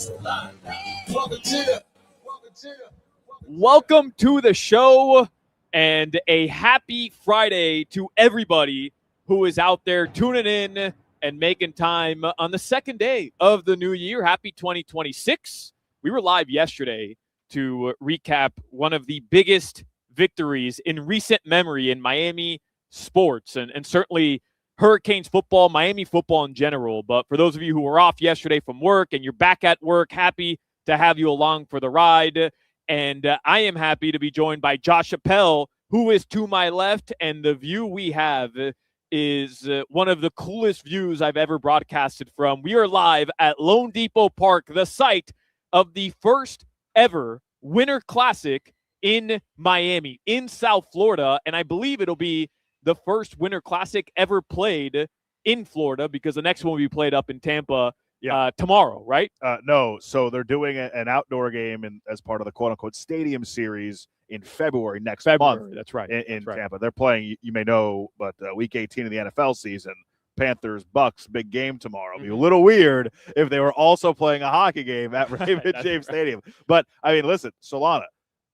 Solana. Welcome to Welcome to the show, and a happy Friday to everybody who is out there tuning in and making time on the second day of the new year. Happy 2026. We were live yesterday to recap one of the biggest victories in recent memory in Miami sports, and certainly Hurricanes football, Miami football in general. But for those of you who were off yesterday from work and you're back at work, happy to have you along for the ride. And I am happy to be joined by Josh Appel, who is to my left. And the view we have is one of the coolest views I've ever broadcasted from. We are live at Lone Depot Park, the site of the first ever Winter Classic in Miami, in South Florida. And I believe it'll be the first Winter Classic ever played in Florida, because the next one will be played up in Tampa tomorrow, right? No, so they're doing an outdoor game as part of the quote-unquote stadium series in February next month. That's right. In Tampa. They're playing, you may know, but week 18 of the NFL season, Panthers-Bucks, big game tomorrow. It'd be a little weird if they were also playing a hockey game at Raymond James Stadium. But, I mean, listen, Solana,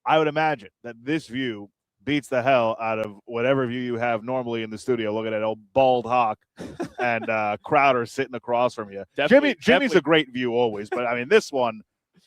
I would imagine that this view beats the hell out of whatever view you have normally in the studio, looking at old bald Hoch and Crowder sitting across from you. Jimmy's a great view always, but I mean this one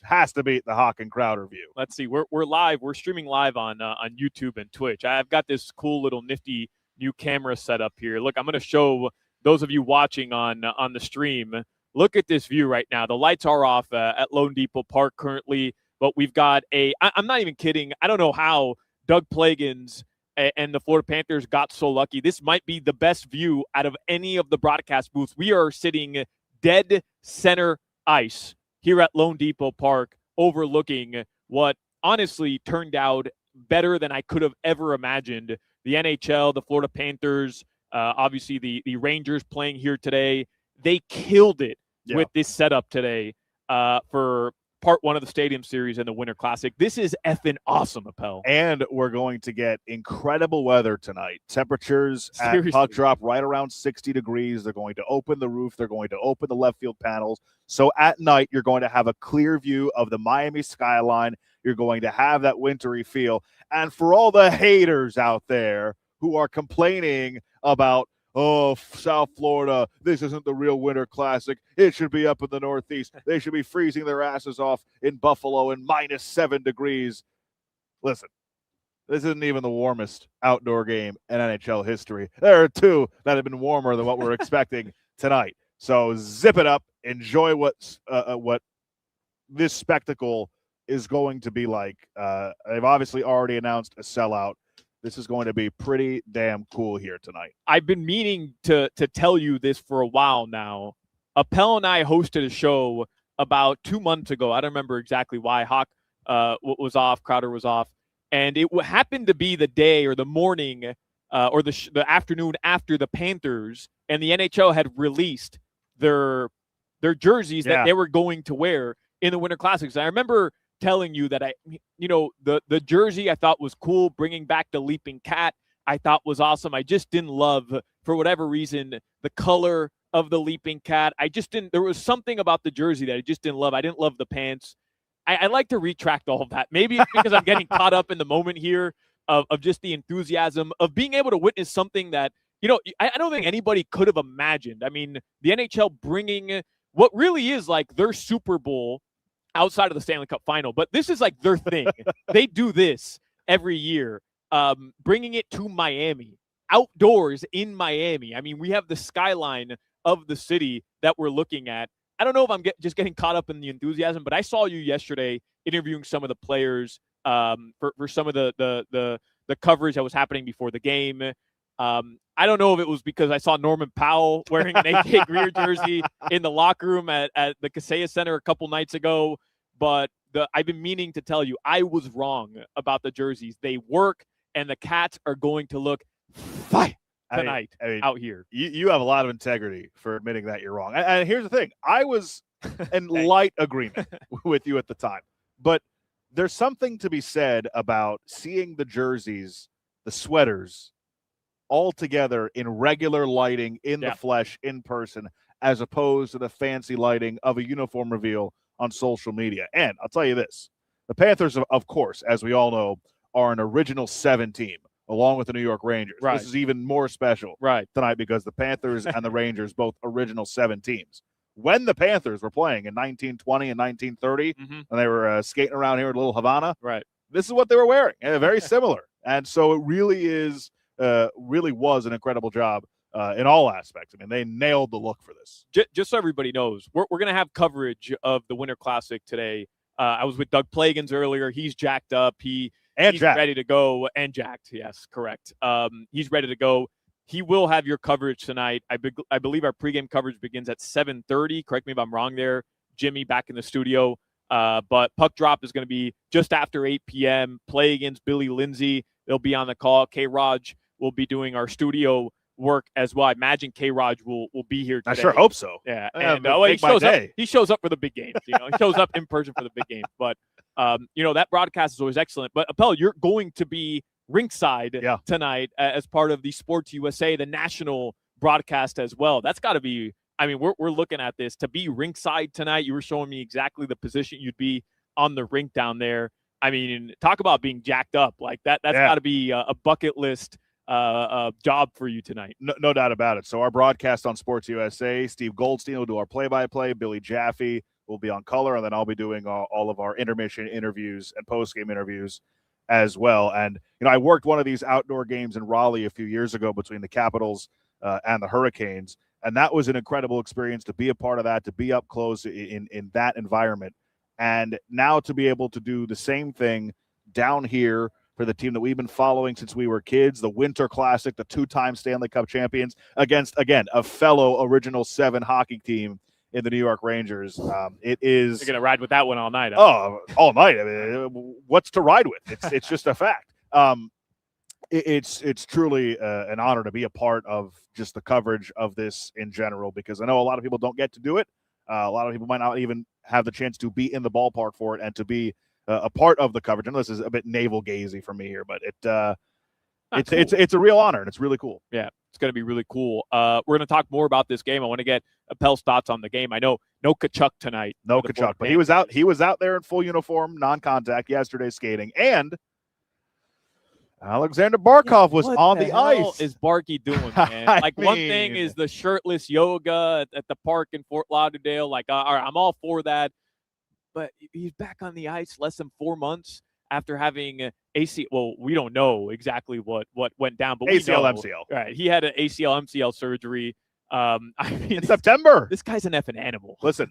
has to beat the Hoch and Crowder view. Let's see, we're live. We're streaming live on YouTube and Twitch. I've got this cool little nifty new camera set up here. Look, I'm going to show those of you watching on the stream. Look at this view right now. The lights are off at Lone Depot Park currently, but we've got I'm not even kidding. I don't know how Doug Plagans and the Florida Panthers got so lucky. This might be the best view out of any of the broadcast booths. We are sitting dead center ice here at Lone Depot Park, overlooking what honestly turned out better than I could have ever imagined. The NHL, the Florida Panthers, obviously the Rangers playing here today. They killed it with this setup today for part one of the Stadium Series and the Winter Classic. This is effing awesome, Appel. And we're going to get incredible weather tonight. Temperatures at puck drop right around 60 degrees. They're going to open the roof. They're going to open the left field panels. So at night, you're going to have a clear view of the Miami skyline. You're going to have that wintry feel. And for all the haters out there who are complaining about, oh, South Florida, this isn't the real Winter Classic. It should be up in the Northeast. They should be freezing their asses off in Buffalo in -7 degrees. Listen, this isn't even the warmest outdoor game in NHL history. There are two that have been warmer than what we're expecting tonight. So zip it up. Enjoy what this spectacle is going to be like. They've obviously already announced a sellout. This is going to be pretty damn cool here tonight. I've been meaning to tell you this for a while now. Appel and I hosted a show about 2 months ago. I don't remember exactly why. Hoch was off, Crowder was off. And it happened to be the day or the morning or the afternoon after the Panthers and the NHL had released their jerseys that they were going to wear in the Winter Classics. I remember telling you that the jersey I thought was cool, bringing back the leaping cat I thought was awesome. I just didn't love, for whatever reason, the color of the leaping cat. There was something about the jersey that I just didn't love. I didn't love the pants. I like to retract all of that. Maybe it's because I'm getting caught up in the moment here of just the enthusiasm of being able to witness something that, I don't think anybody could have imagined. I mean, the NHL bringing what really is like their Super Bowl outside of the Stanley Cup final, but this is like their thing. They do this every year, bringing it to Miami, outdoors in Miami. I mean, we have the skyline of the city that we're looking at. I don't know if I'm just getting caught up in the enthusiasm, but I saw you yesterday interviewing some of the players for some of the coverage that was happening before the game. I don't know if it was because I saw Norman Powell wearing an A.K. Greer jersey in the locker room at the Kaseya Center a couple nights ago, but I've been meaning to tell you, I was wrong about the jerseys. They work, and the Cats are going to look fine tonight out here. You have a lot of integrity for admitting that you're wrong. And here's the thing. I was in light agreement with you at the time, but there's something to be said about seeing the jerseys, the sweaters, all together in regular lighting in the flesh in person, as opposed to the fancy lighting of a uniform reveal on social media. And I'll tell you this, the Panthers, of course, as we all know, are an original 7 team, along with the New York Rangers. Right. This is even more special tonight because the Panthers and the Rangers, both original 7 teams. When the Panthers were playing in 1920 and 1930, and they were skating around here at Little Havana, this is what they were wearing. Very similar. And so it really was an incredible job in all aspects. I mean, they nailed the look for this. Just so everybody knows, we're going to have coverage of the Winter Classic today. I was with Doug Plagans earlier. He's jacked up. He's ready to go. And jacked. Yes, correct. He's ready to go. He will have your coverage tonight. I believe our pregame coverage begins at 7:30. Correct me if I'm wrong there. Jimmy back in the studio. But Puck Drop is going to be just after 8 p.m. Plagans, Billy Lindsay, they'll be on the call. K-Raj will be doing our studio work as well. I imagine K-Raj will be here today. I sure hope so. Yeah. And he shows up for the big games. He shows up in person for the big games. But, that broadcast is always excellent. But, Appel, you're going to be rinkside tonight as part of the Sports USA, the national broadcast as well. That's got to be, I mean, we're looking at this. To be rinkside tonight, you were showing me exactly the position you'd be on the rink down there. I mean, talk about being jacked up. Like that's got to be a bucket list job for you tonight. No doubt about it. So our broadcast on Sports USA, Steve Goldstein will do our play-by-play. Billy Jaffe will be on color, and then I'll be doing all of our intermission interviews and post-game interviews as well. And, I worked one of these outdoor games in Raleigh a few years ago between the Capitals and the Hurricanes, and that was an incredible experience to be a part of that, to be up close in that environment. And now to be able to do the same thing down here for the team that we've been following since we were kids, the Winter Classic, the 2-time Stanley Cup champions, against, again, a fellow Original 7 hockey team in the New York Rangers. It is. You're going to ride with that one all night. Oh, all night. I mean, what's to ride with? It's just a fact. It's truly an honor to be a part of just the coverage of this in general, because I know a lot of people don't get to do it. A lot of people might not even have the chance to be in the ballpark for it and to be a part of the coverage. I know this is a bit navel-gazing for me here, but it's a real honor, and it's really cool. Yeah, it's going to be really cool. We're going to talk more about this game. I want to get Appel's thoughts on the game. I know no Tkachuk tonight. No Tkachuk, but he was out there in full uniform, non-contact yesterday skating, and Alexander Barkov was on the ice. What is Barky doing, man? One thing is the shirtless yoga at the park in Fort Lauderdale. All right, I'm all for that. But he's back on the ice less than 4 months after having ACL. Well, we don't know exactly what went down, but ACL, we know. MCL. Right, he had an ACL, MCL surgery. In September. This guy's an effing animal. Listen,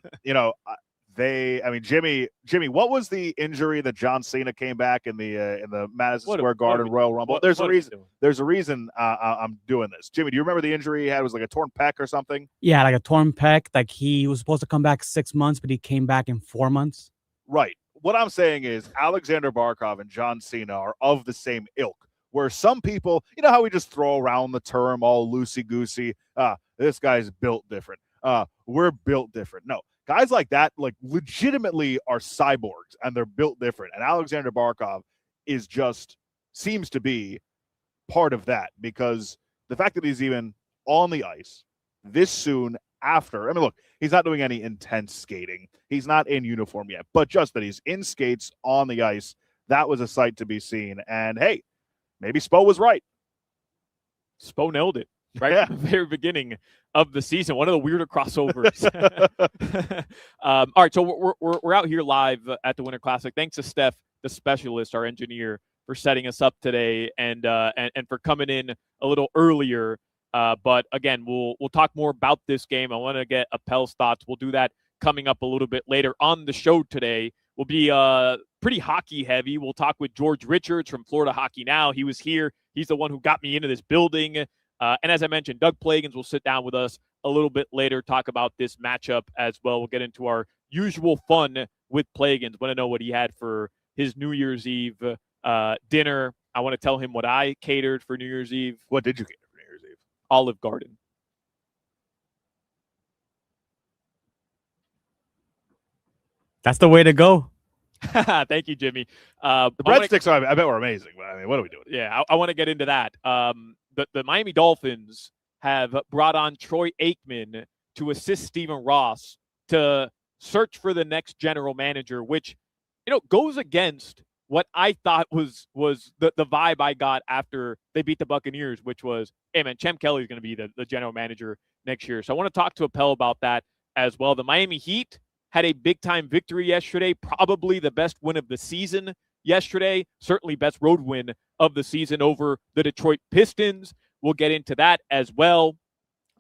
Jimmy, what was the injury that John Cena came back in the Madison Square Garden Royal Rumble? There's a reason. There's a reason I'm doing this. Jimmy, do you remember the injury he had? It was like a torn pec or something? Yeah, like a torn pec. Like he was supposed to come back 6 months, but he came back in 4 months. Right. What I'm saying is Alexander Barkov and John Cena are of the same ilk, where some people, you know how we just throw around the term all loosey-goosey, this guy's built different. We're built different. No. Guys like that, legitimately are cyborgs, and they're built different. And Alexander Barkov seems to be part of that, because the fact that he's even on the ice this soon after, look, he's not doing any intense skating. He's not in uniform yet, but just that he's in skates on the ice, that was a sight to be seen. And hey, maybe Spo was right. Spo nailed it. Right at the very beginning of the season, one of the weirder crossovers. All right, so we're out here live at the Winter Classic. Thanks to Steph, the specialist, our engineer, for setting us up today and for coming in a little earlier. But again, we'll talk more about this game. I want to get Appel's thoughts. We'll do that coming up a little bit later on the show today. We'll be pretty hockey heavy. We'll talk with George Richards from Florida Hockey Now. He was here. He's the one who got me into this building. And as I mentioned, Doug Plagans will sit down with us a little bit later, talk about this matchup as well. We'll get into our usual fun with Plagans. Want to know what he had for his New Year's Eve dinner. I want to tell him what I catered for New Year's Eve. What did you cater for New Year's Eve? Olive Garden. That's the way to go. Thank you, Jimmy. The breadsticks, I bet were amazing. But what are we doing? Yeah, I want to get into that. The Miami Dolphins have brought on Troy Aikman to assist Stephen Ross to search for the next general manager, which, goes against what I thought was the vibe I got after they beat the Buccaneers, which was, hey, man, Champ Kelly's going to be the general manager next year. So I want to talk to Appel about that as well. The Miami Heat had a big-time victory yesterday, probably the best win of the season yesterday, certainly best road win of the season over the Detroit Pistons. We'll get into that as well,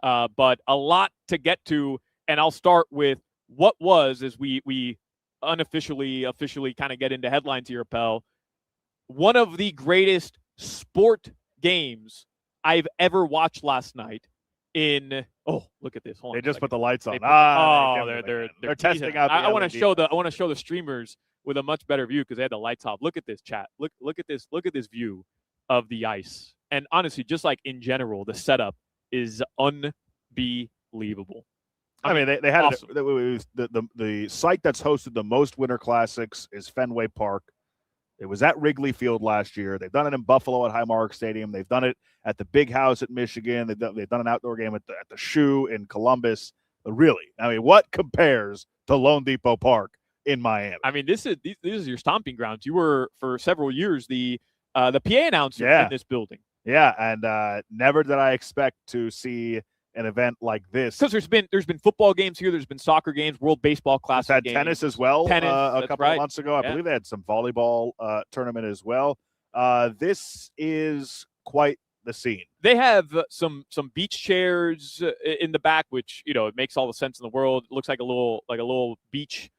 but a lot to get to, and I'll start with what was, as we officially kind of get into headlines here, Appel, one of the greatest sport games I've ever watched last night. Look at this. Hold on. They just put the lights on. They're testing out. I want to show the streamers with a much better view because they had the lights off. Look at this, chat. Look at this. Look at this view of the ice. And honestly, just like in general, the setup is unbelievable. I mean, they had awesome. The site that's hosted the most Winter Classics is Fenway Park. It was at Wrigley Field last year. They've done it in Buffalo at Highmark Stadium. They've done it at the Big House at Michigan. They've done an outdoor game at the Shoe in Columbus. But really, I mean, what compares to Lone Depot Park in Miami? I mean, this is your stomping grounds. You were for several years the PA announcer in this building. Yeah, and never did I expect to see an event like this, because there's been football games here, there's been soccer games, World Baseball Classic had games, tennis as well. A couple of months ago, I believe they had some volleyball tournament as well. This is quite the scene. They have some beach chairs in the back, which it makes all the sense in the world. It looks like a little beach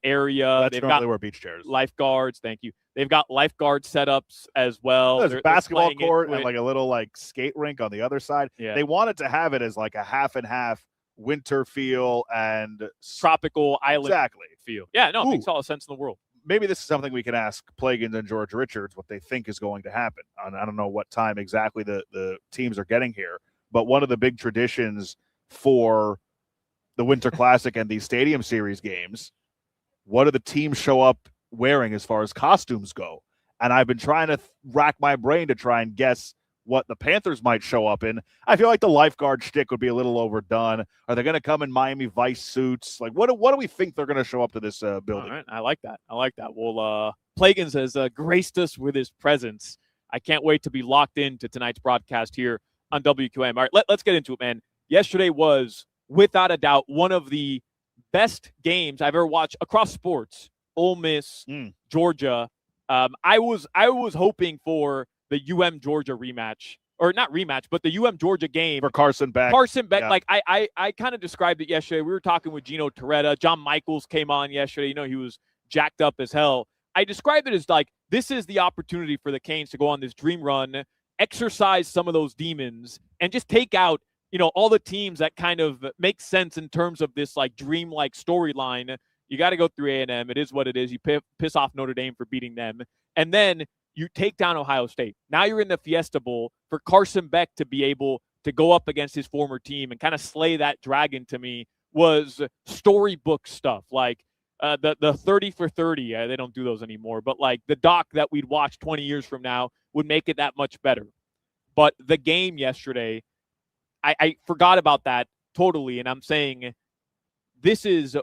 area. They've got where beach chairs, lifeguards. Thank you. They've got lifeguard setups as well. There's basketball court and like a little skate rink on the other side. Yeah. They wanted to have it as like a half and half winter feel and tropical island feel. Yeah, no, it makes all the sense in the world. Maybe this is something we can ask Plagans and George Richards what they think is going to happen. I don't know what time exactly the teams are getting here, but one of the big traditions for the Winter Classic and these Stadium Series games, what do the teams show up wearing as far as costumes go? And I've been trying to rack my brain to try and guess what the Panthers might show up in. I feel like the lifeguard shtick would be a little overdone. Are they going to come in Miami Vice suits? Like, what do we think they're going to show up to this building? All right. I like that. Well, Plagans has graced us with his presence. I can't wait to be locked into tonight's broadcast here on WQAM. All right, let's get into it, man. Yesterday was, without a doubt, one of the best games I've ever watched across sports. Ole Miss, Georgia. I was hoping for the Georgia rematch, or not rematch, but the Georgia game for Carson Beck. Yeah. Like I kind of described it yesterday. We were talking with Gino Torretta. John Michaels came on yesterday. He was jacked up as hell. I described it as like, this is the opportunity for the Canes to go on this dream run, exercise some of those demons, and just take out all the teams that kind of make sense in terms of this like dream-like storyline. You got to go through A&M. It is what it is. You piss off Notre Dame for beating them. And then you take down Ohio State. Now you're in the Fiesta Bowl. For Carson Beck to be able to go up against his former team and kind of slay that dragon, to me, was storybook stuff. Like the 30 for 30. They don't do those anymore. But like the doc that we'd watch 20 years from now would make it that much better. But the game yesterday, I forgot about that totally. And I'm saying this is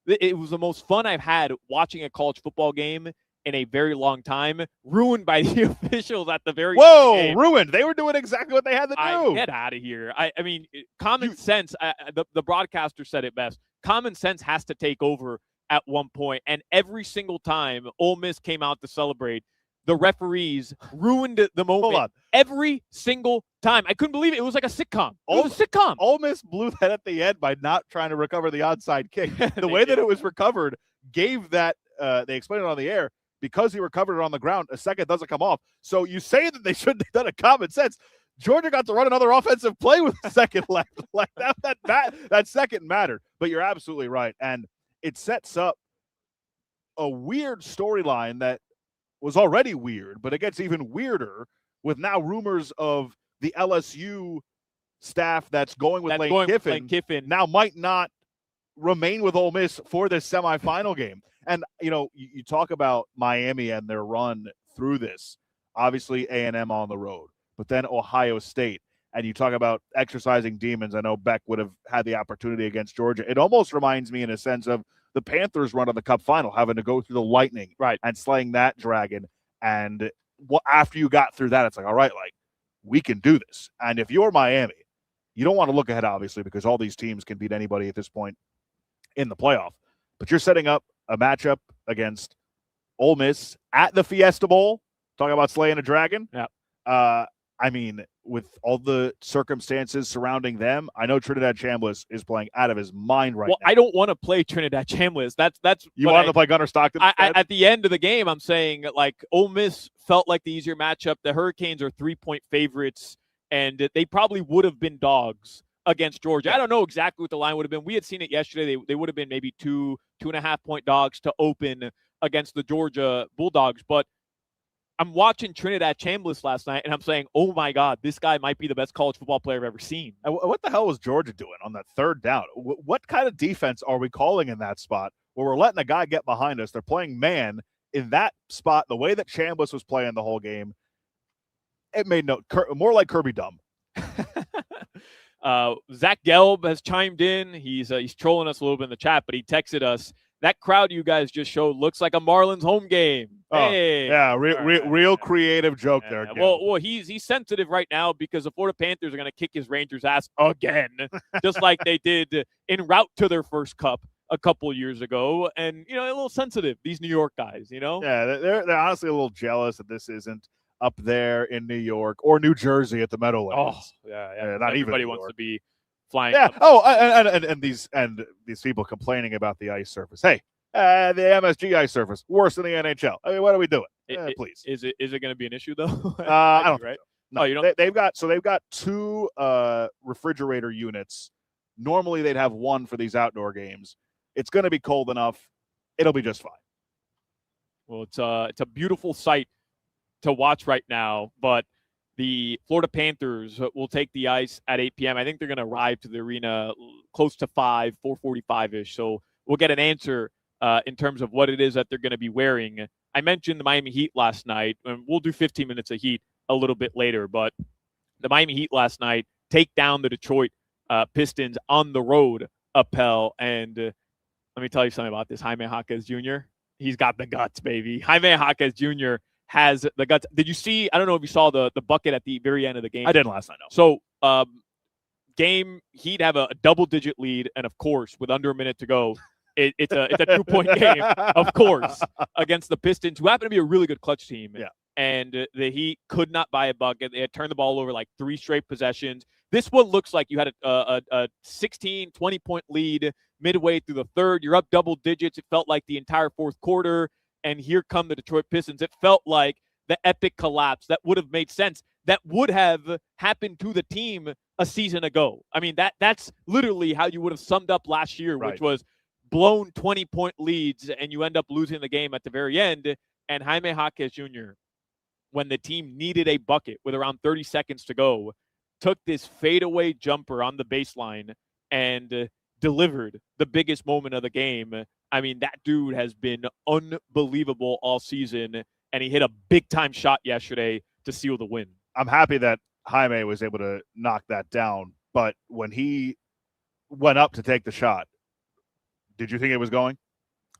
it was the most fun I've had watching a college football game in a very long time, ruined by the officials at the very end. Ruined. They were doing exactly what they had to do. Get out of here. I mean, common sense, the broadcaster said it best. Common sense has to take over at one point, and every single time Ole Miss came out to celebrate, the referees ruined the moment. Hold on. Every single time. I couldn't believe it. It was like a sitcom. It was a sitcom. Ole Miss blew that at the end by not trying to recover the onside kick. The way that it was recovered gave that, they explained it on the air, because he recovered it on the ground, a second doesn't come off. So you say that they shouldn't have done a common sense. Georgia got to run another offensive play with a second left. Like that second mattered. But you're absolutely right. And it sets up a weird storyline that was already weird, but it gets even weirder with now rumors of the LSU staff that's going with Lane Kiffin now might not remain with Ole Miss for this semifinal game. And, you talk about Miami and their run through this. Obviously, A&M on the road, but then Ohio State. and you talk about exercising demons. I know Beck would have had the opportunity against Georgia. It almost reminds me in a sense of the Panthers run of the Cup final, having to go through the Lightning and slaying that dragon. And after you got through that, it's like, all right, like, we can do this. And if you're Miami, you don't want to look ahead, obviously, because all these teams can beat anybody at this point in the playoff. But you're setting up a matchup against Ole Miss at the Fiesta Bowl, talking about slaying a dragon. Yeah. I mean, with all the circumstances surrounding them, I know Trinidad Chambliss is playing out of his mind right now. I don't want to play Trinidad Chambliss. That's you want to play Gunnar Stockton? At the end of the game, I'm saying, like, Ole Miss felt like the easier matchup. The Hurricanes are 3-point favorites, and they probably would have been dogs against Georgia. I don't know exactly what the line would have been. We had seen it yesterday. They would have been maybe 2.5 point dogs to open against the Georgia Bulldogs, but I'm watching Trinidad Chambliss last night, and I'm saying, oh, my God, this guy might be the best college football player I've ever seen. What the hell was Georgia doing on that third down? What kind of defense are we calling in that spot where we're letting a guy get behind us? They're playing man in that spot. The way that Chambliss was playing the whole game, it made more like Kirby Dumb. Zach Gelb has chimed in. He's trolling us a little bit in the chat, but he texted us, that crowd you guys just showed looks like a Marlins home game. Hey. Yeah, real creative joke there. Well, he's sensitive right now because the Florida Panthers are going to kick his Rangers' ass again, just like they did en route to their first cup a couple years ago. And, a little sensitive, these New York guys, Yeah, they're honestly a little jealous that this isn't up there in New York or New Jersey at the Meadowlands. Oh, yeah. Not everybody even wants to be flying. Yeah. Up. And these people complaining about the ice surface. Hey, the MSG ice surface worse than the NHL. I mean, what are we doing? Please. Is it going to be an issue though? I don't. Right? No, you don't. They've got 2 refrigerator units. Normally they'd have 1 for these outdoor games. It's going to be cold enough. It'll be just fine. Well, it's a beautiful sight to watch right now, but the Florida Panthers will take the ice at 8 p.m. I think they're going to arrive to the arena close to 4:45-ish. So we'll get an answer in terms of what it is that they're going to be wearing. I mentioned the Miami Heat last night, and we'll do 15 minutes of Heat a little bit later, but the Miami Heat last night take down the Detroit Pistons on the road, Appel. And let me tell you something about this Jaime Jaquez Jr. He's got the guts, baby. Jaime Jaquez Jr. has the guts. Did you see? I don't know if you saw the bucket at the very end of the game. I didn't last night. No. So, game Heat have a double-digit lead, and of course, with under a minute to go, it's a 2-point game, of course, against the Pistons, who happen to be a really good clutch team. Yeah. And the Heat could not buy a bucket. They had turned the ball over like 3 straight possessions. This one looks like you had a 16, 20-point lead midway through the third. You're up double digits. It felt like the entire fourth quarter. And here come the Detroit Pistons. It felt like the epic collapse that would have made sense, that would have happened to the team a season ago. I mean, that's literally how you would have summed up last year, which was blown 20-point leads, and you end up losing the game at the very end. And Jaime Jaquez Jr., when the team needed a bucket with around 30 seconds to go, took this fadeaway jumper on the baseline and delivered the biggest moment of the game. I mean, that dude has been unbelievable all season, and he hit a big-time shot yesterday to seal the win. I'm happy that Jaime was able to knock that down, but when he went up to take the shot, did you think it was going?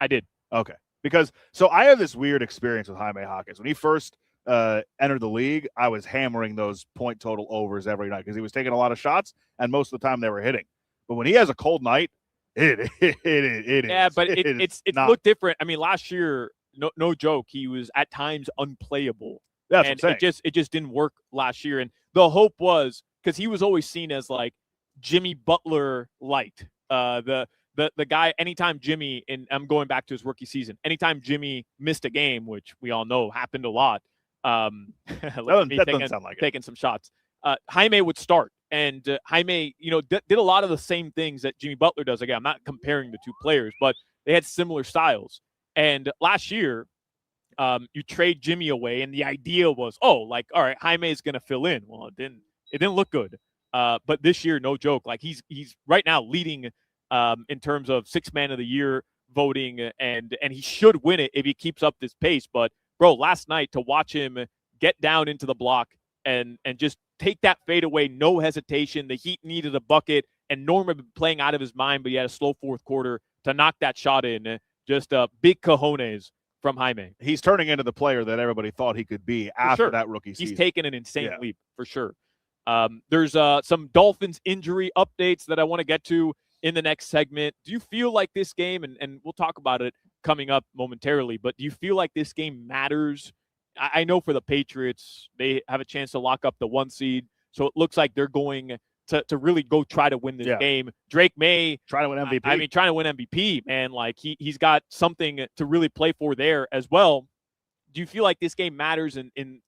I did. Okay. Because, so I have this weird experience with Jaime Jaquez. When he first entered the league, I was hammering those point total overs every night because he was taking a lot of shots, and most of the time they were hitting. But when he has a cold night, it yeah, but it's looked different. I mean, last year, no joke, he was at times unplayable. That's and what I'm saying. it just didn't work last year. And the hope was, because he was always seen as like Jimmy Butler light. The guy, anytime Jimmy, and I'm going back to his rookie season, anytime Jimmy missed a game, which we all know happened a lot, that doesn't sound like taking some shots, Jaime would start. And Jaime, did a lot of the same things that Jimmy Butler does. Again, I'm not comparing the two players, but they had similar styles. And last year, you trade Jimmy away, and the idea was, all right, Jaime is going to fill in. Well, it didn't look good. But this year, no joke, like he's right now leading in terms of 6th man of the year voting, and he should win it if he keeps up this pace. But bro, last night to watch him get down into the block and just take that fadeaway, no hesitation. The Heat needed a bucket, and Norm had been playing out of his mind, but he had a slow fourth quarter to knock that shot in. Just big cojones from Jaime. He's turning into the player that everybody thought he could be after that rookie season. He's taken an insane leap, for sure. There's some Dolphins injury updates that I want to get to in the next segment. Do you feel like this game, and we'll talk about it coming up momentarily, but do you feel like this game matters? I know for the Patriots, they have a chance to lock up the 1 seed, so it looks like they're going to really go try to win this game. Drake May trying to win MVP. I mean, trying to win MVP, man. Like he's got something to really play for there as well. Do you feel like this game matters in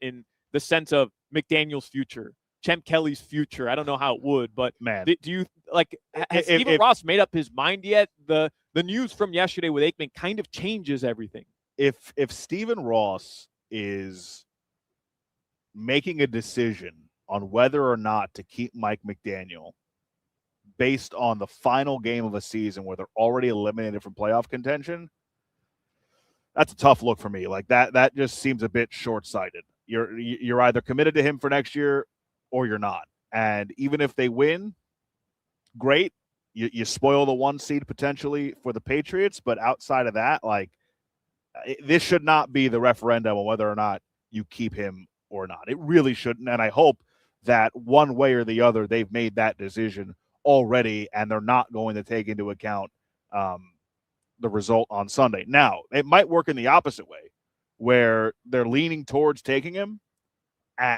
the sense of McDaniel's future, Chem Kelly's future? I don't know how it would, but man, do you like has Stephen Ross made up his mind yet? The news from yesterday with Aikman kind of changes everything. If Stephen Ross is making a decision on whether or not to keep Mike McDaniel based on the final game of a season where they're already eliminated from playoff contention, that's a tough look for me. Like that just seems a bit short-sighted. You're either committed to him for next year or you're not. And even if they win, great. You spoil the 1 seed potentially for the Patriots, but outside of that, like this should not be the referendum on whether or not you keep him or not. It really shouldn't. And I hope that one way or the other, they've made that decision already, and they're not going to take into account the result on Sunday. Now, it might work in the opposite way, where they're leaning towards taking him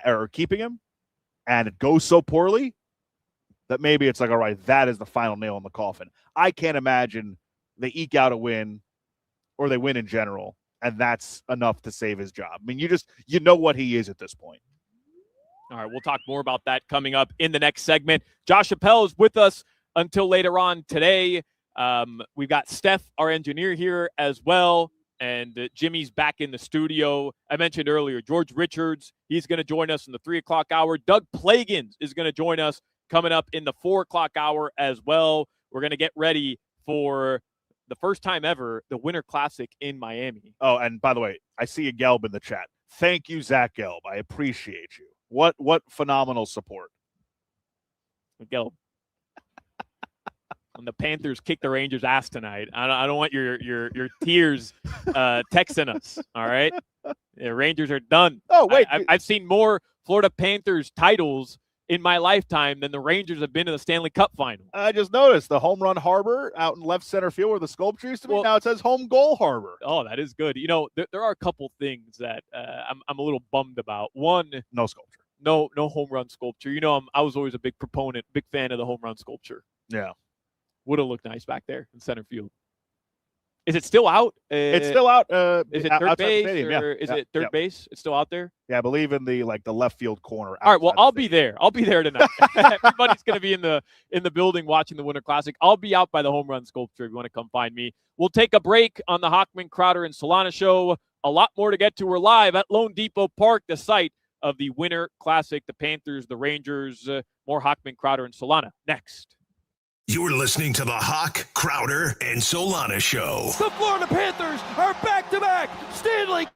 or keeping him, and it goes so poorly that maybe it's like, all right, that is the final nail in the coffin. I can't imagine they eke out a win or they win in general, and that's enough to save his job. I mean, you know what he is at this point. All right, we'll talk more about that coming up in the next segment. Josh Appel is with us until later on today. We've got Steph, our engineer, here as well, and Jimmy's back in the studio. I mentioned earlier, George Richards, he's going to join us in the 3 o'clock hour. Doug Plagans is going to join us coming up in the 4 o'clock hour as well. We're going to get ready for the first time ever, the Winter Classic in Miami. Oh, and by the way, I see a Gelb in the chat. Thank you, Zach Gelb. I appreciate you. What phenomenal support. Gelb. When the Panthers kick the Rangers' ass tonight, I don't want your tears texting us, all right? The Rangers are done. Oh, wait. I've seen more Florida Panthers titles in my lifetime than the Rangers have been in the Stanley Cup final. I just noticed the home run harbor out in left center field where the sculpture used to be. Now it says home goal harbor. Oh, that is good. You know, there are a couple things that I'm a little bummed about. One, no sculpture. No home run sculpture. You know, I was always a big fan of the home run sculpture. Yeah. Would have looked nice back there in center field. Is it still out? It's still out. Is it third base or is it third base? It's still out there? Yeah, I believe in the left field corner. All right, well, I'll be there. I'll be there tonight. Everybody's going to be in the building watching the Winter Classic. I'll be out by the home run sculpture if you want to come find me. We'll take a break on the Hochman, Crowder, and Solana show. A lot more to get to. We're live at Lone Depot Park, the site of the Winter Classic, the Panthers, the Rangers. More Hochman, Crowder, and Solana next. You're listening to the Hoch, Crowder, and Solana show. The Florida Panthers are back-to-back Stanley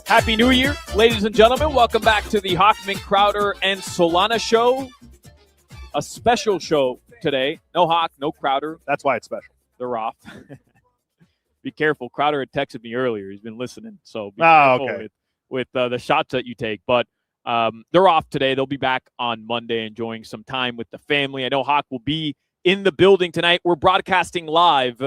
Happy New Year, ladies and gentlemen. Welcome back to the Hochman, Crowder, and Solana show. A special show today. No Hoch, no Crowder. That's why it's special. They're off. Be careful. Crowder had texted me earlier. He's been listening, so be careful with the shots that you take. But they're off today. They'll be back on Monday enjoying some time with the family. I know Hoch will be in the building tonight. We're broadcasting live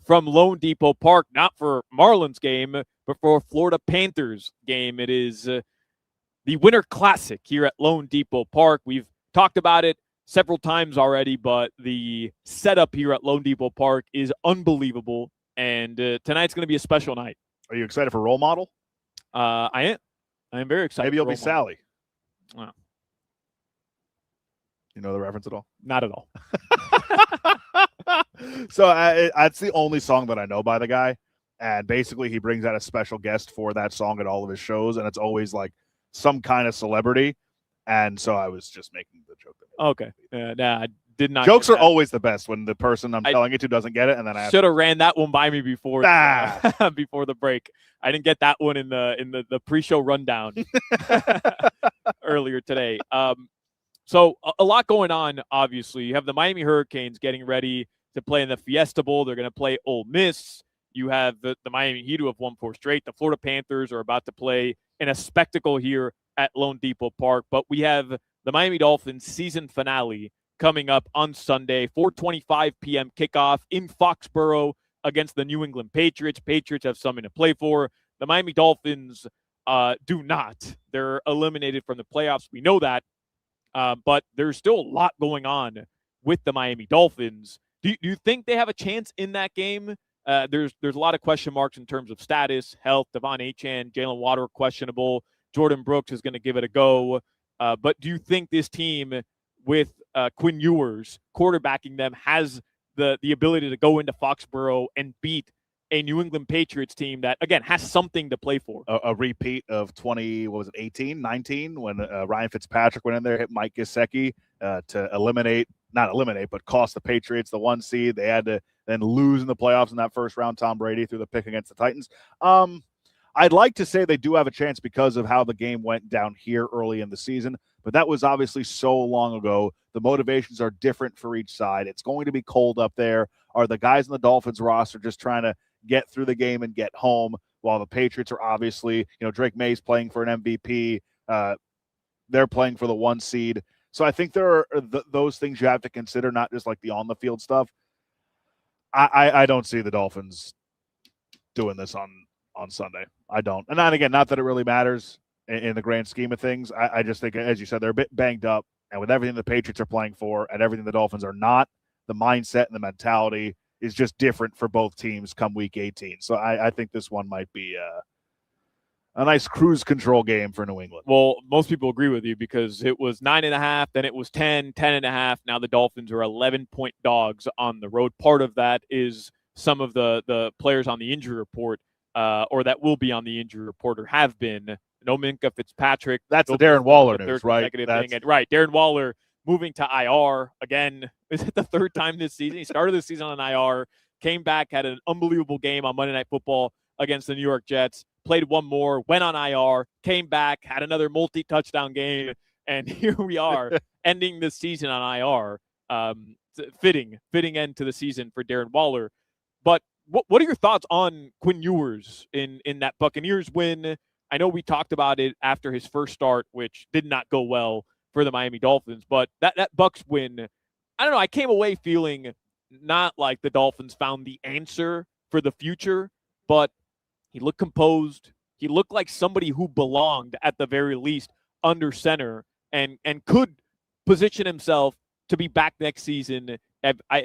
from Lone Depot Park, not for Marlins game, but for Florida Panthers game. It is the Winter Classic here at Lone Depot Park. We've talked about it several times already, but the setup here at Lone Depot Park is unbelievable, and tonight's going to be a special night. Are you excited for Role Model? I am. I am very excited. Maybe you'll be Sally. Wow. You know the reference at all? Not at all. So that's the only song that I know by the guy. And basically he brings out a special guest for that song at all of his shows. And it's always like some kind of celebrity. And so I was just making the joke. Okay. I did not. Jokes are always the best when the person I'm telling it to doesn't get it. And then I should have ran that one by me before before the break. I didn't get that one in the pre-show rundown earlier today. So a lot going on, obviously. You have the Miami Hurricanes getting ready to play in the Fiesta Bowl. They're going to play Ole Miss. You have the Miami Heat, who have won 4 straight. The Florida Panthers are about to play in a spectacle here at Lone Depot Park. But we have the Miami Dolphins season finale coming up on Sunday, 4:25 p.m. kickoff in Foxborough against the New England Patriots. Patriots have something to play for. The Miami Dolphins do not. They're eliminated from the playoffs. We know that. But there's still a lot going on with the Miami Dolphins. Do you think they have a chance in that game? There's a lot of question marks in terms of status, health. Devon Achane, Jalen Water questionable. Jordan Brooks is going to give it a go. But do you think this team with Quinn Ewers quarterbacking them has the ability to go into Foxborough and beat a New England Patriots team that, again, has something to play for? A repeat of 19, when Ryan Fitzpatrick went in there, hit Mike Gesicki to but cost the Patriots the 1 seed. They had to then lose in the playoffs in that first round. Tom Brady threw the pick against the Titans. I'd like to say they do have a chance because of how the game went down here early in the season, but that was obviously so long ago. The motivations are different for each side. It's going to be cold up there. Are the guys in the Dolphins roster just trying to get through the game and get home, while the Patriots are obviously, Drake May's playing for an MVP. They're playing for the 1 seed. So I think there are those things you have to consider, not just like the on-the-field stuff. I don't see the Dolphins doing this on Sunday. I don't. And then again, not that it really matters in the grand scheme of things. I just think, as you said, they're a bit banged up. And with everything the Patriots are playing for and everything the Dolphins are not, the mindset and the mentality is just different for both teams come week 18. So I think this one might be a nice cruise control game for New England. Well, most people agree with you because it was 9.5, then it was 10, 10.5. Now the Dolphins are 11-point dogs on the road. Part of that is some of the players on the injury report or that will be on the injury report or have been. No Minkah Fitzpatrick. That's the Darren Waller news, right? Right. Darren Waller moving to IR again. Is it the 3rd time this season? He started the season on IR, came back, had an unbelievable game on Monday Night Football against the New York Jets, played one more, went on IR, came back, had another multi-touchdown game, and here we are ending the season on IR. Fitting end to the season for Darren Waller. But what are your thoughts on Quinn Ewers in that Buccaneers win? I know we talked about it after his first start, which did not go well for the Miami Dolphins, but that Bucs win, I don't know, I came away feeling not like the Dolphins found the answer for the future, but he looked composed. He looked like somebody who belonged at the very least under center and could position himself to be back next season.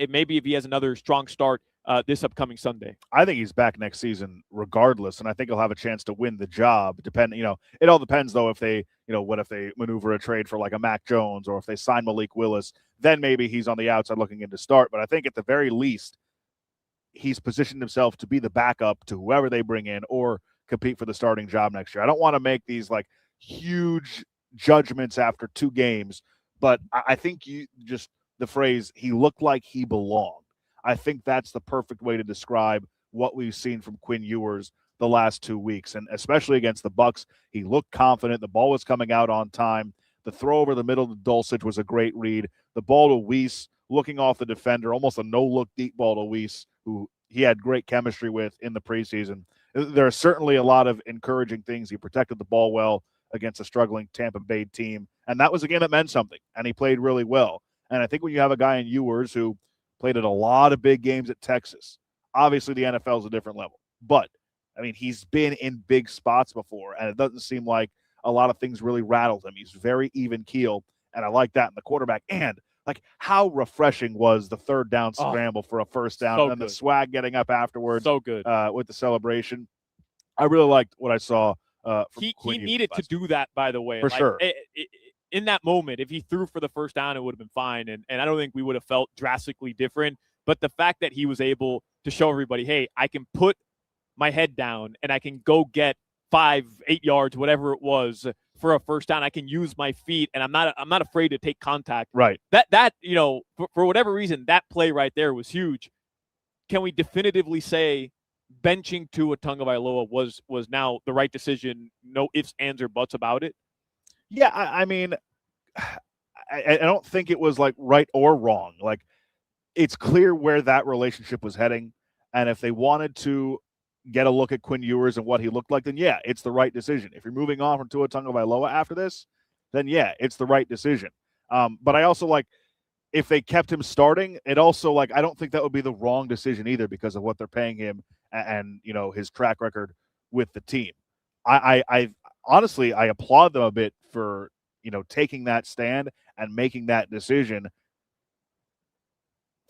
Maybe if he has another strong start this upcoming Sunday. I think he's back next season regardless, and I think he'll have a chance to win the job. Depending, it all depends though if they, what if they maneuver a trade for like a Mac Jones or if they sign Malik Willis, then maybe he's on the outside looking in to start. But I think at the very least, he's positioned himself to be the backup to whoever they bring in or compete for the starting job next year. I don't want to make these like huge judgments after 2 games, but I think the phrase, he looked like he belonged. I think that's the perfect way to describe what we've seen from Quinn Ewers the last 2 weeks, and especially against the Bucs, he looked confident. The ball was coming out on time. The throw over the middle to Dulcich was a great read. The ball to Weiss, looking off the defender, almost a no-look deep ball to Weiss, who he had great chemistry with in the preseason. There are certainly a lot of encouraging things. He protected the ball well against a struggling Tampa Bay team, and that was a game that meant something, and he played really well. And I think when you have a guy in Ewers who played at a lot of big games at Texas, obviously the NFL is a different level, but I mean, he's been in big spots before, and it doesn't seem like a lot of things really rattled him. He's very even keel, and I like that in the quarterback. And like, how refreshing was the third down scramble for a first down, so and good. the swag getting up afterwards, So good with the celebration. I really liked what I saw. He needed to do that, by the way, for sure. In that moment, if he threw for the first down, it would have been fine, and I don't think we would have felt drastically different. But the fact that he was able to show everybody, hey, I can put my head down and I can go get 5-8 yards, whatever it was, for a first down. I can use my feet, and I'm not afraid to take contact. Right. That for whatever reason, that play right there was huge. Can we definitively say benching Tua Tagovailoa was now the right decision? No ifs, ands, or buts about it. Yeah, I mean, I don't think it was like right or wrong. Like, it's clear where that relationship was heading, and if they wanted to get a look at Quinn Ewers and what he looked like, then yeah, it's the right decision. If you're moving on from Tua Tagovailoa after this, then yeah, it's the right decision. But I also like, if they kept him starting, it also, like, I don't think that would be the wrong decision either because of what they're paying him and his track record with the team. I honestly, I applaud them a bit for taking that stand and making that decision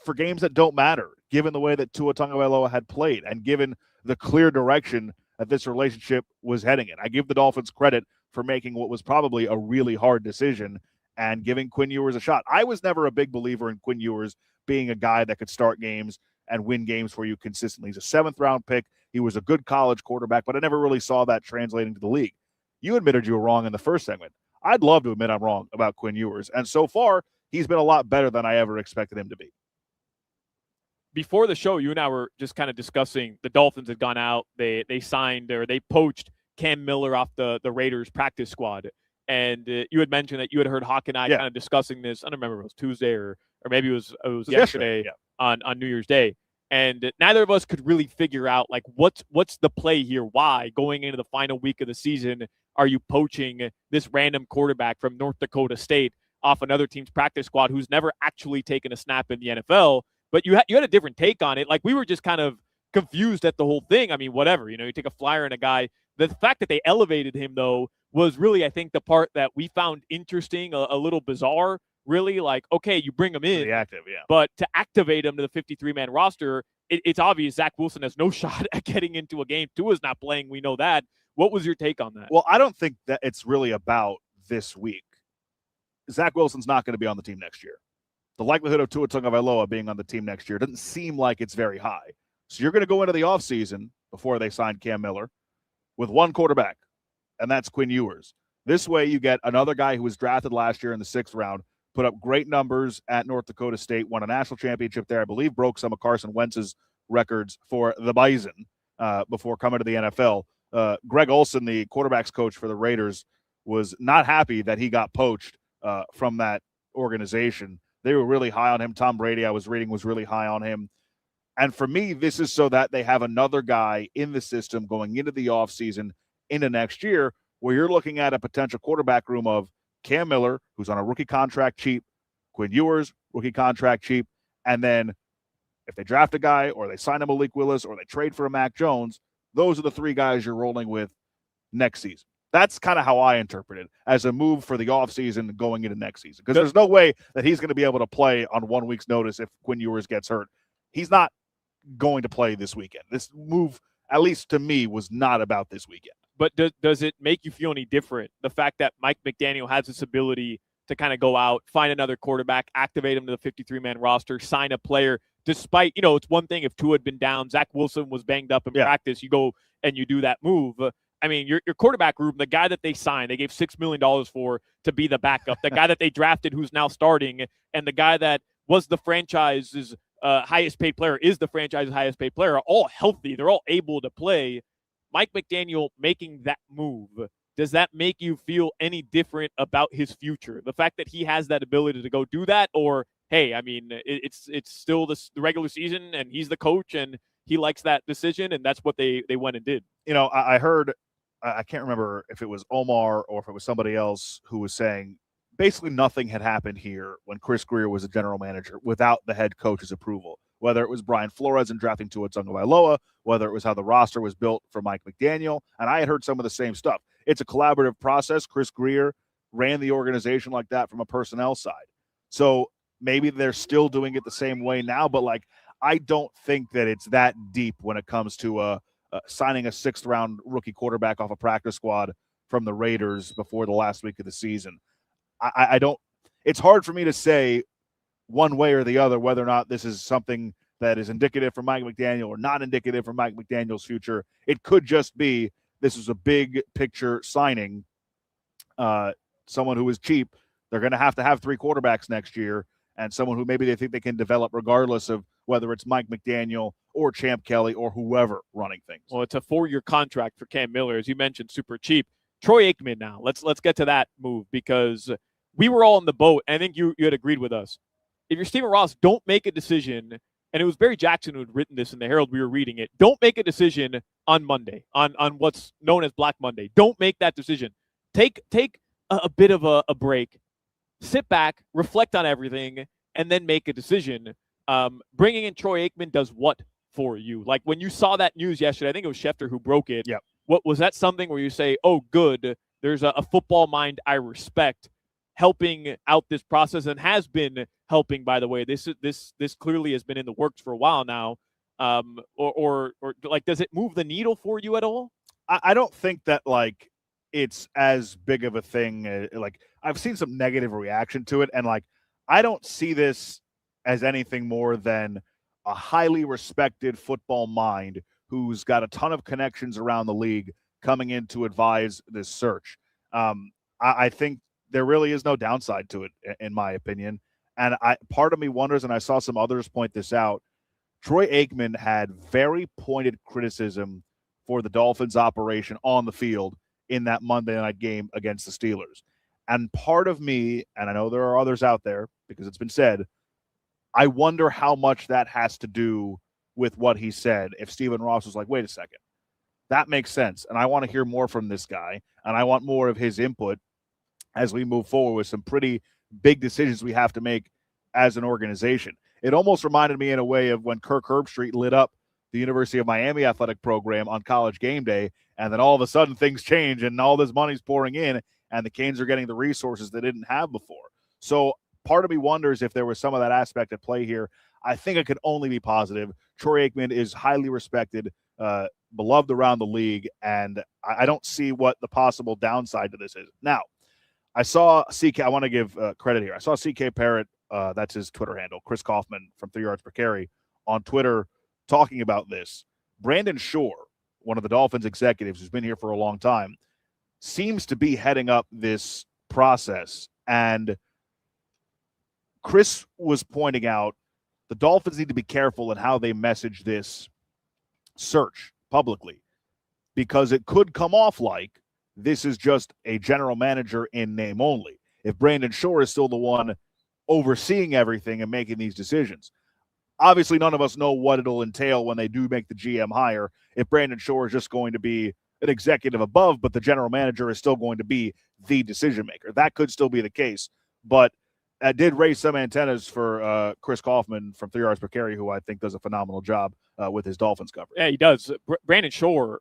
for games that don't matter, given the way that Tua Tagovailoa had played and given the clear direction that this relationship was heading in. I give the Dolphins credit for making what was probably a really hard decision and giving Quinn Ewers a shot. I was never a big believer in Quinn Ewers being a guy that could start games and win games for you consistently. He's a 7th-round pick. He was a good college quarterback, but I never really saw that translating to the league. You admitted you were wrong in the first segment. I'd love to admit I'm wrong about Quinn Ewers, and so far, he's been a lot better than I ever expected him to be. Before the show, you and I were just kind of discussing the Dolphins had gone out. They signed, or they poached Cam Miller off the Raiders practice squad. And you had mentioned that you had heard Hoch and I kind of discussing this. I don't remember if it was Tuesday or maybe it was yesterday on New Year's Day. And neither of us could really figure out, like, what's the play here? Why, going into the final week of the season, are you poaching this random quarterback from North Dakota State off another team's practice squad who's never actually taken a snap in the NFL? But you had a different take on it. Like, we were just kind of confused at the whole thing. I mean, whatever. You take a flyer on a guy. The fact that they elevated him, though, was really, I think, the part that we found interesting, a little bizarre, really. Like, okay, you bring him in. Pretty active, yeah. But to activate him to the 53-man roster, it's obvious Zach Wilson has no shot at getting into a game. Tua's not playing. We know that. What was your take on that? Well, I don't think that it's really about this week. Zach Wilson's not going to be on the team next year. The likelihood of Tua Tagovailoa being on the team next year doesn't seem like it's very high. So you're going to go into the offseason before they signed Cam Miller with one quarterback, and that's Quinn Ewers. This way you get another guy who was drafted last year in the 6th round, put up great numbers at North Dakota State, won a national championship there, I believe broke some of Carson Wentz's records for the Bison before coming to the NFL. Greg Olson, the quarterback's coach for the Raiders, was not happy that he got poached from that organization. They were really high on him. Tom Brady, I was reading, was really high on him. And for me, this is so that they have another guy in the system going into the offseason into next year where you're looking at a potential quarterback room of Cam Miller, who's on a rookie contract cheap, Quinn Ewers, rookie contract cheap, and then if they draft a guy or they sign a Malik Willis or they trade for a Mac Jones, those are the 3 guys you're rolling with next season. That's kind of how I interpret it, as a move for the offseason going into next season. Because there's no way that he's going to be able to play on 1 week's notice if Quinn Ewers gets hurt. He's not going to play this weekend. This move, at least to me, was not about this weekend. But does it make you feel any different, the fact that Mike McDaniel has this ability to kind of go out, find another quarterback, activate him to the 53-man roster, sign a player, despite, it's one thing if Tua had been down, Zach Wilson was banged up in practice, you go and you do that move. I mean, your quarterback room, the guy that they signed, they gave $6 million for to be the backup, the guy that they drafted who's now starting, and the guy that was the franchise's highest paid player, is the franchise's highest paid player, are all healthy. They're all able to play. Mike McDaniel making that move, does that make you feel any different about his future? The fact that he has that ability to go do that, or hey, I mean, it's still the regular season and he's the coach and he likes that decision and that's what they went and did. I heard, I can't remember if it was Omar or if it was somebody else who was saying basically nothing had happened here when Chris Grier was a general manager without the head coach's approval. Whether it was Brian Flores and drafting Tua Tagovailoa, whether it was how the roster was built for Mike McDaniel, and I had heard some of the same stuff. It's a collaborative process. Chris Grier ran the organization like that from a personnel side. So maybe they're still doing it the same way now, but I don't think that it's that deep when it comes to signing a 6th-round rookie quarterback off a practice squad from the Raiders before the last week of the season. I don't – it's hard for me to say one way or the other whether or not this is something that is indicative for Mike McDaniel or not indicative for Mike McDaniel's future. It could just be this is a big picture signing, someone who is cheap. They're going to have 3 quarterbacks next year, and someone who maybe they think they can develop regardless of whether it's Mike McDaniel or Champ Kelly or whoever running things. Well, it's a 4-year contract for Cam Miller, as you mentioned, super cheap. Troy Aikman now. Let's get to that move because we were all in the boat. I think you had agreed with us. If you're Stephen Ross, don't make a decision. And it was Barry Jackson who had written this in the Herald. We were reading it. Don't make a decision on Monday, on what's known as Black Monday. Don't make that decision. Take a bit of a break. Sit back, reflect on everything, and then make a decision. Bringing in Troy Aikman does what for you? Like when you saw that news yesterday, I think it was Schefter who broke it. Yep. What was that something where you say, oh, good, there's a football mind I respect helping out this process and has been helping, by the way. This clearly has been in the works for a while now. Or does it move the needle for you at all? I don't think that it's as big of a thing. I've seen some negative reaction to it, and I don't see this as anything more than a highly respected football mind who's got a ton of connections around the league coming in to advise this search. I think there really is no downside to it, in my opinion. And part of me wonders, and I saw some others point this out, Troy Aikman had very pointed criticism for the Dolphins' operation on the field in that Monday night game against the Steelers. And part of me, and I know there are others out there because it's been said, I wonder how much that has to do with what he said. If Stephen Ross was like, wait a second, that makes sense. And I want to hear more from this guy. And I want more of his input as we move forward with some pretty big decisions we have to make as an organization. It almost reminded me in a way of when Kirk Herbstreit lit up the University of Miami athletic program on College Game Day. And then all of a sudden things change and all this money's pouring in and the Canes are getting the resources they didn't have before. So part of me wonders if there was some of that aspect at play here. I think it could only be positive. Troy Aikman is highly respected, beloved around the league, and I don't see what the possible downside to this is. Now, I saw CK, I want to give credit here. I saw CK Parrott, that's his Twitter handle, Chris Kaufman from 3 Yards Per Carry, on Twitter talking about this. Brandon Shore, one of the Dolphins executives who's been here for a long time, seems to be heading up this process. And Chris was pointing out the Dolphins need to be careful in how they message this search publicly because it could come off like this is just a general manager in name only. If Brandon Shore is still the one overseeing everything and making these decisions. Obviously, none of us know what it'll entail when they do make the GM hire. If Brandon Shore is just going to be an executive above, but the general manager is still going to be the decision maker. That could still be the case, but I did raise some antennas for Chris Kaufman from 3 Yards Per Carry, who I think does a phenomenal job with his Dolphins coverage. Yeah, he does. Brandon Shore,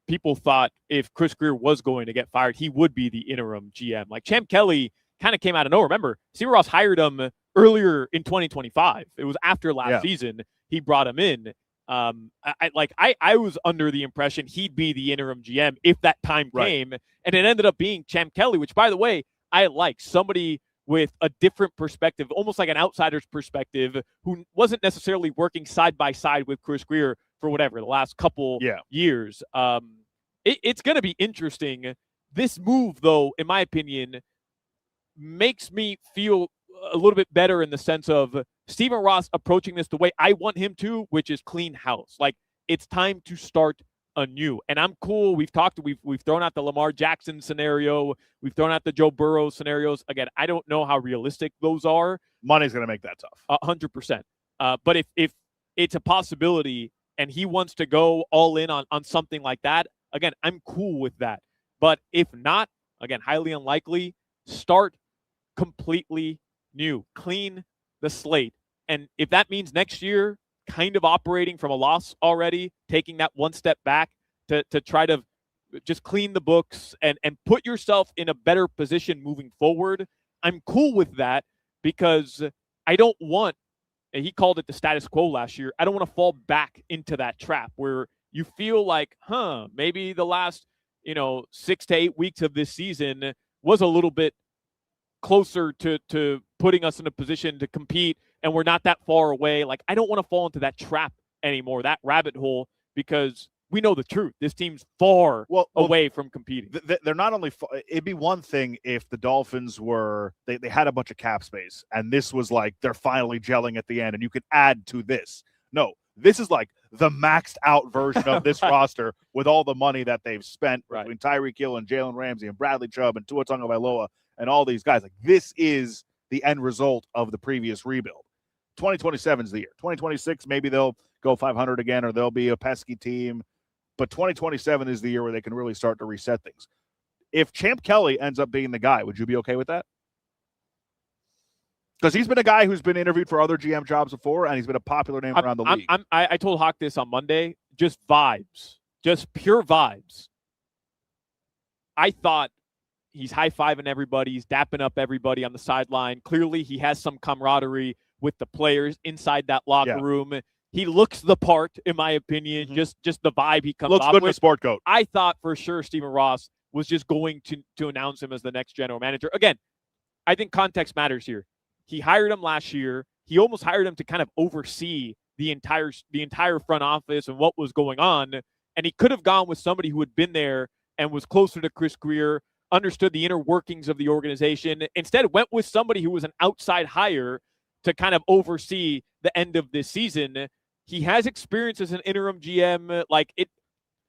people thought if Chris Grier was going to get fired, he would be the interim GM. Like Champ Kelly kind of came out of nowhere. Remember, Steve Ross hired him earlier in 2025. It was after last season he brought him in. I was under the impression he'd be the interim GM if that time came, and it ended up being Champ Kelly, which, by the way, I like somebody with a different perspective, almost like an outsider's perspective, who wasn't necessarily working side by side with Chris Grier for whatever the last couple years. It's going to be interesting. This move, though, in my opinion, makes me feel a little bit better in the sense of Stephen Ross approaching this the way I want him to, which is clean house. Like, it's time to start anew. And I'm cool. We've thrown out the Lamar Jackson scenario. We've thrown out the Joe Burrow scenarios. Again, I don't know how realistic those are. Money's going to make that tough. 100%. But if it's a possibility and he wants to go all in on something like that, again, I'm cool with that. But if not, again, highly unlikely, start completely new, clean the slate. And if that means next year kind of operating from a loss already, taking that one step back to try to just clean the books and put yourself in a better position moving forward, I'm cool with that because I don't want, and he called it the status quo last year, I don't want to fall back into that trap where you feel like, maybe the last, 6 to 8 weeks of this season was a little bit closer to putting us in a position to compete and we're not that far away. Like, I don't want to fall into that trap anymore, that rabbit hole, because we know the truth. This team's far away from competing. They're not only it'd be one thing if the Dolphins were they had a bunch of cap space and this was like they're finally gelling at the end and you could add to this. No, this is like the maxed out version of this roster with all the money that they've spent between Tyreek Hill and Jalen Ramsey and Bradley Chubb and Tua Tagovailoa and all these guys. Like, this is the end result of the previous rebuild. 2027 is the year. 2026, maybe they'll go 500 again or they'll be a pesky team. But 2027 is the year where they can really start to reset things. If Champ Kelly ends up being the guy, would you be okay with that? Because he's been a guy who's been interviewed for other GM jobs before, and he's been a popular name around the league. I told Hoch this on Monday. Just vibes. Just pure vibes. I thought he's high-fiving everybody. He's dapping up everybody on the sideline. Clearly, he has some camaraderie with the players inside that locker room. He looks the part, in my opinion. Just the vibe he comes looks off good with. in a sport coat. I thought for sure Stephen Ross was just going to announce him as the next general manager. Again, I think context matters here. He hired him last year. He almost hired him to kind of oversee the entire front office and what was going on. And he could have gone with somebody who had been there and was closer to Chris Greer, understood the inner workings of the organization. Instead, went with somebody who was an outside hire to kind of oversee the end of this season. He has experience as an interim GM.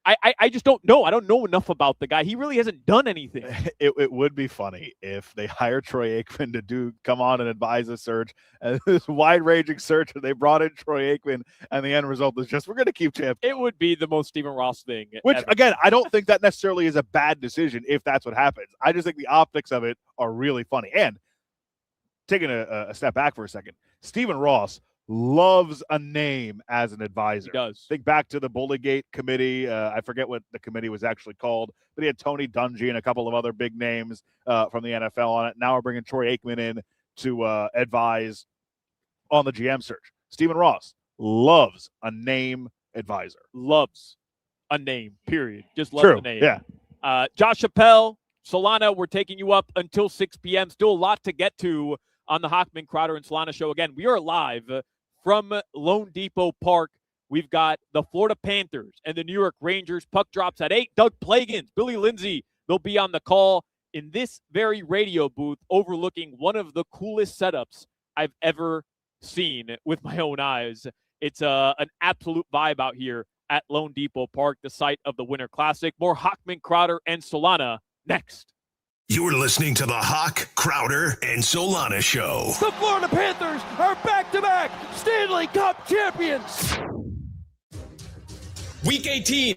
I just don't know. I don't know enough about the guy. He really hasn't done anything. It would be funny if they hire Troy Aikman to come on and advise a search, and this wide-ranging search, and they brought in Troy Aikman, and the end result is just, we're going to keep Champ. It would be the most Stephen Ross thing. Which, ever. Again, I don't think that necessarily is a bad decision if that's what happens. I just think the optics of it are really funny. And taking a step back for a second, Stephen Ross loves a name as an advisor. He does. Think back to the Bullygate committee. I forget what the committee was actually called, but he had Tony Dungy and a couple of other big names from the NFL on it. Now we're bringing Troy Aikman in to advise on the GM search. Stephen Ross loves a name advisor. Loves a name, period. Just loves a name. Yeah. Josh Appel, Solana, we're taking you up until 6 p.m. Still a lot to get to on the Hochman, Crowder, and Solana show. Again, we are live from Lone Depot Park. We've got the Florida Panthers and the New York Rangers. Puck drops at 8. Doug Plagans, Billy Lindsay, they'll be on the call in this very radio booth overlooking one of the coolest setups I've ever seen with my own eyes. It's an absolute vibe out here at Lone Depot Park, the site of the Winter Classic. More Hochman, Crowder, and Solana next. You're listening to the Hoch, Crowder, and Solana Show. The Florida Panthers are back-to-back Stanley Cup champions. Week 18.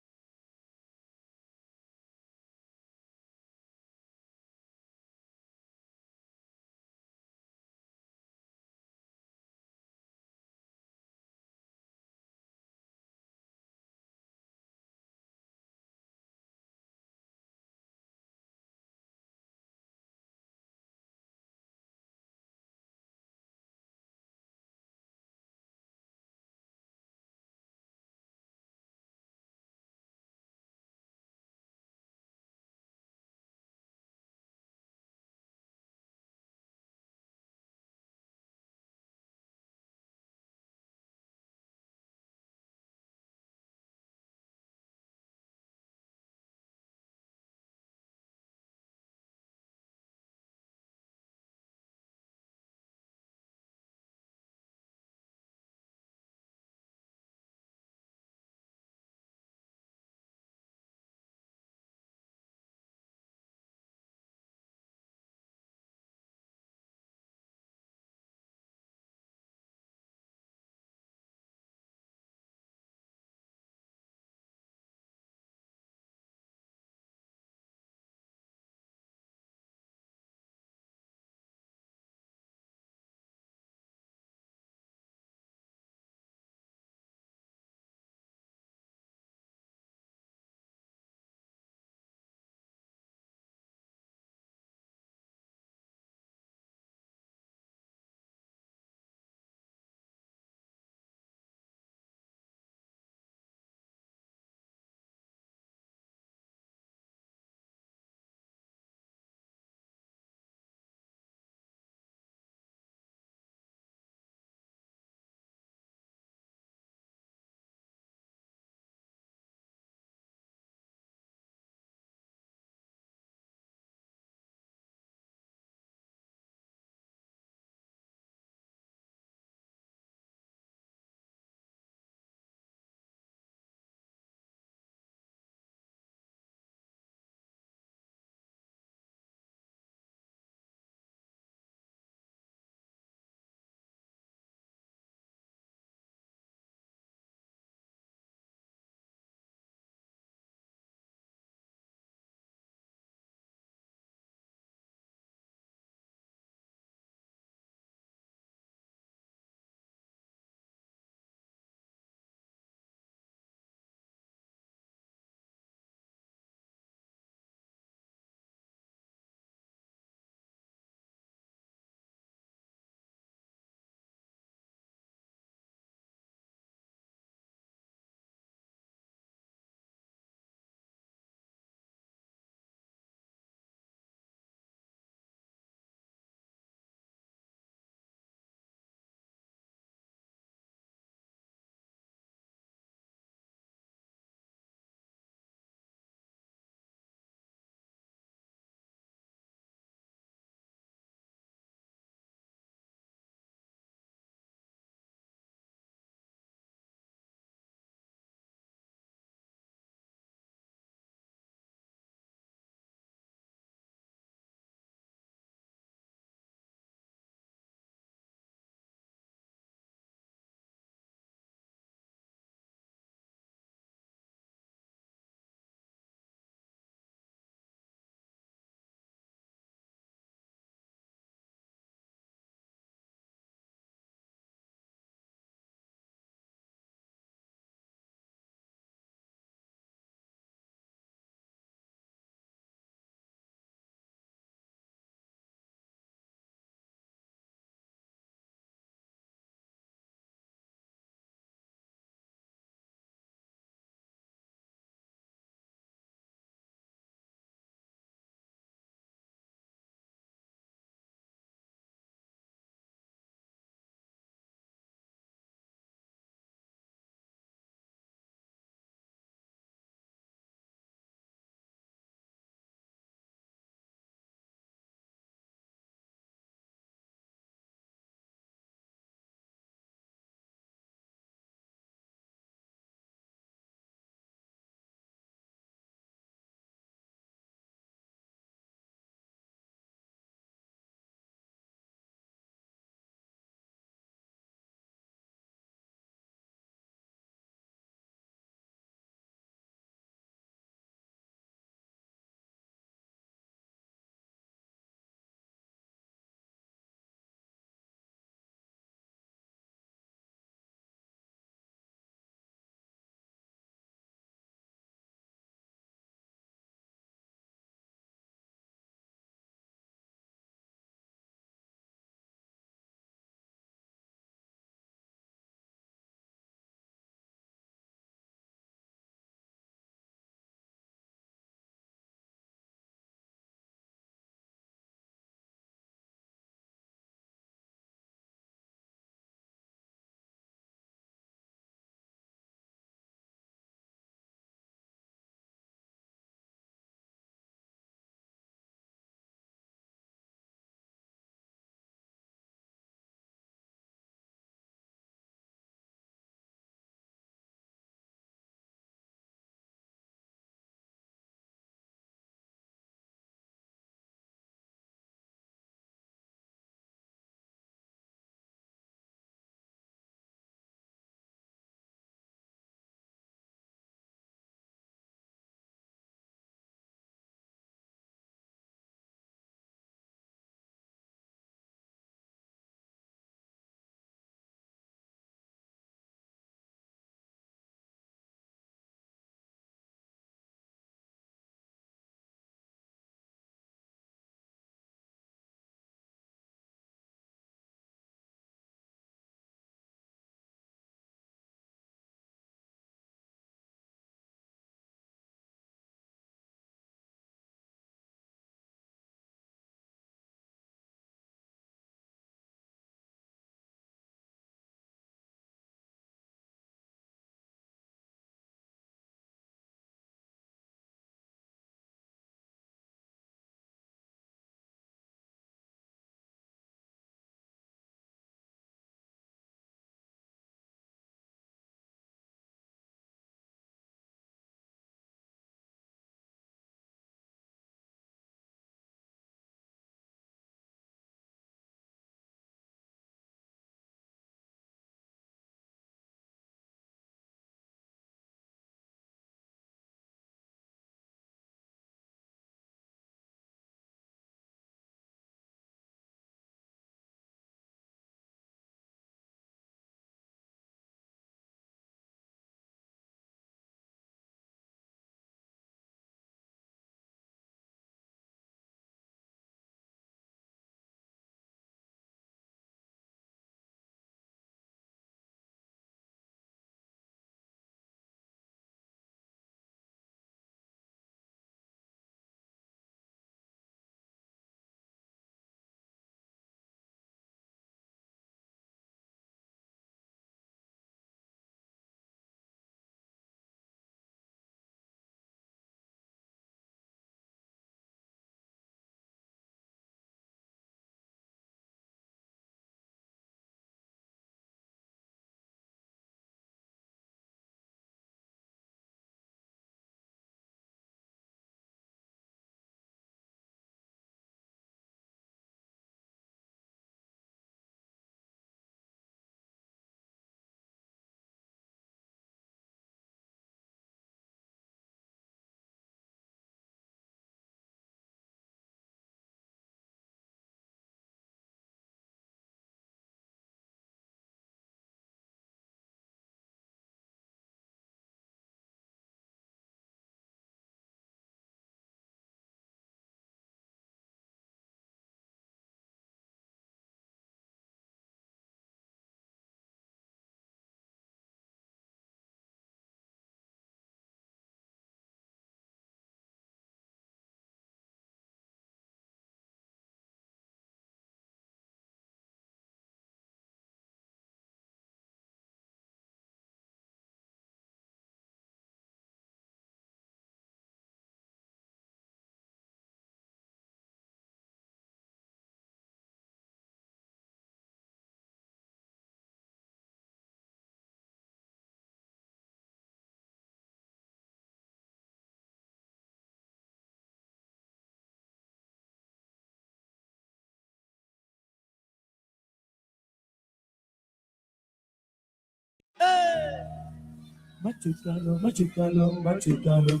Machucalo, machucalo, machucalo.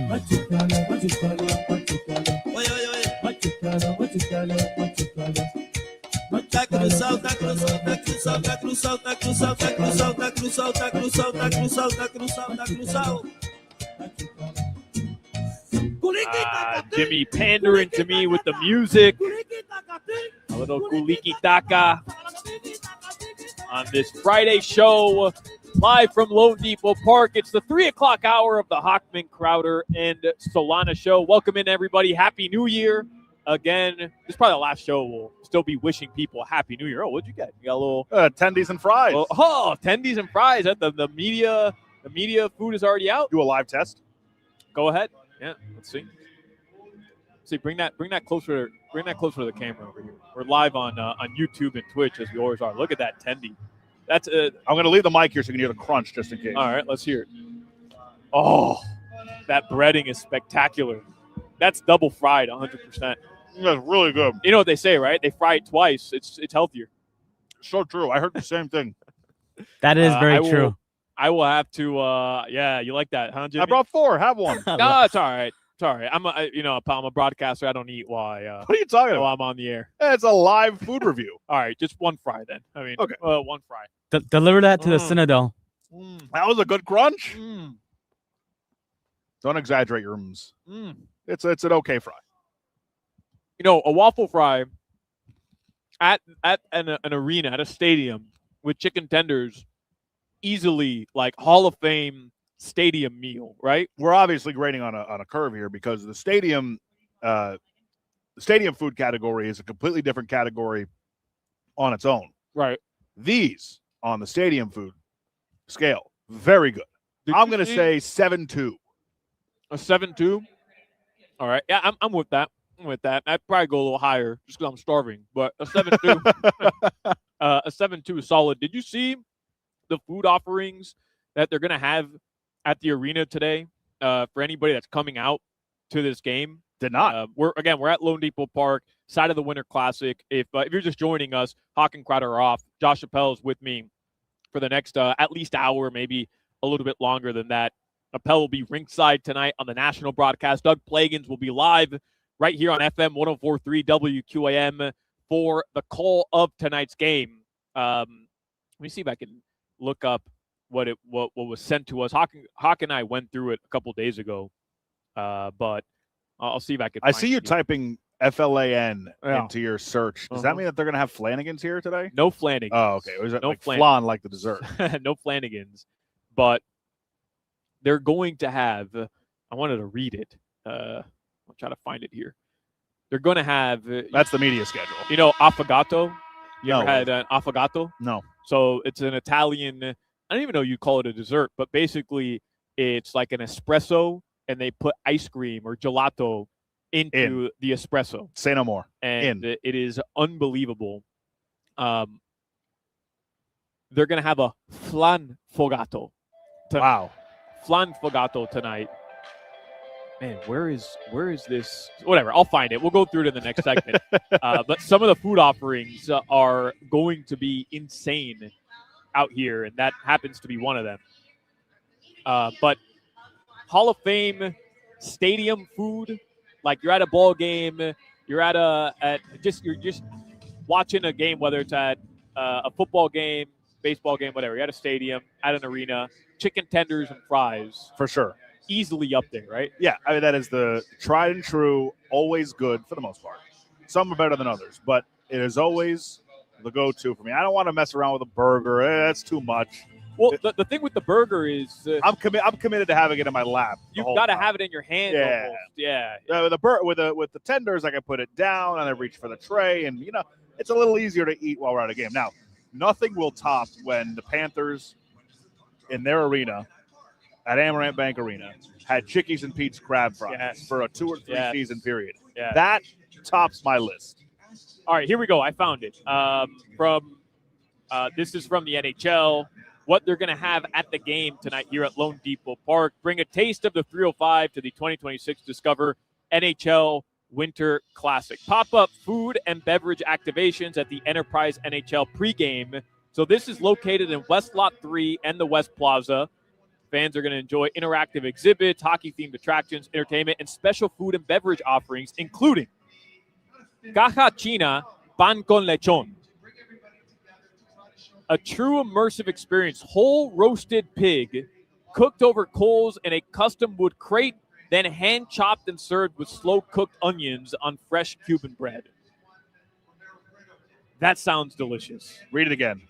Machucalo, machucalo, machucalo. Machucalo, machucalo, machucalo. Tá cruzal, tá cruzal, tá cruzal, tá cruzal, tá cruzal, tá cruzal, tá cruzal, tá cruzal, tá cruzal, tá cruzal, tá cruzal. Jimmy pandering to me with the music. A little Kuliki Taka on this Friday show, live from Lone Depot Park. It's the 3 o'clock hour of the Hochman, Crowder, and Solana show. Welcome in, everybody. Happy New Year. Again, this is probably the last show. We'll still be wishing people a Happy New Year. Oh, what'd you get? You got a little tendies and fries. Tendies and fries. The media food is already out. Do a live test. Go ahead. Yeah, let's see. Bring that closer. Bring that closer to the camera over here. We're live on YouTube and Twitch as we always are. Look at that tendy. That's I'm going to leave the mic here so you can hear the crunch just in case. All right, let's hear it. Oh, that breading is spectacular. That's double fried, 100%. That's really good. You know what they say, right? They fry it twice. It's healthier. So true. I heard the same thing. That is very true. I will have to. Yeah, you like that, huh, Jimmy? I brought 4. Have one. No, it's all right. Sorry, I'm a broadcaster. I don't eat while what are you talking about? While I'm on the air. It's a live food review. All right, just one fry then. I mean, okay, one fry. Deliver that to the Citadel. That was a good crunch. Don't exaggerate your ums. It's an okay fry. You know, a waffle fry at an arena, at a stadium with chicken tenders, easily like Hall of Fame stadium meal, right? We're obviously grading on a curve here because the stadium food category is a completely different category on its own. Right. These on the stadium food scale, very good. I'm going to say 7.2. A 7.2. All right. Yeah, I'm with that. I'd probably go a little higher just because I'm starving. But a 7.2, a 7.2 is solid. Did you see the food offerings that they're going to have at the arena today for anybody that's coming out to this game? Did not. We're at Lone Depot Park, side of the Winter Classic. If you're just joining us, Hoch and Crowder are off. Josh Appel is with me for the next at least hour, maybe a little bit longer than that. Appel will be ringside tonight on the national broadcast. Doug Plagans will be live right here on FM 104.3 WQAM for the call of tonight's game. Let me see if I can look up what was sent to us. Hoch and I went through it a couple days ago, but I'll see if I can. I see you typing FLAN into your search. Does that mean that they're going to have Flanagans here today? No Flanagans. Oh, okay. Was it no like flan like the dessert? No Flanagans, but they're going to have. I wanted to read it. I'll try to find it here. They're going to have. That's the media schedule. You know, affogato. You ever had an affogato? No. So it's an Italian. I don't even know you call it a dessert, but basically it's like an espresso, and they put ice cream or gelato into the espresso. Say no more. And it is unbelievable. They're going to have a flan fogato. Wow. Flan fogato tonight. Man, where is this? Whatever, I'll find it. We'll go through it in the next segment. But some of the food offerings are going to be insane out here, and that happens to be one of them. But Hall of Fame stadium food, like you're at a ball game, you're you're just watching a game, whether it's at a football game, baseball game, whatever. You're at a stadium, at an arena, chicken tenders and fries. For sure. Easily up there, right? Yeah, I mean, that is the tried and true, always good for the most part. Some are better than others, but it is always the go-to for me. I don't want to mess around with a burger. That's too much. Well, the thing with the burger is I'm committed to having it in my lap. You've got to have it in your hand. Yeah, almost. Yeah. With the tenders, I can put it down and I reach for the tray, and it's a little easier to eat while we're at a game. Now, nothing will top when the Panthers in their arena at Amaranth Bank Arena had Chickies and Pete's crab fries for a 2 or 3 season period. Yeah. That tops my list. All right, here we go. I found it. This is from the NHL. What they're going to have at the game tonight here at Lone Depot Park. Bring a taste of the 305 to the 2026 Discover NHL Winter Classic. Pop-up food and beverage activations at the Enterprise NHL pregame. So this is located in West Lot 3 and the West Plaza. Fans are going to enjoy interactive exhibits, hockey-themed attractions, entertainment, and special food and beverage offerings, including Caja China Pan con Lechon, a true immersive experience, whole roasted pig cooked over coals in a custom wood crate, then hand-chopped and served with slow-cooked onions on fresh Cuban bread. That sounds delicious. Read it again.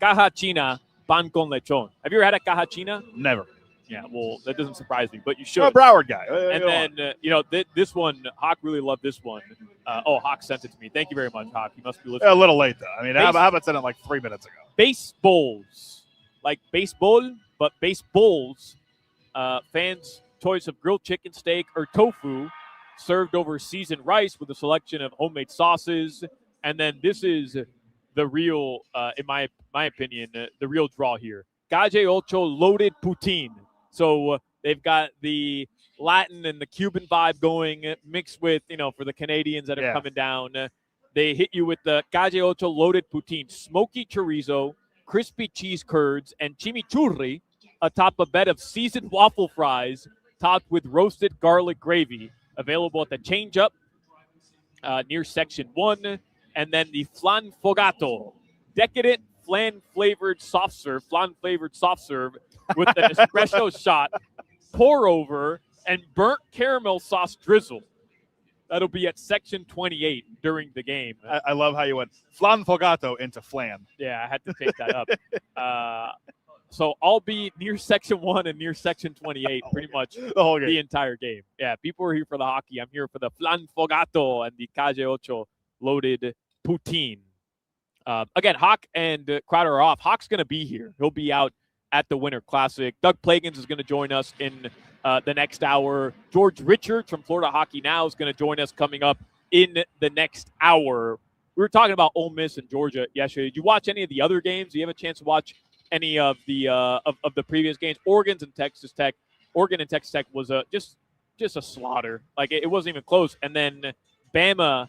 Caja China Pan con Lechon. Have you ever had a Caja China? Never. Yeah, well, that doesn't surprise me, but you should. I'm a Broward guy. And then, this one, Hoch really loved this one. Hoch sent it to me. Thank you very much, Hoch. You must be listening. A little late, though. I mean, how about sent it like 3 minutes ago? Base bowls. Like baseball, but base bowls. Fans' choice of grilled chicken, steak, or tofu served over seasoned rice with a selection of homemade sauces. And then this is the real, in my opinion, the real draw here. Calle Ocho loaded poutine. So they've got the Latin and the Cuban vibe going mixed with, for the Canadians that are coming down. They hit you with the Calle Ocho loaded poutine, smoky chorizo, crispy cheese curds, and chimichurri atop a bed of seasoned waffle fries topped with roasted garlic gravy. Available at the Change Up near Section 1. And then the flan fogato, decadent flan-flavored soft serve with an espresso shot, pour over, and burnt caramel sauce drizzle. That'll be at Section 28 during the game. I love how you went flan fogato into flan. Yeah, I had to take that up. So I'll be near Section 1 and near Section 28 pretty much the entire game. Yeah, people are here for the hockey. I'm here for the flan fogato and the Calle Ocho loaded poutine. Again, Hoch and Crowder are off. Hoch's going to be here. He'll be out at the Winter Classic. Doug Plagans is going to join us in the next hour. George Richards from Florida Hockey Now is going to join us coming up in the next hour. We were talking about Ole Miss and Georgia yesterday. Did you watch any of the other games? Do you have a chance to watch any of the of the previous games? Oregon and Texas Tech was just a slaughter. Like it wasn't even close. And then Bama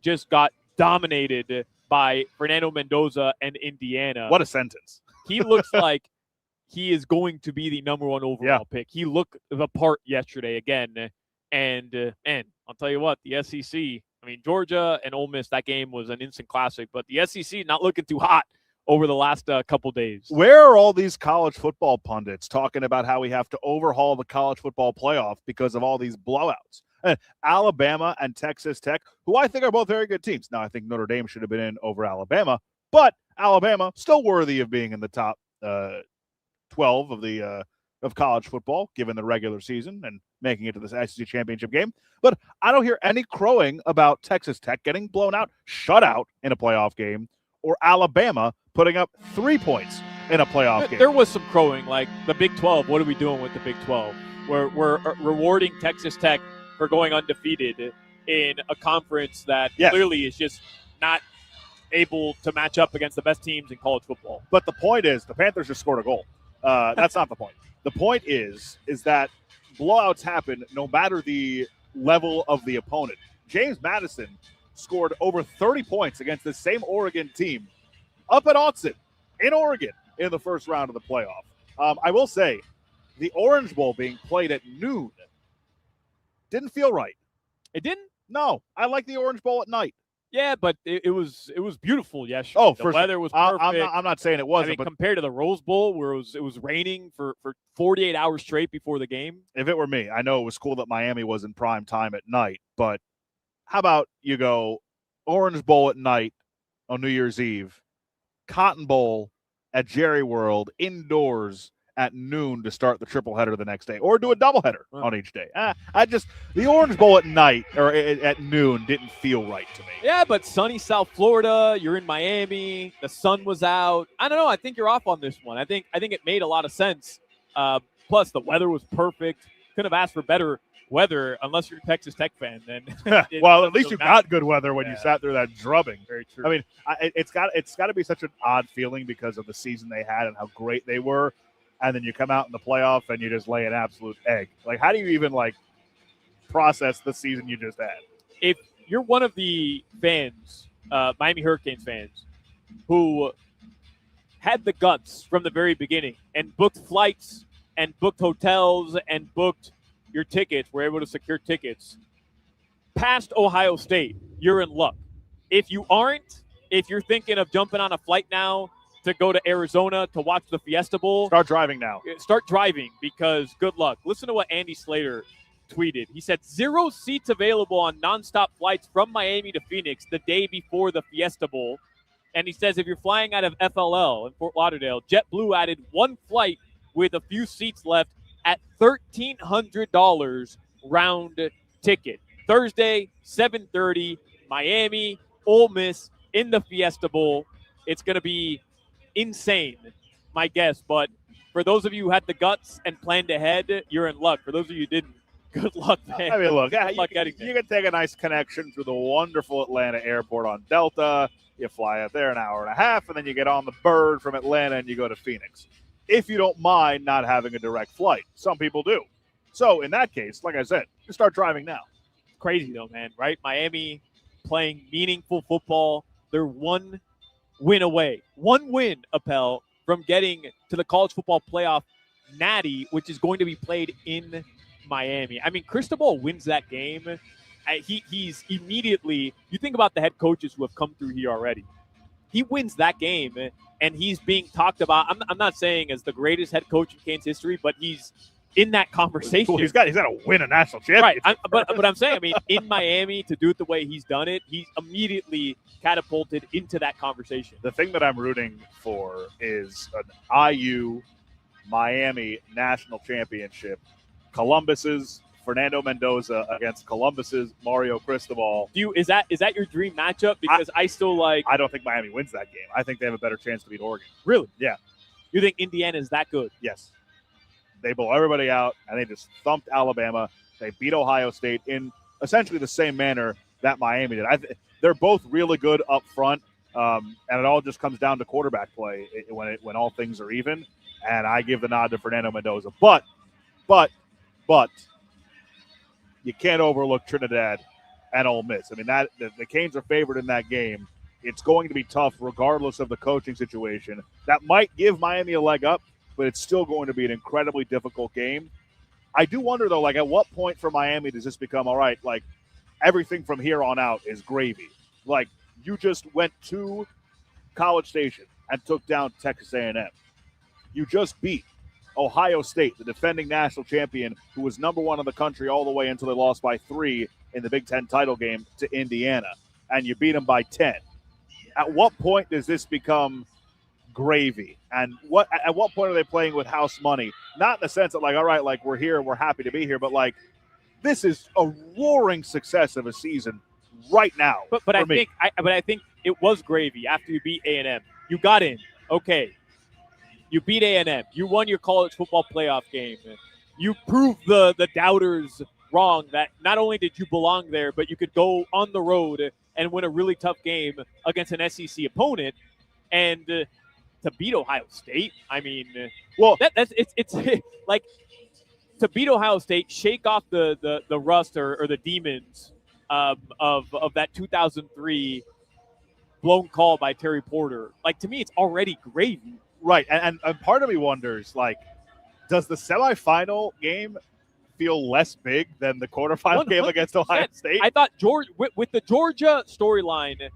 just got dominated by Fernando Mendoza and Indiana. What a sentence. He looks like he is going to be the number one overall pick. He looked the part yesterday again. And I'll tell you what, the SEC, Georgia and Ole Miss, that game was an instant classic, but the SEC not looking too hot over the last couple days. Where are all these college football pundits talking about how we have to overhaul the college football playoff because of all these blowouts? Alabama and Texas Tech, who I think are both very good teams. Now, I think Notre Dame should have been in over Alabama, but Alabama still worthy of being in the top 12 of college football, given the regular season and making it to the SEC championship game. But I don't hear any crowing about Texas Tech getting blown out, shut out in a playoff game, or Alabama putting up 3 points in a playoff game. There was some crowing, like the Big 12. What are we doing with the Big 12? We're rewarding Texas Tech for going undefeated in a conference that clearly is just not able to match up against the best teams in college football. But the point is, the Panthers just scored a goal. That's not the point. The point is that blowouts happen no matter the level of the opponent. James Madison scored over 30 points against the same Oregon team up at Autzen in Oregon in the first round of the playoff. I will say, the Orange Bowl being played at noon didn't feel right. It didn't? No, I like the Orange Bowl at night. Yeah, but it was beautiful yesterday. Oh, the weather was perfect. I'm not saying it wasn't. but compared to the Rose Bowl, where it was raining for 48 hours straight before the game. If it were me, I know it was cool that Miami was in prime time at night, but how about you go Orange Bowl at night on New Year's Eve, Cotton Bowl at Jerry World indoors at noon to start the triple header the next day, or do a doubleheader on each day. The Orange Bowl at night or at noon didn't feel right to me. Yeah, but sunny South Florida, you're in Miami, the sun was out. I don't know. I think you're off on this one. I think it made a lot of sense. Plus, the weather was perfect. Couldn't have asked for better weather unless you're a Texas Tech fan. Then, well, at least you got good weather when you sat through that drubbing. Very true. I mean, it's got to be such an odd feeling because of the season they had and how great they were. And then you come out in the playoff and you just lay an absolute egg. Like, how do you even, process the season you just had? If you're one of the fans, Miami Hurricanes fans, who had the guts from the very beginning and booked flights and booked hotels and booked your tickets, were able to secure tickets past Ohio State, you're in luck. If you aren't, if you're thinking of jumping on a flight now to go to Arizona to watch the Fiesta Bowl, Start driving now. Start driving because good luck. Listen to what Andy Slater tweeted. He said 0 seats available on nonstop flights from Miami to Phoenix the day before the Fiesta Bowl. And he says if you're flying out of FLL in Fort Lauderdale, JetBlue added 1 flight with a few seats left at $1,300 round ticket. Thursday, 7:30, Miami, Ole Miss in the Fiesta Bowl. It's going to be insane, my guess. But for those of you who had the guts and planned ahead, you're in luck. For those of you who didn't, good luck, man. I mean, look, Good luck getting there. you can take a nice connection through the wonderful Atlanta airport on Delta. You fly out there an hour and a half, and then you get on the bird from Atlanta and you go to Phoenix. If you don't mind not having a direct flight. Some people do. So in that case, like I said, you start driving now. Crazy though, man, right? Miami playing meaningful football. They're 1 win away. 1 win, Appel, from getting to the college football playoff natty, which is going to be played in Miami. I mean, Cristobal wins that game. He's immediately, you think about the head coaches who have come through here already. He wins that game, and he's being talked about. I'm not saying as the greatest head coach in Canes history, but he's in that conversation. Well, he's got to win a national championship. Right, but I'm saying, I mean, in Miami, to do it the way he's done it, he's immediately catapulted into that conversation. The thing that I'm rooting for is an IU Miami national championship. Columbus's Fernando Mendoza against Columbus's Mario Cristobal. Is that your dream matchup? Because I still like. I don't think Miami wins that game. I think they have a better chance to beat Oregon. Really? Yeah. You think Indiana is that good? Yes. They blow everybody out, and they just thumped Alabama. They beat Ohio State in essentially the same manner that Miami did. They're both really good up front, and it all just comes down to quarterback play when all things are even. And I give the nod to Fernando Mendoza. But you can't overlook Trinidad and Ole Miss. I mean, the Canes are favored in that game. It's going to be tough regardless of the coaching situation. That might give Miami a leg up, but it's still going to be an incredibly difficult game. I do wonder, though, like, at what point for Miami does this become, all right, like, everything from here on out is gravy? Like, you just went to College Station and took down Texas A&M. You just beat Ohio State, the defending national champion, who was number 1 in the country all the way until they lost by 3 in the Big Ten title game to Indiana, and you beat them by 10. At what point does this become gravy? And at what point are they playing with house money? Not in the sense that, like, all right, like, we're here and we're happy to be here, but, like, this is a roaring success of a season right now. But I think it was gravy after you beat A&M. You got in. Okay. You beat A&M. You won your college football playoff game. You proved the doubters wrong that not only did you belong there, but you could go on the road and win a really tough game against an SEC opponent. And to beat Ohio State, I mean, well, it's like to beat Ohio State, shake off the rust or the demons of that 2003 blown call by Terry Porter. Like, to me, it's already gravy. Right, and part of me wonders, like, does the semifinal game feel less big than the quarterfinal game against Ohio State? I thought with the Georgia storyline,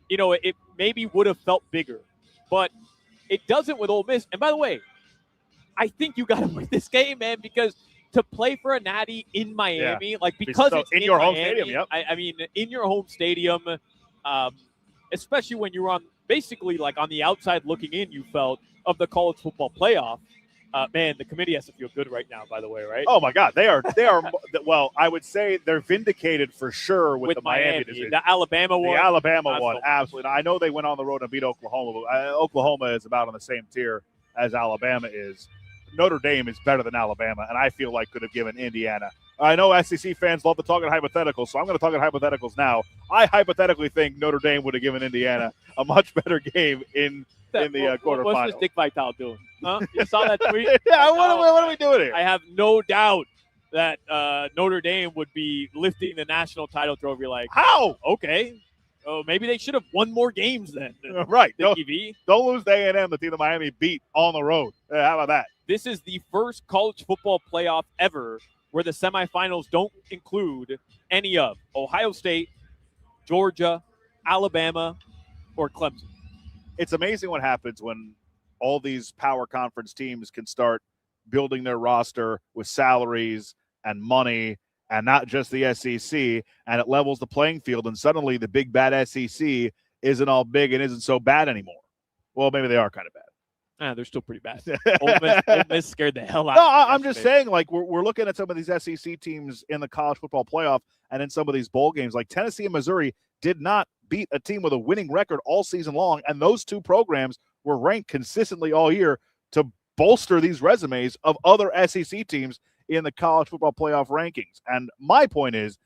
it maybe would have felt bigger, but it doesn't with Ole Miss. And by the way, I think you got to win this game, man, because to play for a natty in Miami, because it's in your Miami, home stadium. Yep. I mean, in your home stadium, especially when you're on basically like on the outside looking in, you felt of the college football playoff. Man, the committee has to feel good right now, by the way, right? Oh, my God. They are. Well, I would say they're vindicated for sure with the Miami decision. The Alabama one. The Alabama one, absolutely. Now, I know they went on the road and beat Oklahoma, but Oklahoma is about on the same tier as Alabama is. Notre Dame is better than Alabama, and I feel like could have given Indiana. I know SEC fans love to talk in hypotheticals, so I'm going to talk in hypotheticals now. I hypothetically think Notre Dame would have given Indiana a much better game in the quarterfinal. What's this Dick Vitale doing? Huh? You saw that tweet? Yeah, what are we doing here? I have no doubt that Notre Dame would be lifting the national title trophy. Like, how? Okay. Oh, maybe they should have won more games then. Right. The TV. Don't lose to A&M, the team that Miami beat on the road. How about that? This is the first college football playoff ever where the semifinals don't include any of Ohio State, Georgia, Alabama, or Clemson. It's amazing what happens when all these power conference teams can start building their roster with salaries and money and not just the SEC, and it levels the playing field, and suddenly the big bad SEC isn't all big and isn't so bad anymore. Well, maybe they are kind of bad. They're still pretty bad. Ole Miss scared the hell out No, of me I'm just saying, like, we're looking at some of these SEC teams in the college football playoff and in some of these bowl games. Like Tennessee and Missouri did not beat a team with a winning record all season long, and those two programs were ranked consistently all year to bolster these resumes of other SEC teams in the college football playoff rankings. And my point is,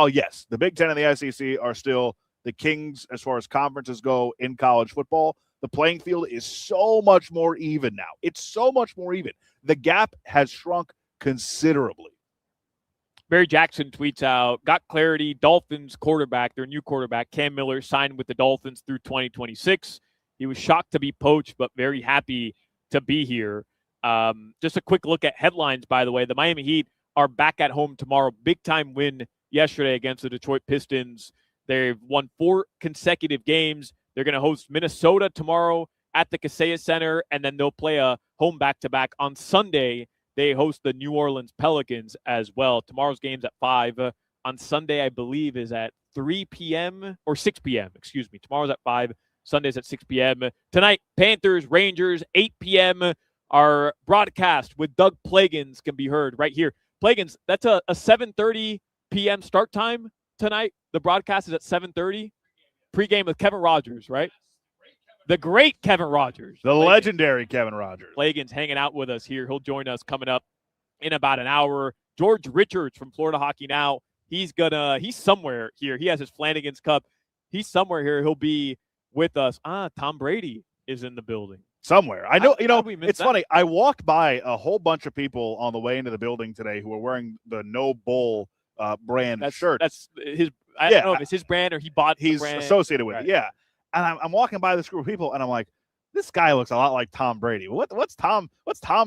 yes, the Big Ten and the SEC are still the kings as far as conferences go in college football. The playing field is so much more even now. It's so much more even. The gap has shrunk considerably. Barry Jackson tweets out, got clarity, Dolphins quarterback, their new quarterback, Cam Miller, signed with the Dolphins through 2026. He was shocked to be poached, but very happy to be here. Just a quick look at headlines, by the way. The Miami Heat are back at home tomorrow. Big-time win yesterday against the Detroit Pistons. They've won 4 consecutive games. They're going to host Minnesota tomorrow at the Kaseya Center, and then they'll play a home back-to-back on Sunday. They host the New Orleans Pelicans as well. Tomorrow's game's at 5. On Sunday, I believe, is at 3 p.m. or 6 p.m. Excuse me. Tomorrow's at 5. Sunday's at 6 p.m. Tonight, Panthers, Rangers, 8 p.m. Our broadcast with Doug Plagans can be heard right here. Plagans, that's a 7:30 p.m. start time tonight. The broadcast is at 7:30. Pre-game with Kevin Rogers, right? The great Kevin Rogers. The legendary Kevin Rogers. Plagans hanging out with us here. He'll join us coming up in about an hour. George Richards from Florida Hockey Now. He's somewhere here. He has his Flanagan's Cup. He's somewhere here. He'll be with us. Tom Brady is in the building. Somewhere. I know, it's funny. I walked by a whole bunch of people on the way into the building today who were wearing the No Bull brand shirt. That's his. I don't know if it's his brand or he bought He's the brand. Associated with it, yeah. And I'm walking by this group of people, and I'm like, this guy looks a lot like Tom Brady. What's Tom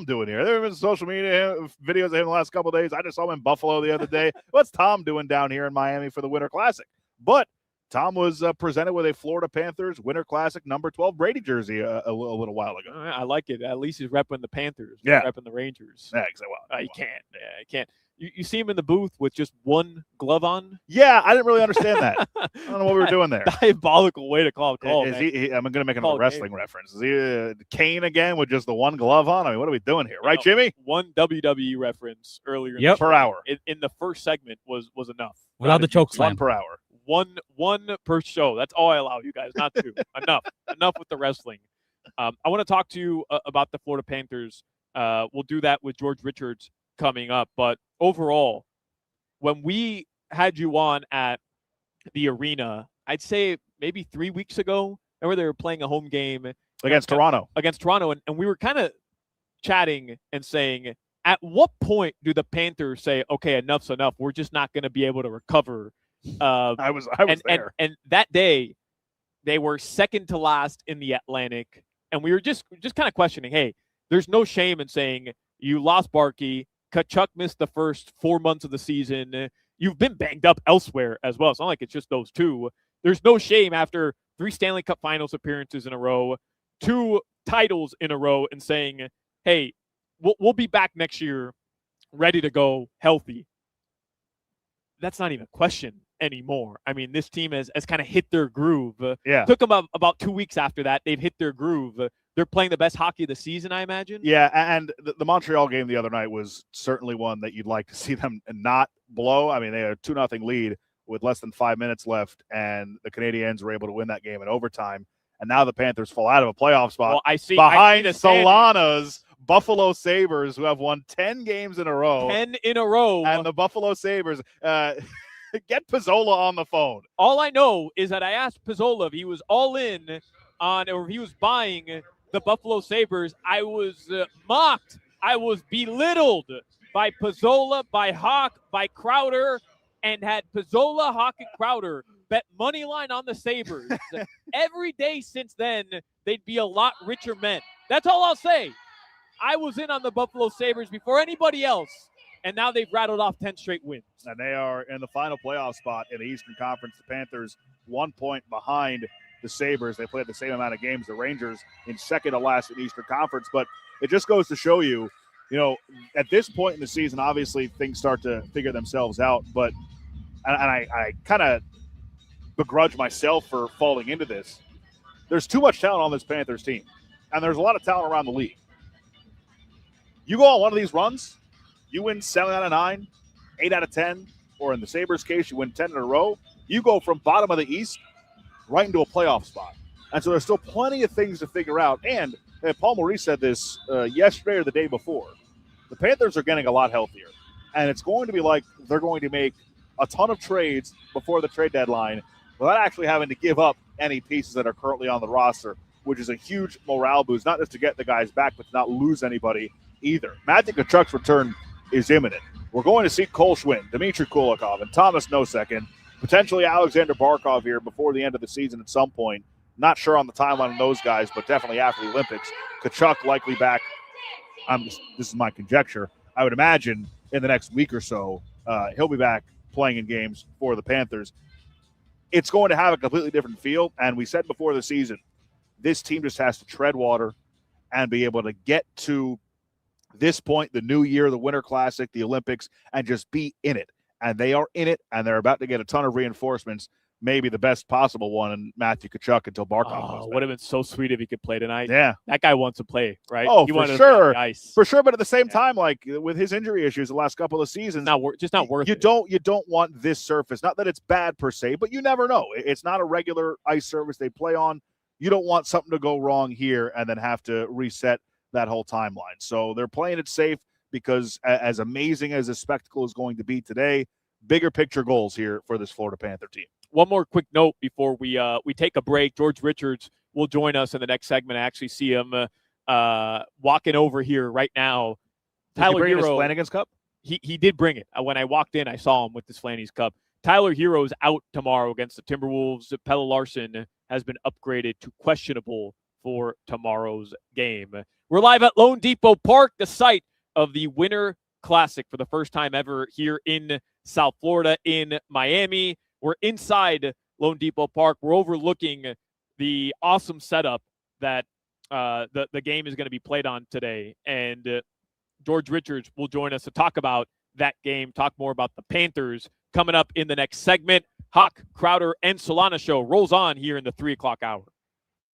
doing here? There have been social media videos of him the last couple of days. I just saw him in Buffalo the other day. What's Tom doing down here in Miami for the Winter Classic? But Tom was presented with a Florida Panthers Winter Classic number 12 Brady jersey a little while ago. I like it. At least he's repping the Panthers. Yeah. Repping the Rangers. Yeah, exactly. You can't. Yeah, you can't. You see him in the booth with just one glove on? Yeah, I didn't really understand that. I don't know what we were doing there. Diabolical way to call a call. I'm going to make another wrestling reference. Is he Kane again with just the one glove on? I mean, what are we doing here? Right, Jimmy? One WWE reference earlier. Per hour. In the first segment was enough. Without the choke slam. 1 per hour. One per show. That's all I allow you guys, not 2. Enough with the wrestling. I want to talk to you about the Florida Panthers. We'll do that with George Richards coming up. But overall, when we had you on at the arena, I'd say maybe 3 weeks ago, where they were playing a home game against Toronto. And we were kind of chatting and saying, at what point do the Panthers say, okay, enough's enough? We're just not going to be able to recover. I was there. And that day, they were second to last in the Atlantic. And we were just kind of questioning, hey, there's no shame in saying you lost Barkey. Kachuk missed the first 4 months of the season. You've been banged up elsewhere as well. It's not like it's just those two. There's no shame after 3 Stanley Cup Finals appearances in a row, 2 titles in a row, and saying, hey, we'll be back next year ready to go, healthy. That's not even a question anymore. I mean, this team has kind of hit their groove. Yeah. Took them about 2 weeks after that. They've hit their groove. They're playing the best hockey of the season, I imagine. Yeah, and the Montreal game the other night was certainly one that you'd like to see them not blow. I mean, they had a 2-0 lead with less than 5 minutes left, and the Canadiens were able to win that game in overtime. And now the Panthers fall out of a playoff spot well, I see behind the Solana's Buffalo Sabres, who have won 10 games in a row. 10 in a row. And the Buffalo Sabres, get Pizzola on the phone. All I know is that I asked Pizzola if he was all in on, or if he was buying the Buffalo Sabres. I was mocked. I was belittled by Pizzola, by Hoch, by Crowder, and had Pizzola, Hoch, and Crowder bet money line on the Sabres, every day since then, they'd be a lot richer men. That's all I'll say. I was in on the Buffalo Sabres before anybody else, and now they've rattled off 10 straight wins. And they are in the final playoff spot in the Eastern Conference. The Panthers 1 point behind the Sabres. They played the same amount of games. The Rangers in second to last in the Eastern Conference. But it just goes to show you, at this point in the season, obviously things start to figure themselves out. But I kind of begrudge myself for falling into this. There's too much talent on this Panthers team, and there's a lot of talent around the league. You go on one of these runs, you win 7 out of 9, 8 out of 10, or in the Sabres case, you win 10 in a row. You go from bottom of the East right into a playoff spot. And so there's still plenty of things to figure out. And Paul Maurice said this yesterday or the day before. The Panthers are getting a lot healthier. And it's going to be like they're going to make a ton of trades before the trade deadline without actually having to give up any pieces that are currently on the roster, which is a huge morale boost, not just to get the guys back, but to not lose anybody either. Matthew Tkachuk's return is imminent. We're going to see Cole Schwinn, Dmitry Kulikov, and Thomas Nosek, and potentially Alexander Barkov here before the end of the season at some point. Not sure on the timeline of those guys, but definitely after the Olympics. Tkachuk likely back. This is my conjecture. I would imagine in the next week or so, he'll be back playing in games for the Panthers. It's going to have a completely different feel, and we said before the season, this team just has to tread water and be able to get to this point, the new year, the Winter Classic, the Olympics, and just be in it. And they are in it, and they're about to get a ton of reinforcements, maybe the best possible one in Matthew Tkachuk until Barkov comes back. Would have been so sweet if he could play tonight. Yeah. That guy wants to play, right? Oh, he for sure. Ice. For sure, but at the same time, like with his injury issues the last couple of seasons, not worth it. You don't want this surface. Not that it's bad per se, but you never know. It's not a regular ice surface they play on. You don't want something to go wrong here and then have to reset that whole timeline. So they're playing it safe because as amazing as this spectacle is going to be today, bigger picture goals here for this Florida Panther team. One more quick note before we take a break. George Richards will join us in the next segment. I actually see him walking over here right now. Tyler Hero, his Flanagan's cup? He did bring it. When I walked in, I saw him with this Flanny's cup. Tyler Hero's out tomorrow against the Timberwolves. Pelle Larsson has been upgraded to questionable for tomorrow's game. We're live at Lone Depot Park, the site of the Winter Classic for the first time ever here in South Florida, in Miami. We're inside Lone Depot Park. We're overlooking the awesome setup that the game is going to be played on today. And George Richards will join us to talk about that game, talk more about the Panthers coming up in the next segment. Hoch, Crowder, and Solana show rolls on here in the 3 o'clock hour.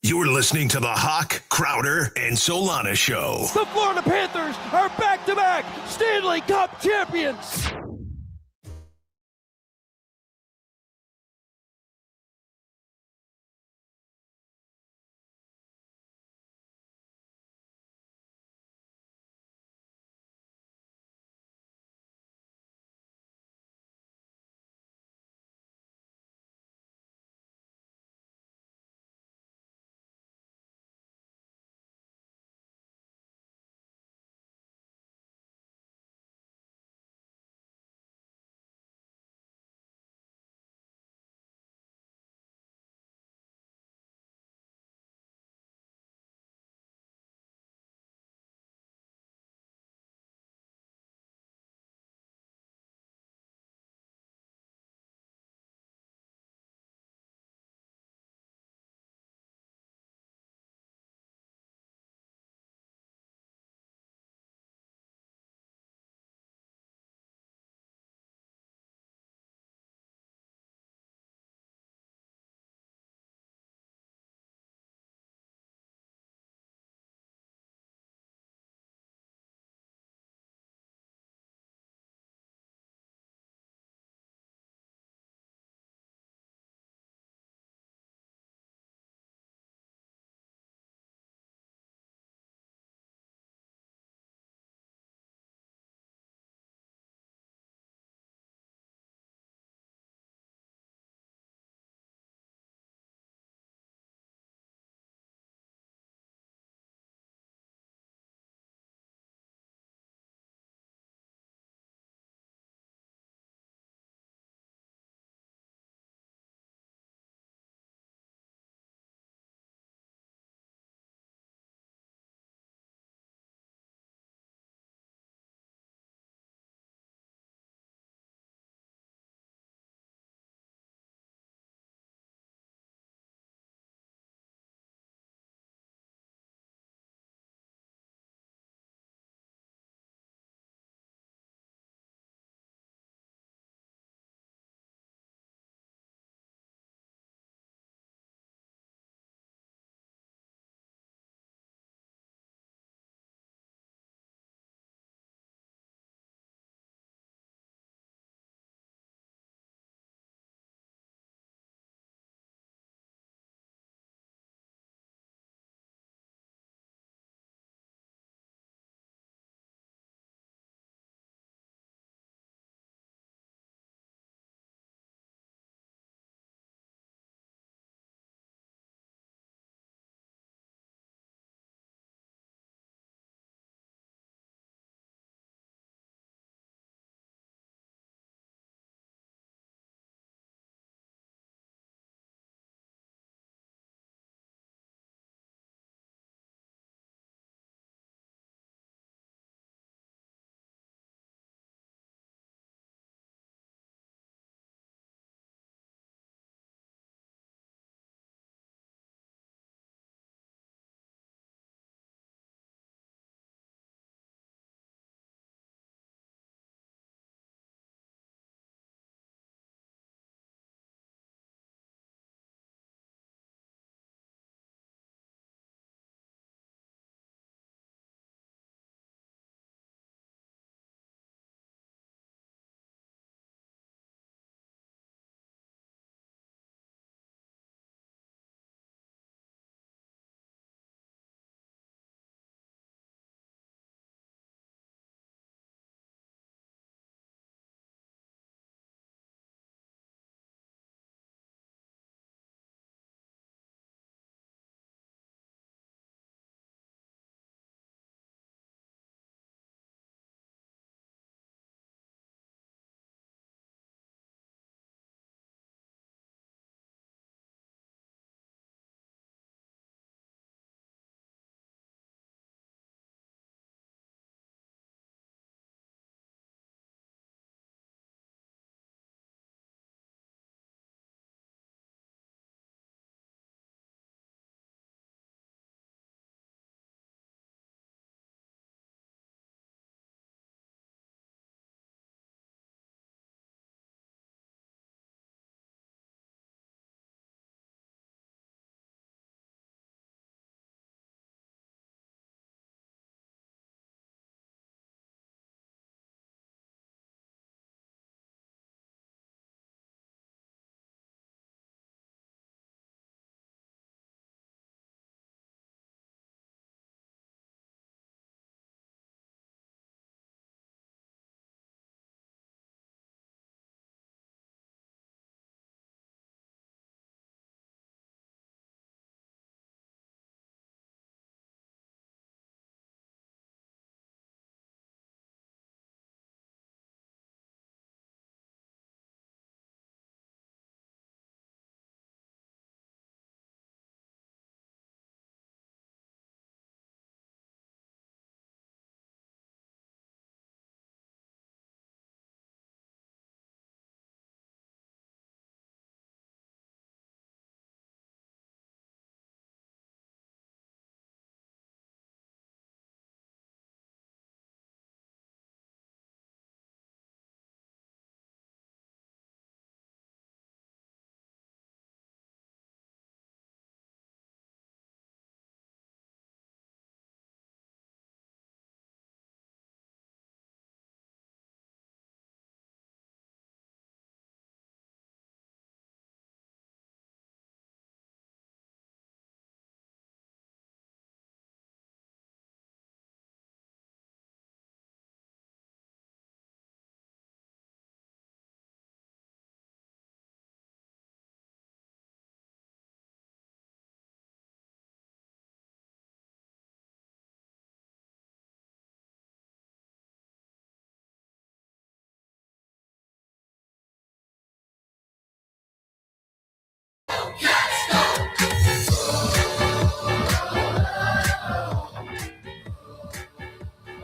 You're listening to the Hoch, Crowder, and Solana show. The Florida Panthers are back-to-back Stanley Cup champions.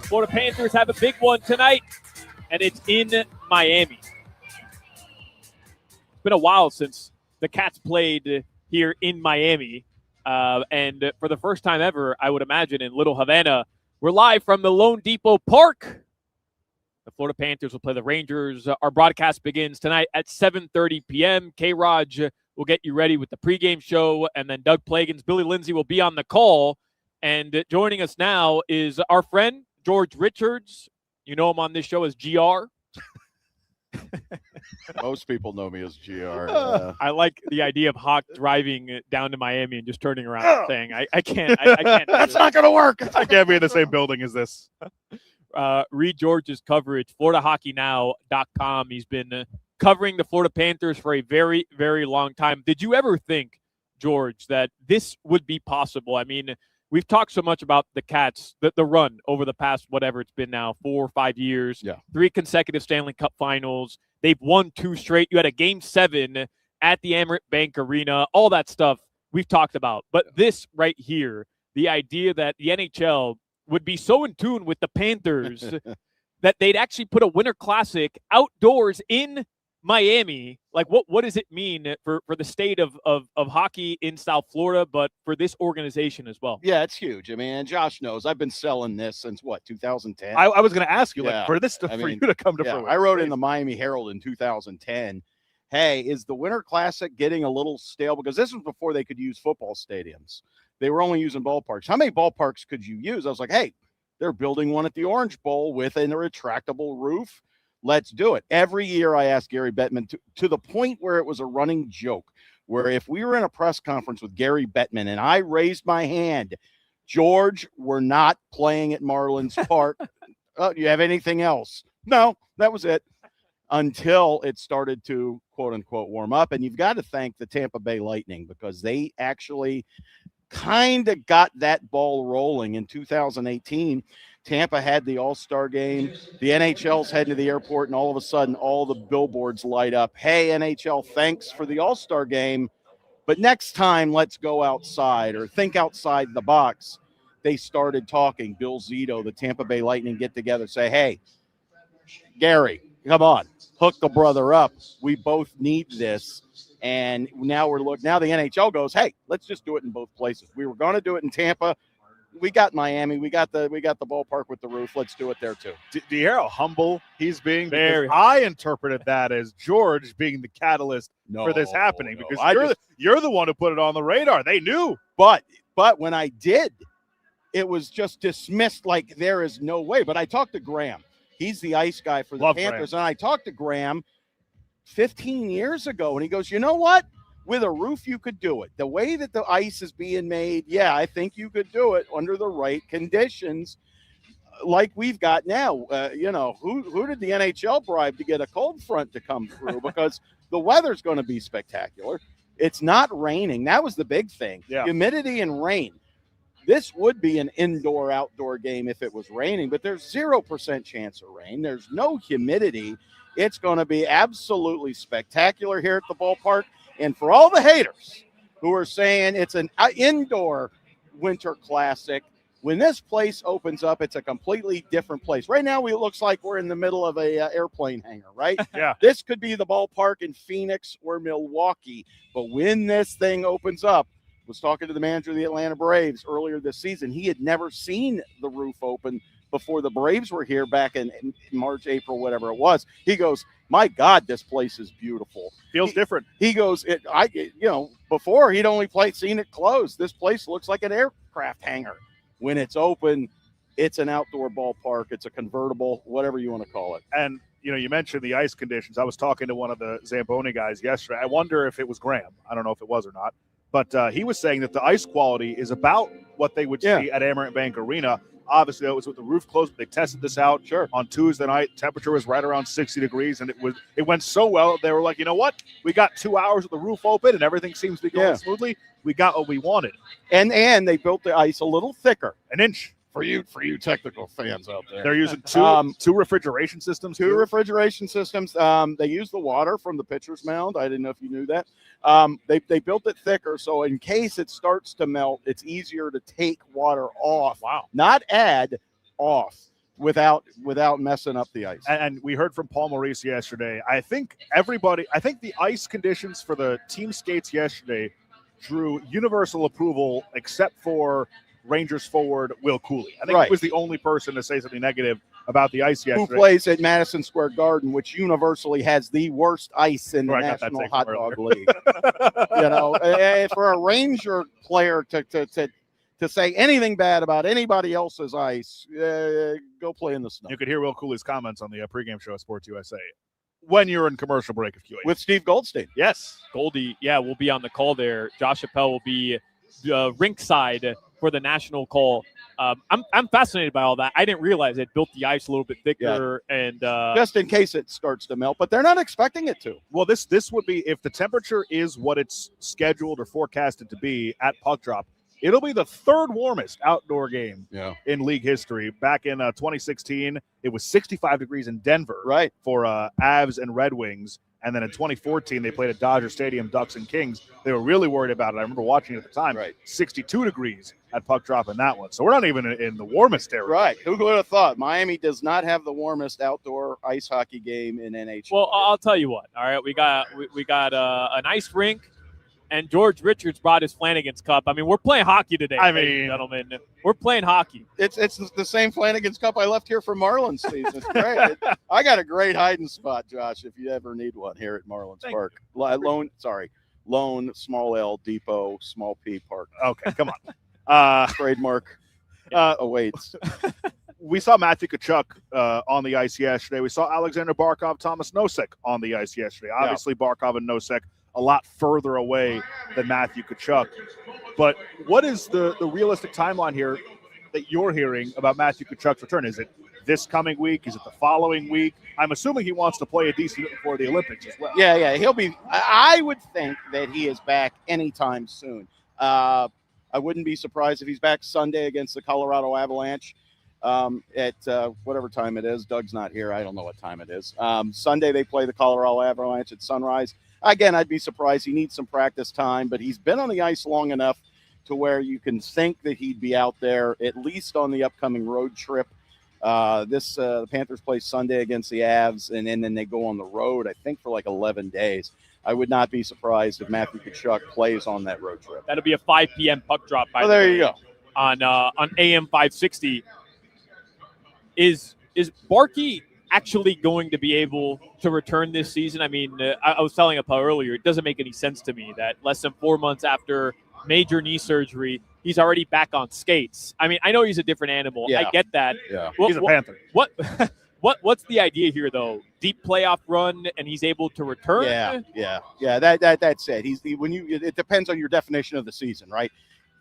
Florida Panthers have a big one tonight, and it's in Miami. It's been a while since the Cats played here in Miami. And for the first time ever, I would imagine, in Little Havana, we're live from the Lone Depot Park. The Florida Panthers will play the Rangers. Our broadcast begins tonight at 7:30 p.m. K-Raj will get you ready with the pregame show, and then Doug Plagans, Billy Lindsay will be on the call. And joining us now is our friend, George Richards. You know him on this show as GR. Most people know me as GR. I like the idea of Hoch driving down to Miami and just turning around and saying, I can't. I can't. That's not going to work. I can't be in the same building as this. Read George's coverage, FloridaHockeyNow.com. He's been covering the Florida Panthers for a very, very long time. Did you ever think, George, that this would be possible? I mean, we've talked so much about the Cats, the run over the past, whatever it's been now, 4 or 5 years, 3 consecutive Stanley Cup finals. They've won 2 straight. You had a Game 7 at the Emirates Bank Arena, all that stuff we've talked about. But this right here, the idea that the NHL would be so in tune with the Panthers that they'd actually put a Winter Classic outdoors in Miami. Like, what does it mean for the state of hockey in South Florida, but for this organization as well? Yeah, it's huge. I mean, and Josh knows I've been selling this since, 2010? I was going to ask you, for you to come to fruition. I wrote in the Miami Herald in 2010, hey, is the Winter Classic getting a little stale? Because this was before they could use football stadiums. They were only using ballparks. How many ballparks could you use? I was like, hey, they're building one at the Orange Bowl with a retractable roof. Let's do it. Every year I asked Gary Bettman to the point where it was a running joke, where if we were in a press conference with Gary Bettman and I raised my hand, George, we're not playing at Marlins Park. Do you have anything else? No, that was it. Until it started to, quote unquote, warm up. And you've got to thank the Tampa Bay Lightning, because they actually kind of got that ball rolling in 2018. Tampa had the All-Star game. The NHL's heading to the airport, and all of a sudden, all the billboards light up. Hey, NHL, thanks for the All-Star game, but next time, let's go outside or think outside the box. They started talking. Bill Zito, the Tampa Bay Lightning, get together, say, hey, Gary, come on, hook the brother up. We both need this. And now now the NHL goes, hey, let's just do it in both places. We were going to do it in Tampa. We got Miami. We got the ballpark with the roof. Let's do it there too. Do you hear how humble he's being? Very. I interpreted that as George being the catalyst for this happening, because you're the one who put it on the radar. They knew. But when I did, it was just dismissed like there is no way. But I talked to Graham. He's the ice guy for the Panthers. Graham. And I talked to Graham 15 years ago, and he goes, you know what? With a roof, you could do it. The way that the ice is being made, yeah, I think you could do it under the right conditions like we've got now. Who did the NHL bribe to get a cold front to come through? Because the weather's going to be spectacular. It's not raining. That was the big thing. Yeah. Humidity and rain. This would be an indoor-outdoor game if it was raining, but there's 0% chance of rain. There's no humidity. It's going to be absolutely spectacular here at the ballpark. And for all the haters who are saying it's an indoor Winter Classic, when this place opens up, it's a completely different place. Right now, it looks like we're in the middle of a airplane hangar, right? Yeah. This could be the ballpark in Phoenix or Milwaukee. But when this thing opens up, I was talking to the manager of the Atlanta Braves earlier this season. He had never seen the roof open before the Braves were here back in March, April, whatever it was. He goes, my God, this place is beautiful. Feels different. He goes, before he'd only seen it closed. This place looks like an aircraft hangar. When it's open, it's an outdoor ballpark. It's a convertible, whatever you want to call it. And, you mentioned the ice conditions. I was talking to one of the Zamboni guys yesterday. I wonder if it was Graham. I don't know if it was or not. But he was saying that the ice quality is about what they would see at Emirates Bank Arena. Obviously, that was with the roof closed, but they tested this out on Tuesday night. Temperature was right around 60 degrees, and it went so well. They were like, you know what? We got 2 hours with the roof open, and everything seems to be going smoothly. We got what we wanted. And they built the ice a little thicker. An inch. For you technical fans out there. They're using two refrigeration systems. Refrigeration systems. They use the water from the pitcher's mound. I didn't know if you knew that. They built it thicker, so in case it starts to melt, it's easier to take water off. Wow. Not add, off. without messing up the ice. And we heard from Paul Maurice yesterday. I think the ice conditions for the team skates yesterday drew universal approval except for Rangers forward Will Cooley. I think he was the only person to say something negative about the ice yesterday. Who plays at Madison Square Garden, which universally has the worst ice in the National Hot Dog League. For a Ranger player to say anything bad about anybody else's ice, go play in the snow. You could hear Will Cooley's comments on the pregame show at Sports USA when you're in commercial break of QA. With Steve Goldstein. Yes. Goldie, will be on the call there. Josh Appel will be rink side for the national call. I'm fascinated by all that. I didn't realize it built the ice a little bit thicker and just in case it starts to melt, but they're not expecting it to. Well, this would be, if the temperature is what it's scheduled or forecasted to be at puck drop, it'll be the third warmest outdoor game in league history. Back in 2016, it was 65 degrees in Denver for Avs and Red Wings. And then in 2014, they played at Dodger Stadium, Ducks and Kings. They were really worried about it. I remember watching it at the time. 62 degrees at puck drop in that one. So we're not even in the warmest area. Right. Who would have thought? Miami does not have the warmest outdoor ice hockey game in NHL. Well, I'll tell you what. All right, we got an ice rink, and George Richards brought his Flanagan's Cup. I mean, we're playing hockey today, ladies and gentlemen. We're playing hockey. It's the same Flanagan's Cup I left here for Marlins season. It's great. I got a great hiding spot, Josh, if you ever need one here at Marlins Park. Lone, small L, Depot, small P Park. Okay, come on. Trademark awaits. We saw Matthew Tkachuk on the ice yesterday. We saw Alexander Barkov, Thomas Nosek on the ice yesterday. Obviously, Barkov and Nosek a lot further away than Matthew Tkachuk. But what is the realistic timeline here that you're hearing about Matthew Tkachuk's return? Is it this coming week? Is it the following week? I'm assuming he wants to play a decent before the Olympics as well. Yeah, he'll be – I would think that he is back anytime soon. I wouldn't be surprised if he's back Sunday against the Colorado Avalanche at whatever time it is. Doug's not here. I don't know what time it is. Sunday they play the Colorado Avalanche at sunrise. Again, I'd be surprised. He needs some practice time, but he's been on the ice long enough to where you can think that he'd be out there at least on the upcoming road trip. The Panthers play Sunday against the Avs, and then they go on the road, I think, for like 11 days. I would not be surprised if Matthew Tkachuk plays on that road trip. That'll be a 5 p.m. puck drop. There you go. On AM 560. Is Barkey actually going to be able to return this season? I mean, I was telling Appel earlier, it doesn't make any sense to me that less than 4 months after major knee surgery, he's already back on skates. I mean, I know he's a different animal. Yeah. I get that. Yeah. He's a Panther. What's the idea here, though? Deep playoff run, and he's able to return? Yeah. That's it. It depends on your definition of the season, right?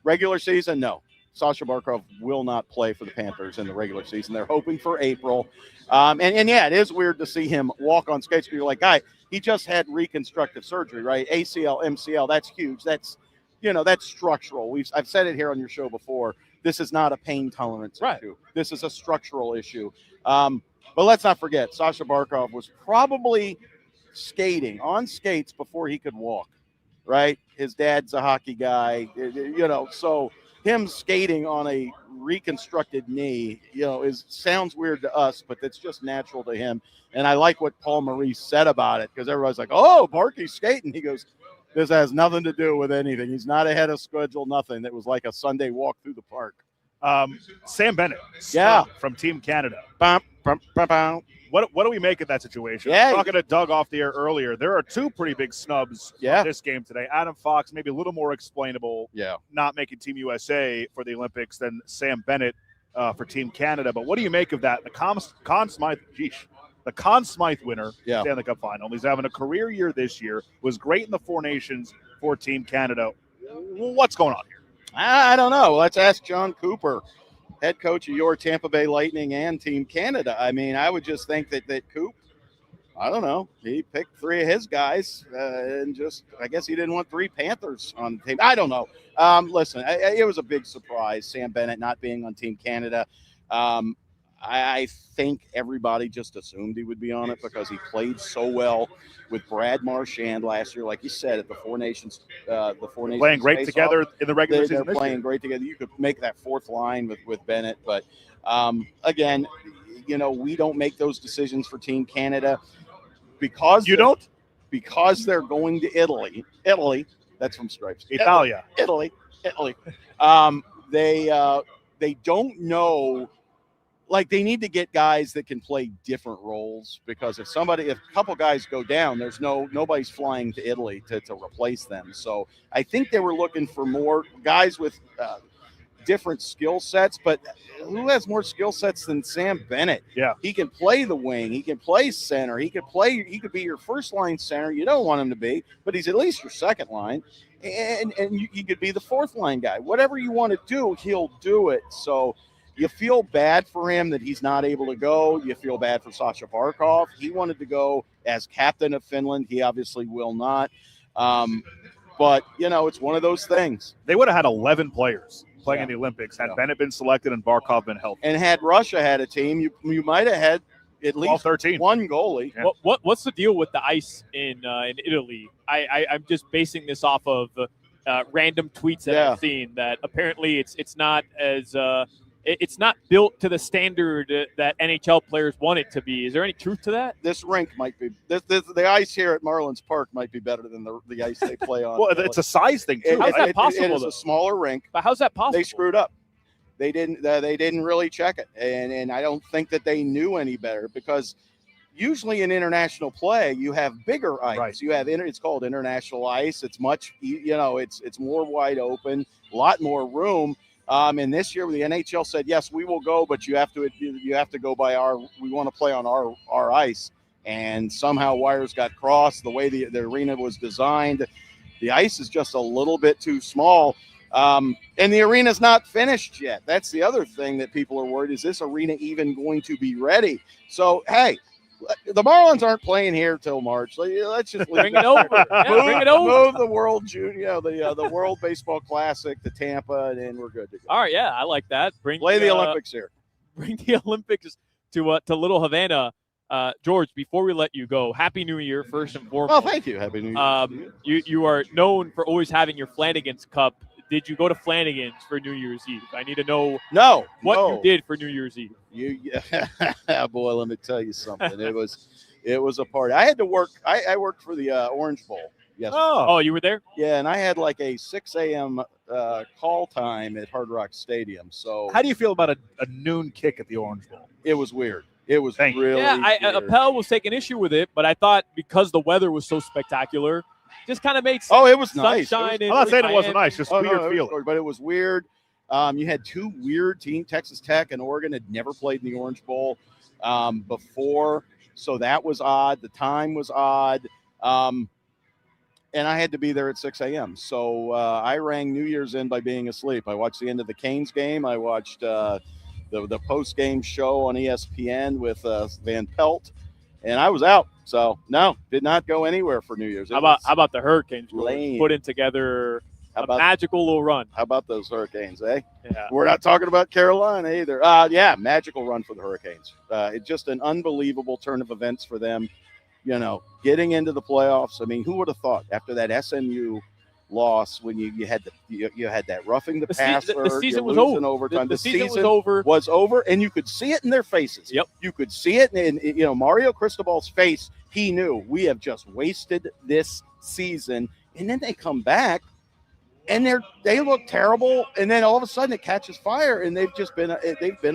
Regular season, no. Sasha Barkov will not play for the Panthers in the regular season. They're hoping for April. It is weird to see him walk on skates. You're like, guy, he just had reconstructive surgery, right? ACL, MCL, that's huge. That's structural. I've said it here on your show before. This is not a pain tolerance issue. This is a structural issue. But let's not forget, Sasha Barkov was probably skating on skates before he could walk, right? His dad's a hockey guy, so him skating on a reconstructed knee, sounds weird to us, but it's just natural to him. And I like what Paul Maurice said about it, because everybody's like, oh, Barkey's skating. He goes, this has nothing to do with anything. He's not ahead of schedule, nothing. It was like a Sunday walk through the park. Sam Bennett, from Team Canada. What do we make of that situation? Yeah. Talking to Doug off the air earlier, there are two pretty big snubs in this game today. Adam Fox, maybe a little more explainable, not making Team USA for the Olympics than Sam Bennett for Team Canada. But what do you make of that? The Conn Smythe winner, Stanley Cup final. He's having a career year this year, was great in the Four Nations for Team Canada. What's going on here? I don't know. Let's ask John Cooper, head coach of your Tampa Bay Lightning and Team Canada. I mean, I would just think that Coop, I don't know, he picked three of his guys and I guess he didn't want three Panthers on the team. I don't know. Listen, it was a big surprise, Sam Bennett not being on Team Canada. I think everybody just assumed he would be on it because he played so well with Brad Marchand last year, like you said, at the Four Nations. Playing great together in the regular season. They're playing great together. You could make that fourth line with Bennett, but again, we don't make those decisions for Team Canada because they're going to Italy. That's from Stripes. Italia. Italy. They don't know. Like, they need to get guys that can play different roles, because if a couple guys go down, there's nobody's flying to Italy to replace them. So I think they were looking for more guys with different skill sets, but who has more skill sets than Sam Bennett? Yeah. He can play the wing. He can play center. He could be your first line center. You don't want him to be, but he's at least your second line. And he could be the fourth line guy. Whatever you want to do, he'll do it. So you feel bad for him that he's not able to go. You feel bad for Sasha Barkov. He wanted to go as captain of Finland. He obviously will not. But, it's one of those things. They would have had 11 players playing in the Olympics had Bennett been selected and Barkov been healthy. And had Russia had a team, you might have had at least 13. one goalie. Yeah. What's the deal with the ice in Italy? I'm just basing this off of random tweets that I've seen, that apparently it's not as it's not built to the standard that NHL players want it to be. Is there any truth to that? This rink might be the ice here at Marlins Park might be better than the ice they play on. Well, it's a size thing too. How's that possible? It is a smaller rink. But how's that possible? They screwed up. They didn't really check it, and I don't think that they knew any better, because usually in international play you have bigger ice. Right. You have it's called international ice. It's much it's more wide open, a lot more room. And this year the NHL said, yes, we will go, but you have to go by we want to play on our ice. And somehow wires got crossed. The way the arena was designed, the ice is just a little bit too small. And the arena's not finished yet. That's the other thing that people are worried. Is this arena even going to be ready? So, hey, the Marlins aren't playing here till March. Let's just bring it over. Bring it over. Move the World Junior, the World Baseball Classic to Tampa, and then we're good to go. All right, yeah, I like that. Play the Olympics here. Bring the Olympics to Little Havana. George, before we let you go, Happy New Year first and foremost. Well, thank you. Happy New Year. You are known for always having your Flanagan's Cup. Did you go to Flanagan's for New Year's Eve? I need to know what you did for New Year's Eve. Boy, let me tell you something. It was a party. I had to work. I worked for the Orange Bowl. Yes. Oh, you were there? Yeah, and I had like a 6 a.m. Call time at Hard Rock Stadium. So how do you feel about a noon kick at the Orange Bowl? It was weird. It was really weird. Appel was taking issue with it, but I thought because the weather was so spectacular, just kind of makes it was nice. I'm not saying it wasn't nice, just weird feeling. But it was weird. You had two weird teams, Texas Tech and Oregon had never played in the Orange Bowl before, so that was odd. The time was odd. And I had to be there at 6 a.m. So I rang New Year's in by being asleep. I watched the end of the Canes game. I watched the post-game show on ESPN with Van Pelt, and I was out. So, no, did not go anywhere for New Year's. How about the Hurricanes putting together a magical little run? How about those Hurricanes, eh? Yeah. We're not talking about Carolina either. Magical run for the Hurricanes. It's just an unbelievable turn of events for them. Getting into the playoffs. I mean, who would have thought after that SMU loss when you had that roughing the passer, the season was over. Overtime. The season was over, and you could see it in their faces. Yep, you could see it in Mario Cristobal's face. He knew we have just wasted this season, and then they come back, and they look terrible, and then all of a sudden it catches fire, and they've been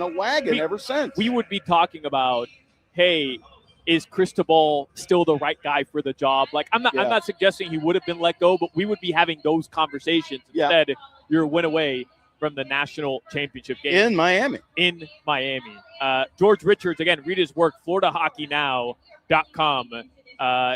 a wagon ever since. We would be talking about, hey, is Cristobal still the right guy for the job? Like, I'm not suggesting he would have been let go, but we would be having those conversations. Instead, you're a win away from the national championship game in Miami. George Richards, again, read his work, FloridaHockeyNow.com.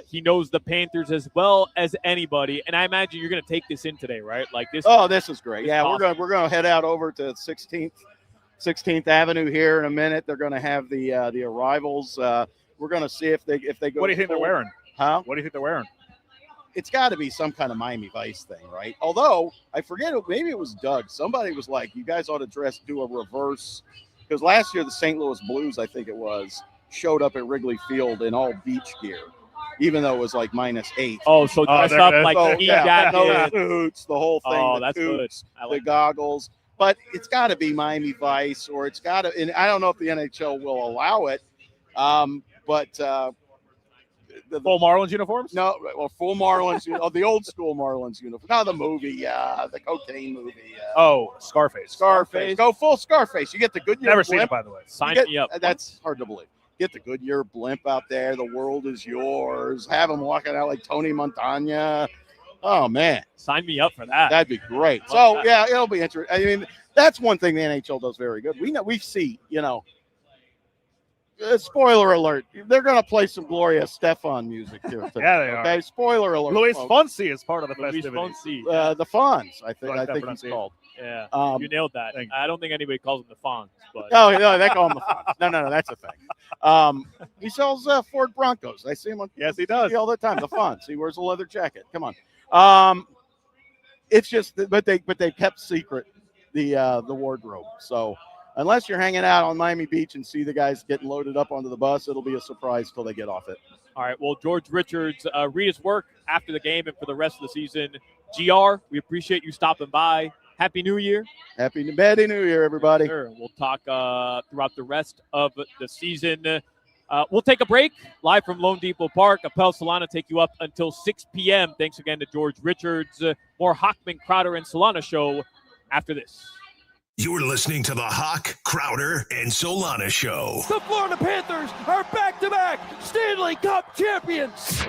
He knows the Panthers as well as anybody, and I imagine you're going to take this in today, right? Like this. Oh, this is great. Yeah, awesome. we're going to head out over to 16th Avenue here in a minute. They're going to have the arrivals. We're going to see if they go. What do you think they're wearing? Huh? What do you think they're wearing? It's got to be some kind of Miami Vice thing, right? Although I forget, maybe it was Doug. Somebody was like, "You guys ought to do a reverse," because last year the St. Louis Blues, I think it was, showed up at Wrigley Field in all beach gear, even though it was like -8. Oh, so dressed up like ski jacket, no boots, the whole thing. Oh, the that's boots, good. I like the goggles. but it's got to be Miami Vice, or it's got to. And I don't know if the NHL will allow it, but the Full Marlins uniforms? no, well, full Marlins, the old school Marlins uniform. No, the movie, the cocaine movie. Oh, Scarface. Scarface. Go full Scarface. You get the Goodyear Never seen it, blimp. by the way. Sign You get- me up. That's hard to believe. Get the Goodyear blimp out there. The world is yours. Have them walking out like Tony Montana. Oh man, Sign me up for that. that'd be great. Love So that. yeah, it'll be interesting. I mean, that's one thing the NHL does very good. We see, spoiler alert, they're going to play some Gloria Stefan music here today. Yeah, they are. Okay, spoiler alert. Luis folks. Fonsi is part of the Luis festivity. Fonsi. The Fonz, I like think that he's pronunciation. called. Yeah, Um, you nailed that. thank you. I don't think anybody calls him the Fonz, but Oh, no, they call him the Fonz. No, that's a thing. He sells Ford Broncos. I see him on Yes, he does. TV all the time. The Fonz. He wears a leather jacket. Come on. It's just, but they kept secret the wardrobe. So unless you're hanging out on Miami Beach and see the guys getting loaded up onto the bus, it'll be a surprise till they get off it. all right. Well, George Richards, read his work after the game and for the rest of the season. GR, we appreciate you stopping by. Happy New Year. Happy New Year, everybody. Sure. We'll talk throughout the rest of the season. We'll take a break live from Lone Depot Park. Appel Solana take you up until 6 p.m. Thanks again to George Richards. More Hochman, Crowder, and Solana show after this. You're listening to the Hoch, Crowder, and Solana Show. The Florida Panthers are back-to-back Stanley Cup champions.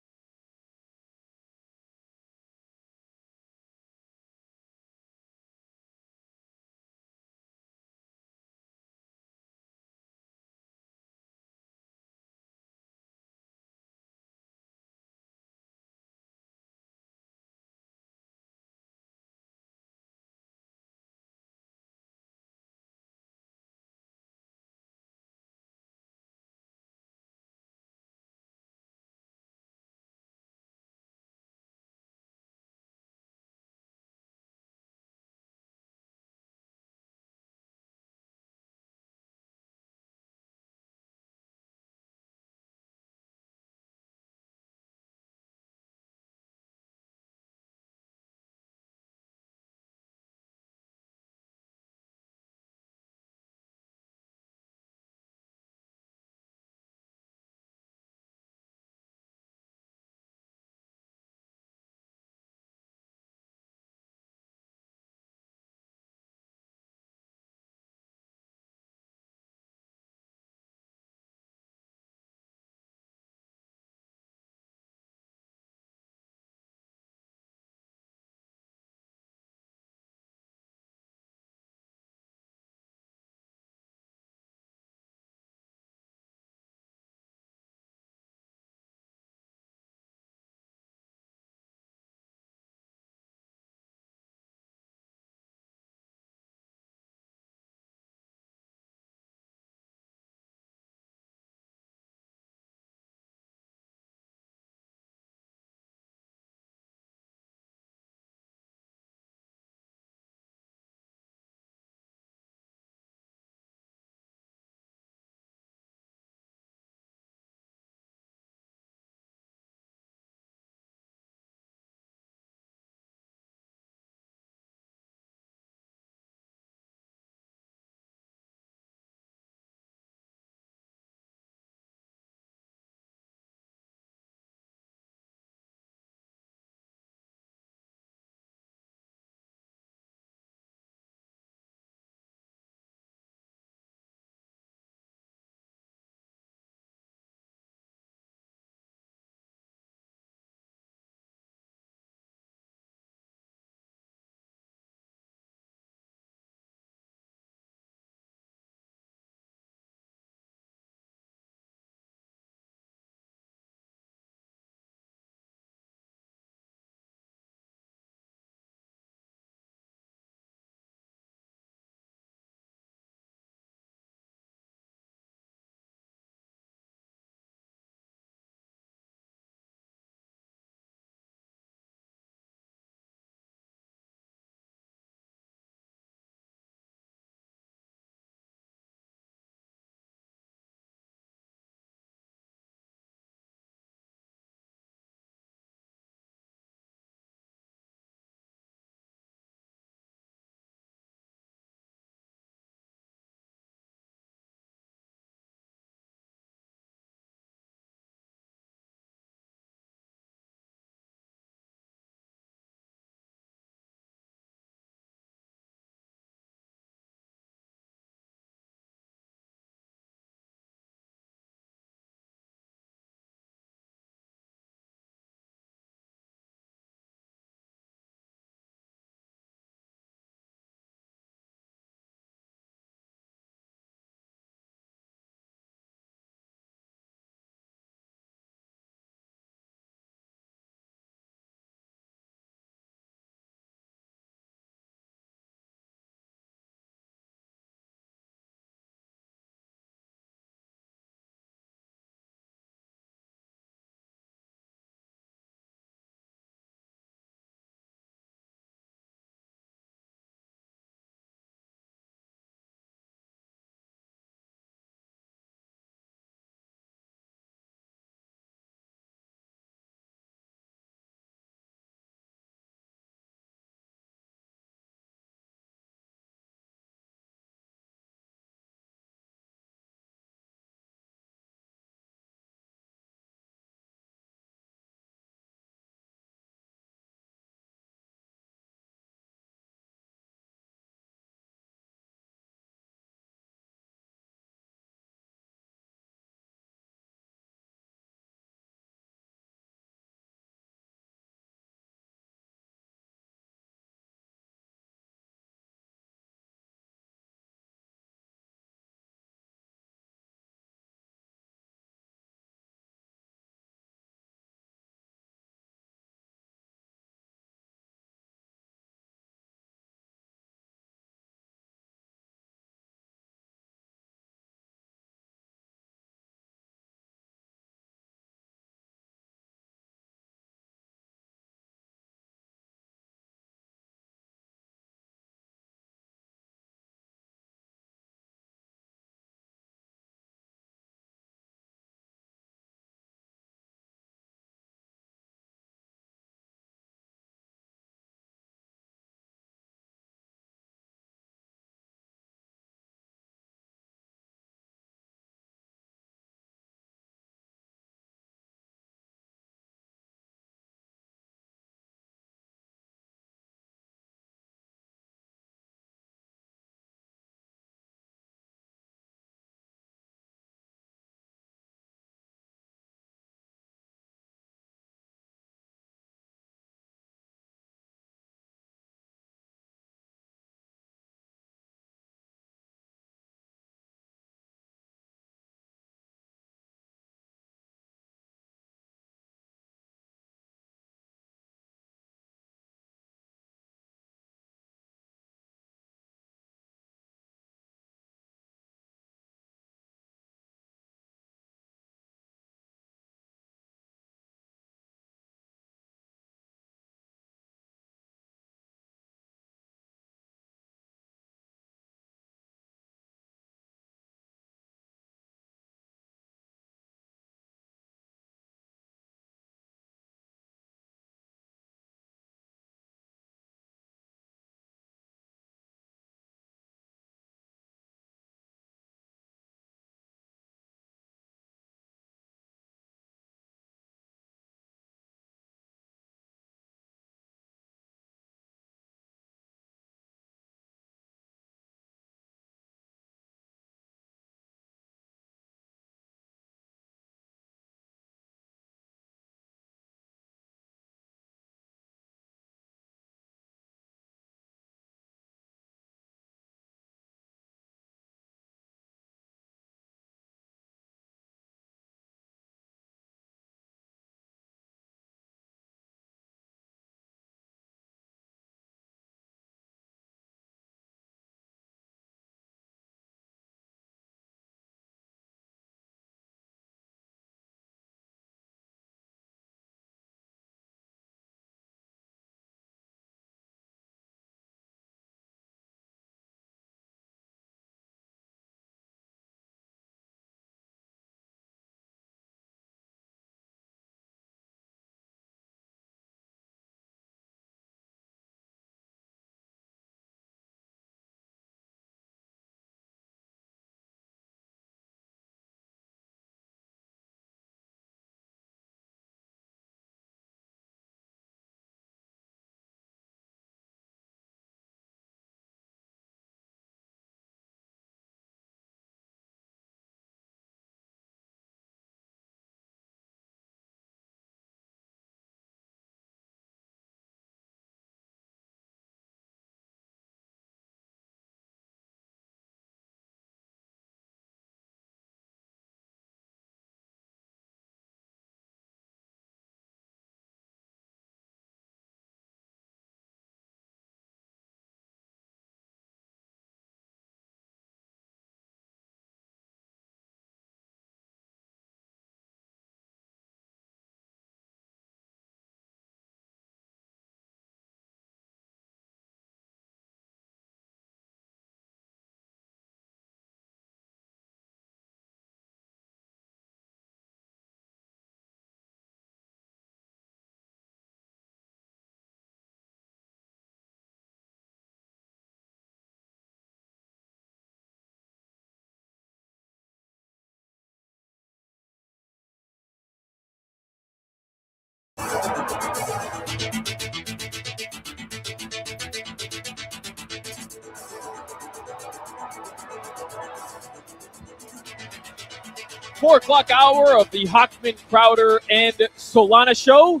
4 o'clock hour of the Hochman, Crowder, and Solana show.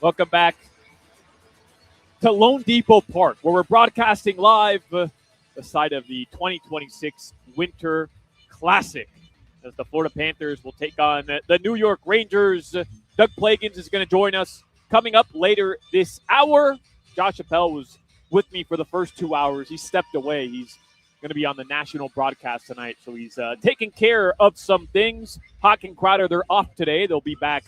Welcome back to Lone Depot Park, where we're broadcasting live the side of the 2026 Winter Classic, as the Florida Panthers will take on the New York Rangers. Doug Plagans is going to join us coming up later this hour. Josh Appel was with me for the first 2 hours. He stepped away. He's going to be on the national broadcast tonight, so he's taking care of some things. Hoch and Crowder, they're off today. They'll be back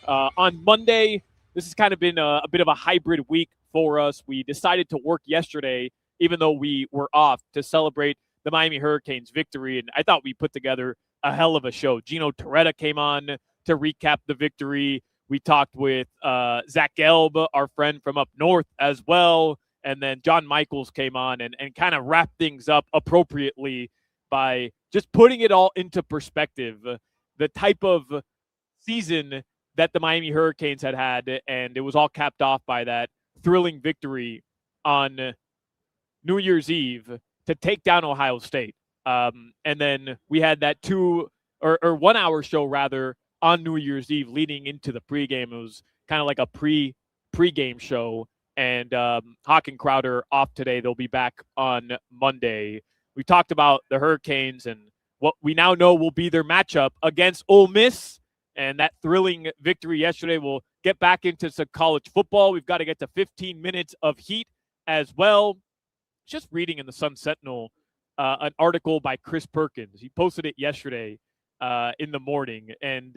on Monday. This has kind of been a bit of a hybrid week for us. We decided to work yesterday, even though we were off, to celebrate the Miami Hurricanes' victory, and I thought we put together a hell of a show. Gino Torretta came on to recap the victory. We talked with Zach Gelb, our friend from up north, as well. And then John Michaels came on and kind of wrapped things up appropriately by just putting it all into perspective. The type of season that the Miami Hurricanes had, and it was all capped off by that thrilling victory on New Year's Eve to take down Ohio State. And then we had that 1 hour show rather on New Year's Eve leading into the pregame. It was kind of like a pregame show. And Hoch and Crowder off today. They'll be back on Monday. We talked about the Hurricanes and what we now know will be their matchup against Ole Miss, and that thrilling victory yesterday. We'll get back into some college football. We've got to get to 15 minutes of heat as well. Just reading in the Sun Sentinel an article by Chris Perkins. He posted it yesterday in the morning. And,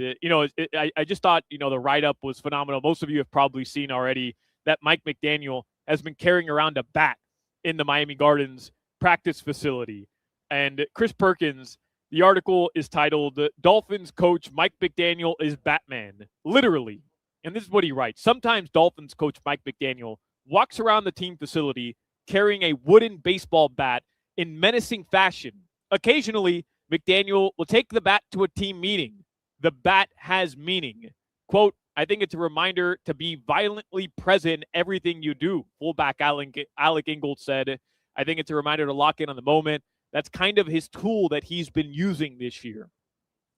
I just thought, the write-up was phenomenal. Most of you have probably seen already that Mike McDaniel has been carrying around a bat in the Miami Gardens practice facility. And Chris Perkins, the article is titled, Dolphins coach Mike McDaniel is Batman. Literally. And this is what he writes. Sometimes Dolphins coach Mike McDaniel walks around the team facility carrying a wooden baseball bat in menacing fashion. Occasionally, McDaniel will take the bat to a team meeting. The bat has meaning. Quote, I think it's a reminder to be violently present in everything you do. Fullback Alec Ingold said, I think it's a reminder to lock in on the moment. That's kind of his tool that he's been using this year.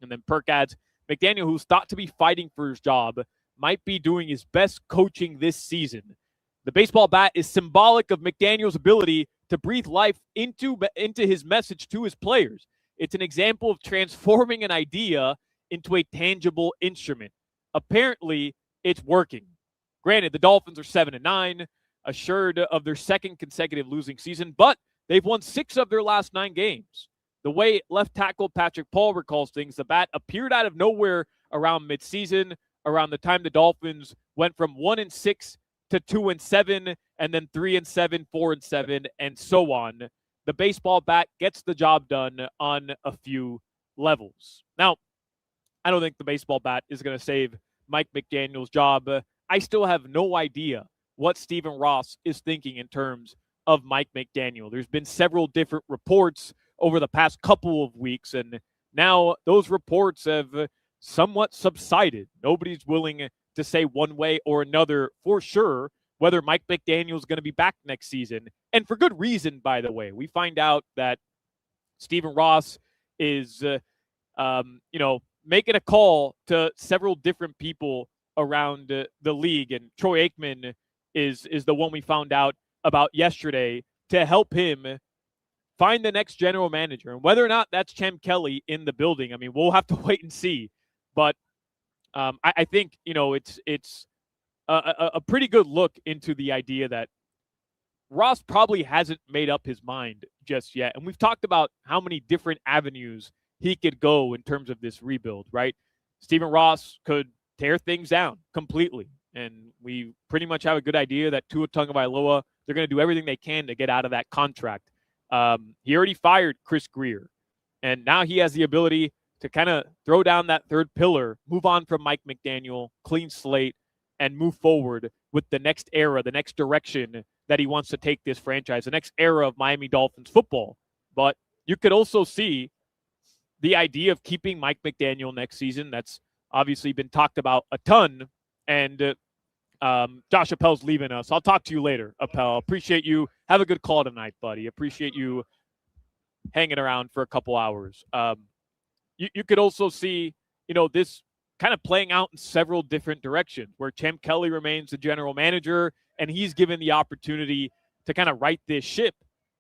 And then Perk adds, McDaniel, who's thought to be fighting for his job, might be doing his best coaching this season. The baseball bat is symbolic of McDaniel's ability to breathe life into his message to his players. It's an example of transforming an idea into a tangible instrument. Apparently, it's working. Granted, the Dolphins are 7-9, assured of their second consecutive losing season, but they've won 6 of their last 9 games. The way left tackle Patrick Paul recalls things, the bat appeared out of nowhere around midseason, around the time the Dolphins went from 1-6 to 2-7, and then 3-7, 4-7, and so on. The baseball bat gets the job done on a few levels. Now, I don't think the baseball bat is going to save Mike McDaniel's job. I still have no idea what Stephen Ross is thinking in terms of Mike McDaniel. There's been several different reports over the past couple of weeks, and now those reports have somewhat subsided. Nobody's willing to say one way or another for sure whether Mike McDaniel is going to be back next season. And for good reason, by the way. We find out that Stephen Ross is, making a call to several different people around the league. And Troy Aikman is the one we found out about yesterday to help him find the next general manager. And whether or not that's Chem Kelly in the building, I mean, we'll have to wait and see. But I think, it's a pretty good look into the idea that Ross probably hasn't made up his mind just yet. And we've talked about how many different avenues he could go in terms of this rebuild, right? Stephen Ross could tear things down completely. And we pretty much have a good idea that Tua Tagovailoa, they're going to do everything they can to get out of that contract. He already fired Chris Greer. And now he has the ability to kind of throw down that third pillar, move on from Mike McDaniel, clean slate, and move forward with the next era, the next direction that he wants to take this franchise, the next era of Miami Dolphins football. But you could also see the idea of keeping Mike McDaniel next season. That's obviously been talked about a ton. And Josh Appel's leaving us. I'll talk to you later, Appel. Appreciate you. Have a good call tonight, buddy. Appreciate you hanging around for a couple hours. you could also see, this kind of playing out in several different directions where Champ Kelly remains the general manager and he's given the opportunity to kind of right this ship.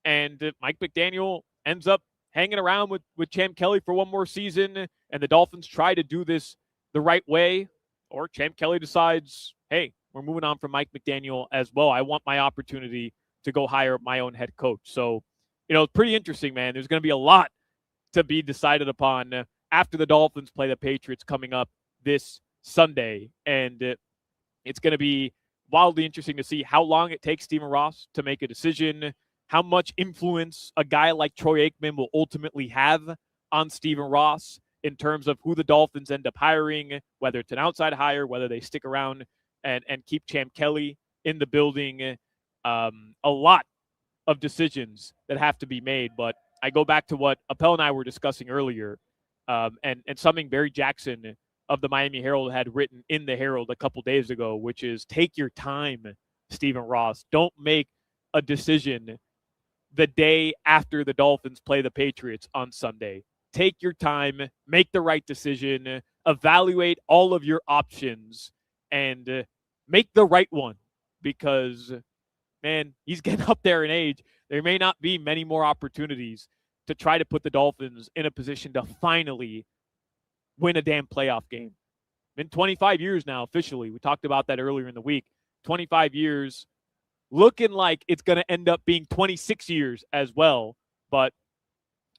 And Mike McDaniel ends up hanging around with Champ Kelly for one more season, and the Dolphins try to do this the right way, or Champ Kelly decides, hey, we're moving on from Mike McDaniel as well. I want my opportunity to go hire my own head coach. So, it's pretty interesting, man. There's going to be a lot to be decided upon after the Dolphins play the Patriots coming up this Sunday. And it's going to be wildly interesting to see how long it takes Stephen Ross to make a decision, how much influence a guy like Troy Aikman will ultimately have on Stephen Ross in terms of who the Dolphins end up hiring, whether it's an outside hire, whether they stick around and keep Champ Kelly in the building. A lot of decisions that have to be made. But I go back to what Appel and I were discussing earlier, and something Barry Jackson of the Miami Herald had written in the Herald a couple days ago, which is take your time, Stephen Ross. Don't make a decision the day after the Dolphins play the Patriots on Sunday. Take your time, make the right decision, evaluate all of your options, and make the right one, because, man, he's getting up there in age. There may not be many more opportunities to try to put the Dolphins in a position to finally win a damn playoff game. Been 25 years now officially. We talked about that earlier in the week. 25 years, looking like it's going to end up being 26 years as well. But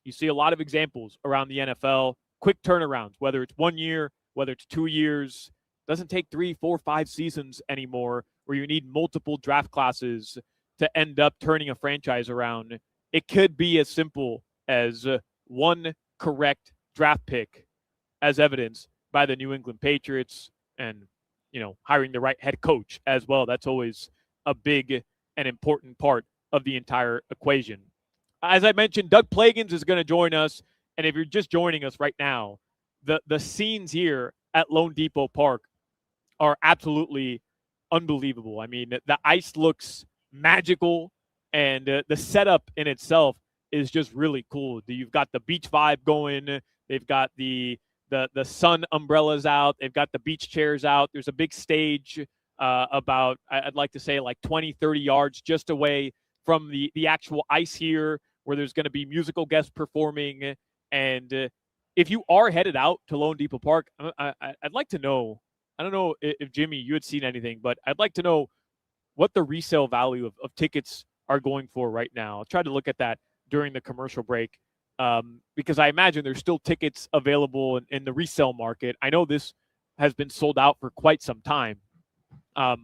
you see a lot of examples around the NFL, quick turnarounds, whether it's 1 year, whether it's 2 years. Doesn't take 3, 4, 5 seasons anymore where you need multiple draft classes to end up turning a franchise around. It could be as simple as one correct draft pick, as evidenced by the New England Patriots, and, hiring the right head coach as well. That's always a big and important part of the entire equation. As I mentioned, Doug Plagans is going to join us. And if you're just joining us right now, the scenes here at Lone Depot Park are absolutely unbelievable. I mean, the ice looks magical, and the setup in itself is just really cool. You've got the beach vibe going. They've got the sun umbrellas out. They've got the beach chairs out. There's a big stage about, I'd like to say, like 20, 30 yards just away from the actual ice here, where there's going to be musical guests performing. And if you are headed out to Lone Depot Park, I'd like to know, I don't know if Jimmy, you had seen anything, but I'd like to know what the resale value of tickets are going for right now. I'll try to look at that during the commercial break, because I imagine there's still tickets available in the resale market. I know this has been sold out for quite some time. I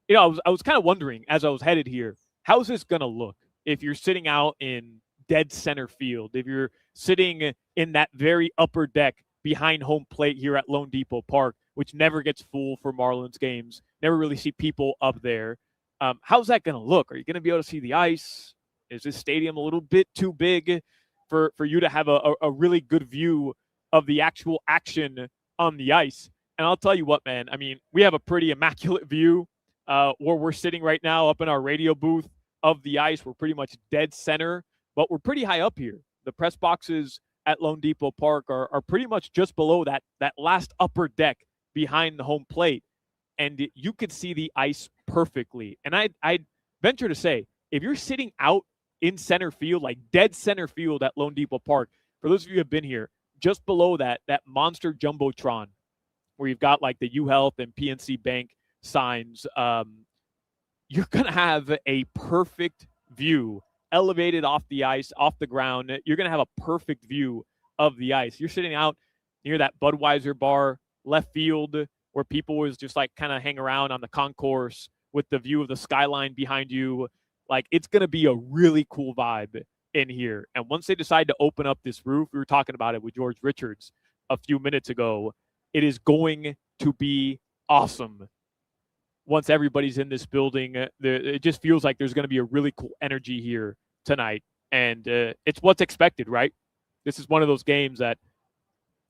was kind of wondering as I was headed here, how's this going to look if you're sitting out in dead center field, if you're sitting in that very upper deck behind home plate here at Lone Depot Park, which never gets full for Marlins games, never really see people up there. How's that going to look? Are you going to be able to see the ice? Is this stadium a little bit too big for you to have a really good view of the actual action on the ice? And I'll tell you what, man, I mean, we have a pretty immaculate view where we're sitting right now up in our radio booth of the ice. We're pretty much dead center, but we're pretty high up here. The press boxes at Lone Depot Park are pretty much just below that last upper deck behind the home plate. And you could see the ice perfectly. And I'd venture to say, if you're sitting out in center field, like dead center field at Lone Depot Park, for those of you who have been here, just below that monster jumbotron where you've got like the UHealth and PNC Bank signs, you're going to have a perfect view, elevated off the ice, off the ground. You're going to have a perfect view of the ice. You're sitting out near that Budweiser bar, left field, where people was just like kind of hang around on the concourse with the view of the skyline behind you. Like, it's going to be a really cool vibe in here. And once they decide to open up this roof, we were talking about it with George Richards a few minutes ago, it is going to be awesome. Once everybody's in this building, it just feels like there's going to be a really cool energy here tonight. And it's what's expected, right? This is one of those games that,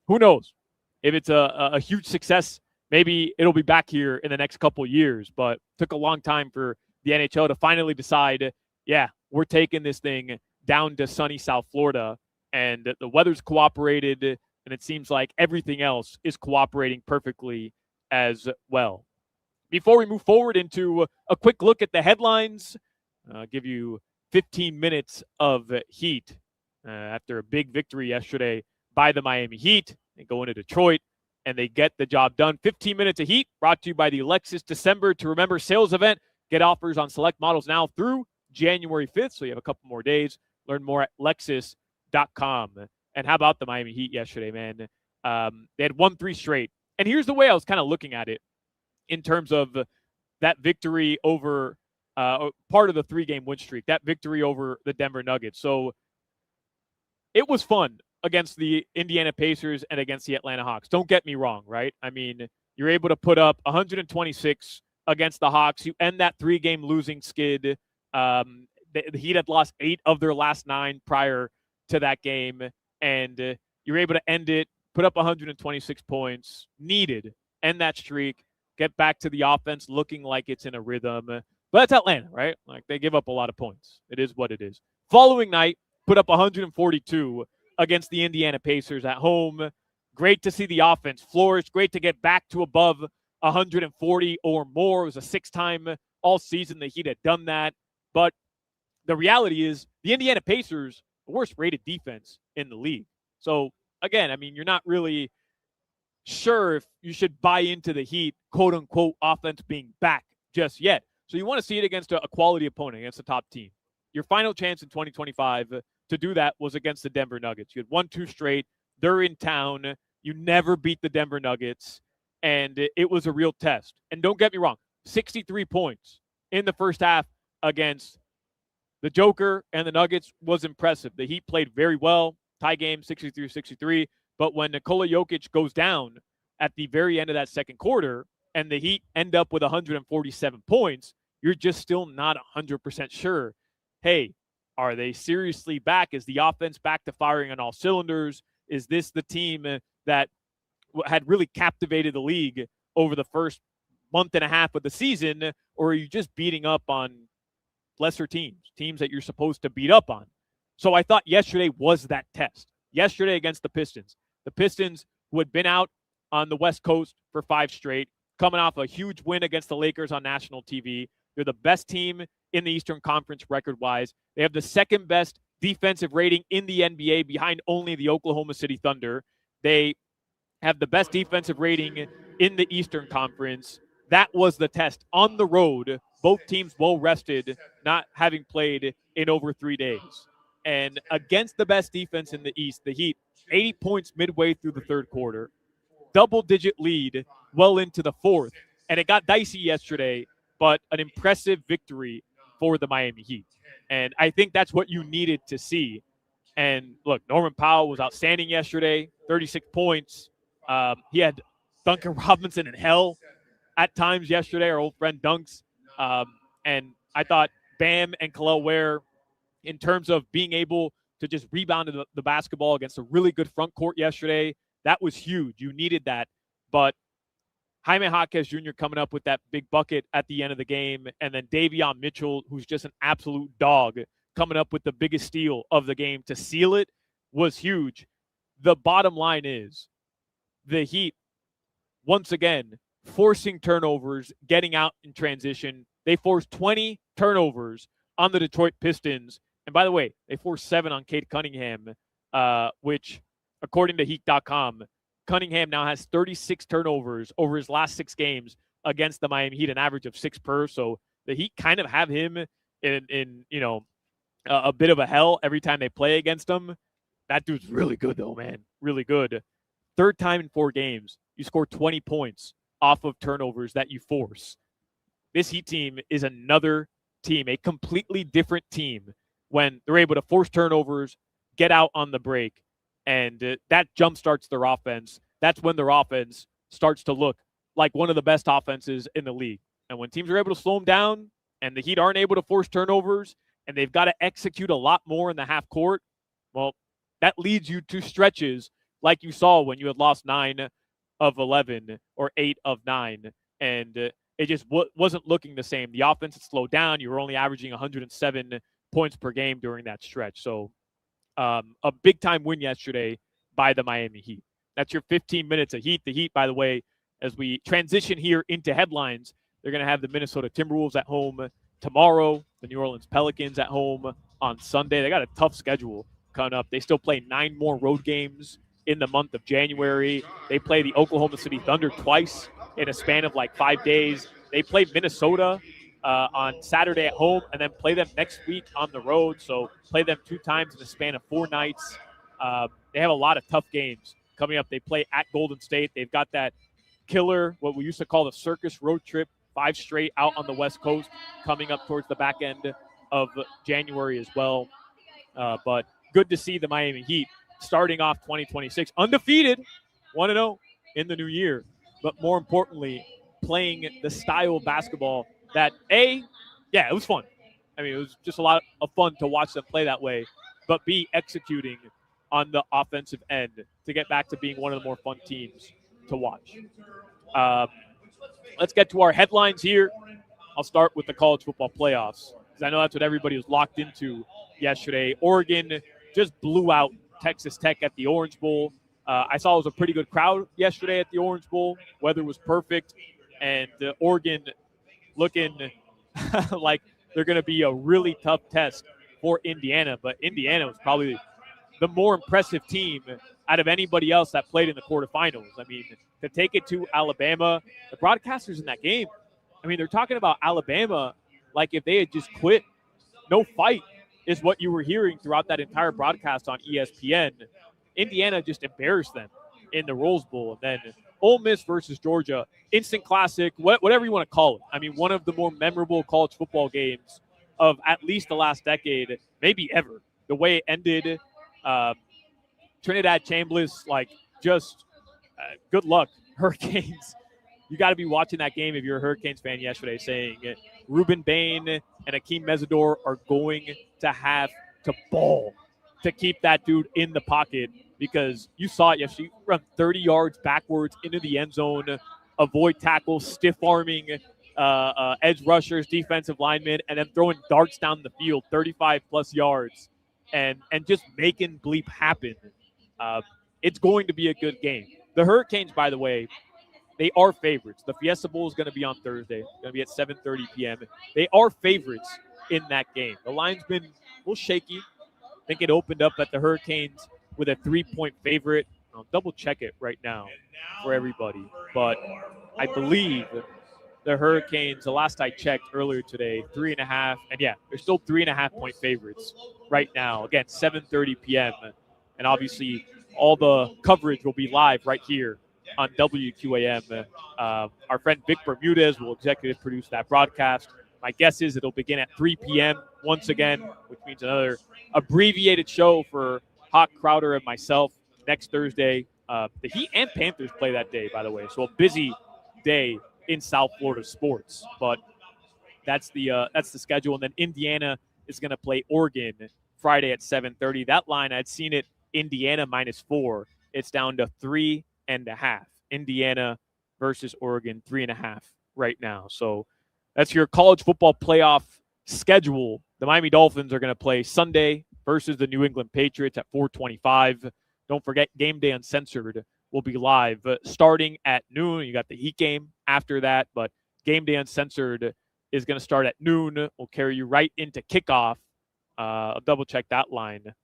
who knows? If it's a huge success, maybe it'll be back here in the next couple of years. But it took a long time for the NHL to finally decide, yeah, we're taking this thing down to sunny South Florida. And the weather's cooperated. And it seems like everything else is cooperating perfectly as well. Before we move forward into a quick look at the headlines, I'll give you 15 minutes of heat after a big victory yesterday by the Miami Heat. They go into Detroit and they get the job done. 15 minutes of heat brought to you by the Lexus December to Remember sales event. Get offers on select models now through January 5th, so you have a couple more days. Learn more at Lexus.com. And how about the Miami Heat yesterday, man? They had won 3 straight. And here's the way I was kind of looking at it in terms of that victory over part of the 3-game win streak, that victory over the Denver Nuggets. So it was fun against the Indiana Pacers and against the Atlanta Hawks. Don't get me wrong, right? I mean, you're able to put up 126 against the Hawks. You end that 3-game losing skid. The Heat had lost 8 of their last 9 prior to that game, and you're able to end it, put up 126 points, needed, end that streak, get back to the offense looking like it's in a rhythm. But that's Atlanta, right? Like, they give up a lot of points. It is what it is. Following night, put up 142 against the Indiana Pacers at home. Great to see the offense flourish. Great to get back to above 140 or more. It was a 6th time all season the Heat had done that. But the reality is the Indiana Pacers, the worst rated defense in the league. So, again, I mean, you're not really sure if you should buy into the Heat, quote-unquote, offense being back just yet. So you want to see it against a quality opponent, against a top team. Your final chance in 2025 to do that was against the Denver Nuggets. You had won 2 straight. They're in town. You never beat the Denver Nuggets, and it was a real test. And don't get me wrong, 63 points in the first half against the Joker and the Nuggets was impressive. The Heat played very well. Tie game, 63-63. But when Nikola Jokic goes down at the very end of that second quarter and the Heat end up with 147 points, you're just still not 100% sure. Hey, are they seriously back? Is the offense back to firing on all cylinders? Is this the team that had really captivated the league over the first month and a half of the season? Or are you just beating up on lesser teams that you're supposed to beat up on? So I thought yesterday was that test. Yesterday against the Pistons, who had been out on the West Coast for 5 straight, coming off a huge win against the Lakers on national TV. They're the best team in the Eastern Conference record-wise. They have the 2nd best defensive rating in the NBA behind only the Oklahoma City Thunder. They have the best defensive rating in the Eastern Conference. That was the test on the road. Both teams well rested, not having played in over 3 days. And against the best defense in the East, the Heat, 80 points midway through the 3rd quarter, double-digit lead well into the 4th. And it got dicey yesterday, but an impressive victory for the Miami Heat. And I think that's what you needed to see. And look, Norman Powell was outstanding yesterday, 36 points. He had Duncan Robinson in hell at times yesterday, our old friend Dunks. And I thought Bam and Khalil Ware, in terms of being able to just rebound the basketball against a really good front court yesterday, that was huge. You needed that. But Jaime Jaquez Jr. coming up with that big bucket at the end of the game, and then Davion Mitchell, who's just an absolute dog, coming up with the biggest steal of the game to seal it, was huge. The bottom line is the Heat, once again, forcing turnovers, getting out in transition. They forced 20 turnovers on the Detroit Pistons. And by the way, they forced 7 on Cade Cunningham, which, according to Heat.com, Cunningham now has 36 turnovers over his last 6 games against the Miami Heat, an average of 6 per. So the Heat kind of have him in a bit of a hell every time they play against him. That dude's really good, though, man. Really good. 3rd time in 4 games, you score 20 points off of turnovers that you force. This Heat team is another team, a completely different team when they're able to force turnovers, get out on the break, and that jumpstarts their offense. That's when their offense starts to look like one of the best offenses in the league. And when teams are able to slow them down and the Heat aren't able to force turnovers and they've got to execute a lot more in the half court, well, that leads you to stretches like you saw when you had lost 9 of 11 or 8 of 9. And it just wasn't looking the same. The offense had slowed down. You were only averaging 107 points per game during that stretch. So a big-time win yesterday by the Miami Heat. That's your 15 minutes of heat. The Heat, by the way, as we transition here into headlines, they're going to have the Minnesota Timberwolves at home tomorrow, the New Orleans Pelicans at home on Sunday. They got a tough schedule coming up. They still play 9 more road games in the month of January. They play the Oklahoma City Thunder twice in a span of like 5 days. They play Minnesota on Saturday at home and then play them next week on the road. So play them 2 times in a span of 4 nights. They have a lot of tough games coming up. They play at Golden State. They've got that killer, what we used to call the circus road trip, 5 straight out on the West Coast coming up towards the back end of January as well. But good to see the Miami Heat starting off 2026 undefeated, 1-0 in the new year. But more importantly, playing the style of basketball that, it was fun. I mean, it was just a lot of fun to watch them play that way. But B, executing on the offensive end to get back to being one of the more fun teams to watch. Let's get to our headlines here. I'll start with the college football playoffs because I know that's what everybody was locked into yesterday. Oregon just blew out Texas Tech at the Orange Bowl. I saw it was a pretty good crowd yesterday at the Orange Bowl. Weather was perfect, and Oregon looking like they're going to be a really tough test for Indiana. But Indiana was probably the more impressive team out of anybody else that played in the quarterfinals. I mean, to take it to Alabama, the broadcasters in that game, I mean, they're talking about Alabama like if they had just quit. No fight is what you were hearing throughout that entire broadcast on ESPN. Indiana just embarrassed them in the Rose Bowl. And then Ole Miss versus Georgia, instant classic, whatever you want to call it. I mean, one of the more memorable college football games of at least the last decade, maybe ever. The way it ended, Trinidad Chambliss, good luck, Hurricanes. You got to be watching that game if you're a Hurricanes fan yesterday, saying Ruben Bain and Akeem Mesidor are going to have to ball to keep that dude in the pocket, because you saw it yesterday. You run 30 yards backwards into the end zone, avoid tackles, stiff-arming edge rushers, defensive linemen, and then throwing darts down the field, 35-plus yards, and just making bleep happen. It's going to be a good game. The Hurricanes, by the way, they are favorites. The Fiesta Bowl is going to be on Thursday. It's going to be at 7:30 p.m. They are favorites in that game. The line's been a little shaky. I think it opened up at the Hurricanes with a 3-point favorite. I'll double-check it right now for everybody. But I believe the Hurricanes, the last I checked earlier today, 3.5. And, they're still 3.5-point favorites right now. Again, 7:30 p.m. And obviously all the coverage will be live right here on WQAM. Our friend Vic Bermudez will executive produce that broadcast. My guess is it'll begin at 3 p.m. once again, which means another abbreviated show for Hoch, Crowder, and myself next Thursday. The Heat and Panthers play that day, by the way, so a busy day in South Florida sports. But that's the schedule. And then Indiana is going to play Oregon Friday at 7:30. That line, I'd seen it, Indiana -4. It's down to 3.5. Indiana versus Oregon, 3.5 right now. So that's your college football playoff schedule. The Miami Dolphins are going to play Sunday versus the New England Patriots at 4:25. Don't forget, Game Day Uncensored will be live starting at noon. You got the Heat game after that, but Game Day Uncensored is going to start at noon. We'll carry you right into kickoff. I'll double-check that line.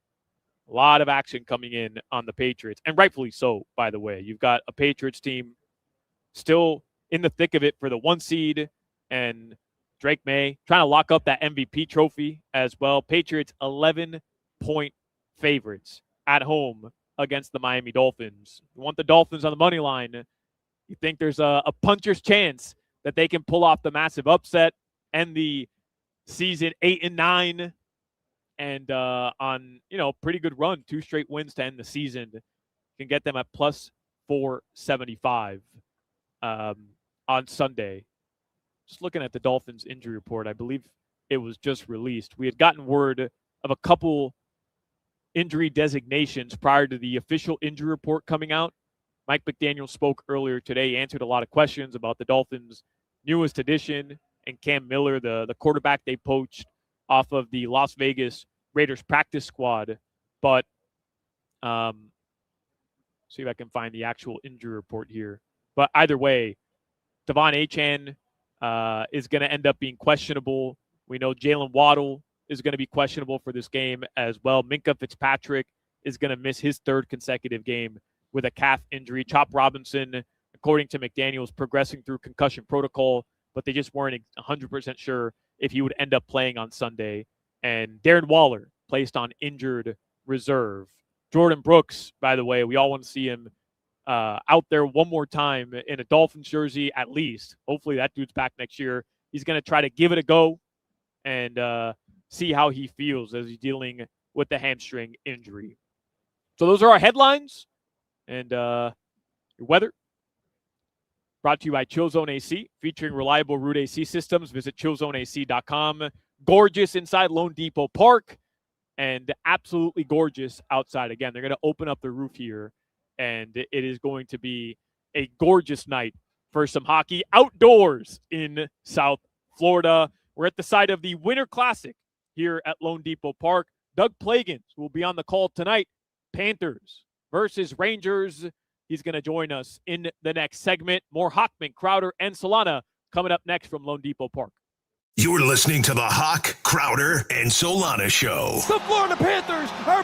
A lot of action coming in on the Patriots, and rightfully so, by the way. You've got a Patriots team still in the thick of it for the 1 seed, and Drake May trying to lock up that MVP trophy as well. Patriots 11-point favorites at home against the Miami Dolphins. You want the Dolphins on the money line. You think there's a puncher's chance that they can pull off the massive upset, end the season 8-9, and on, pretty good run, 2 straight wins to end the season, can get them at plus 475 on Sunday. Just looking at the Dolphins injury report, I believe it was just released. We had gotten word of a couple injury designations prior to the official injury report coming out. Mike McDaniel spoke earlier today. He answered a lot of questions about the Dolphins' newest addition and Cam Miller, the quarterback they poached off of the Las Vegas Raiders practice squad. But See if I can find the actual injury report here. But either way, Devon Achane is going to end up being questionable. We know Jalen Waddle is going to be questionable for this game as well. Minkah Fitzpatrick is going to miss his third consecutive game with a calf injury. Chop Robinson, according to McDaniels, progressing through concussion protocol, but they just weren't 100% sure if he would end up playing on Sunday. And Darren Waller placed on injured reserve. Jordan Brooks, by the way, we all want to see him out there one more time in a Dolphins jersey at least. Hopefully that dude's back next year. He's going to try to give it a go and see how he feels as he's dealing with the hamstring injury. So those are our headlines and your weather. Brought to you by ChillZone AC, featuring reliable root AC systems. Visit chillzoneac.com. Gorgeous inside Lone Depot Park and absolutely gorgeous outside. Again, they're going to open up the roof here, and it is going to be a gorgeous night for some hockey outdoors in South Florida. We're at the site of the Winter Classic here at Lone Depot Park. Doug Plagans will be on the call tonight. Panthers versus Rangers. He's going to join us in the next segment. More Hochman, Crowder, and Solana coming up next from Lone Depot Park. You're listening to the Hoch, Crowder, and Solana Show. The Florida Panthers are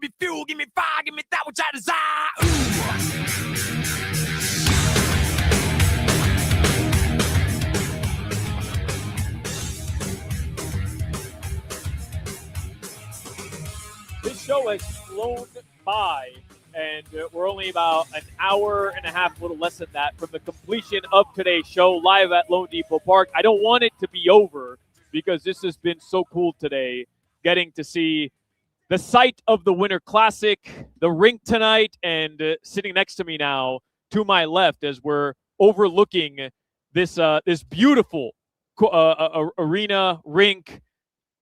me fuel, give me fire, give me that which I desire. This show has flown by, and we're only about an hour and a half, a little less than that, from the completion of today's show live at Lone Depot Park. I don't want it to be over because this has been so cool today, getting to see the site of the Winter Classic, the rink tonight, and sitting next to me now, to my left, as we're overlooking this beautiful arena, rink,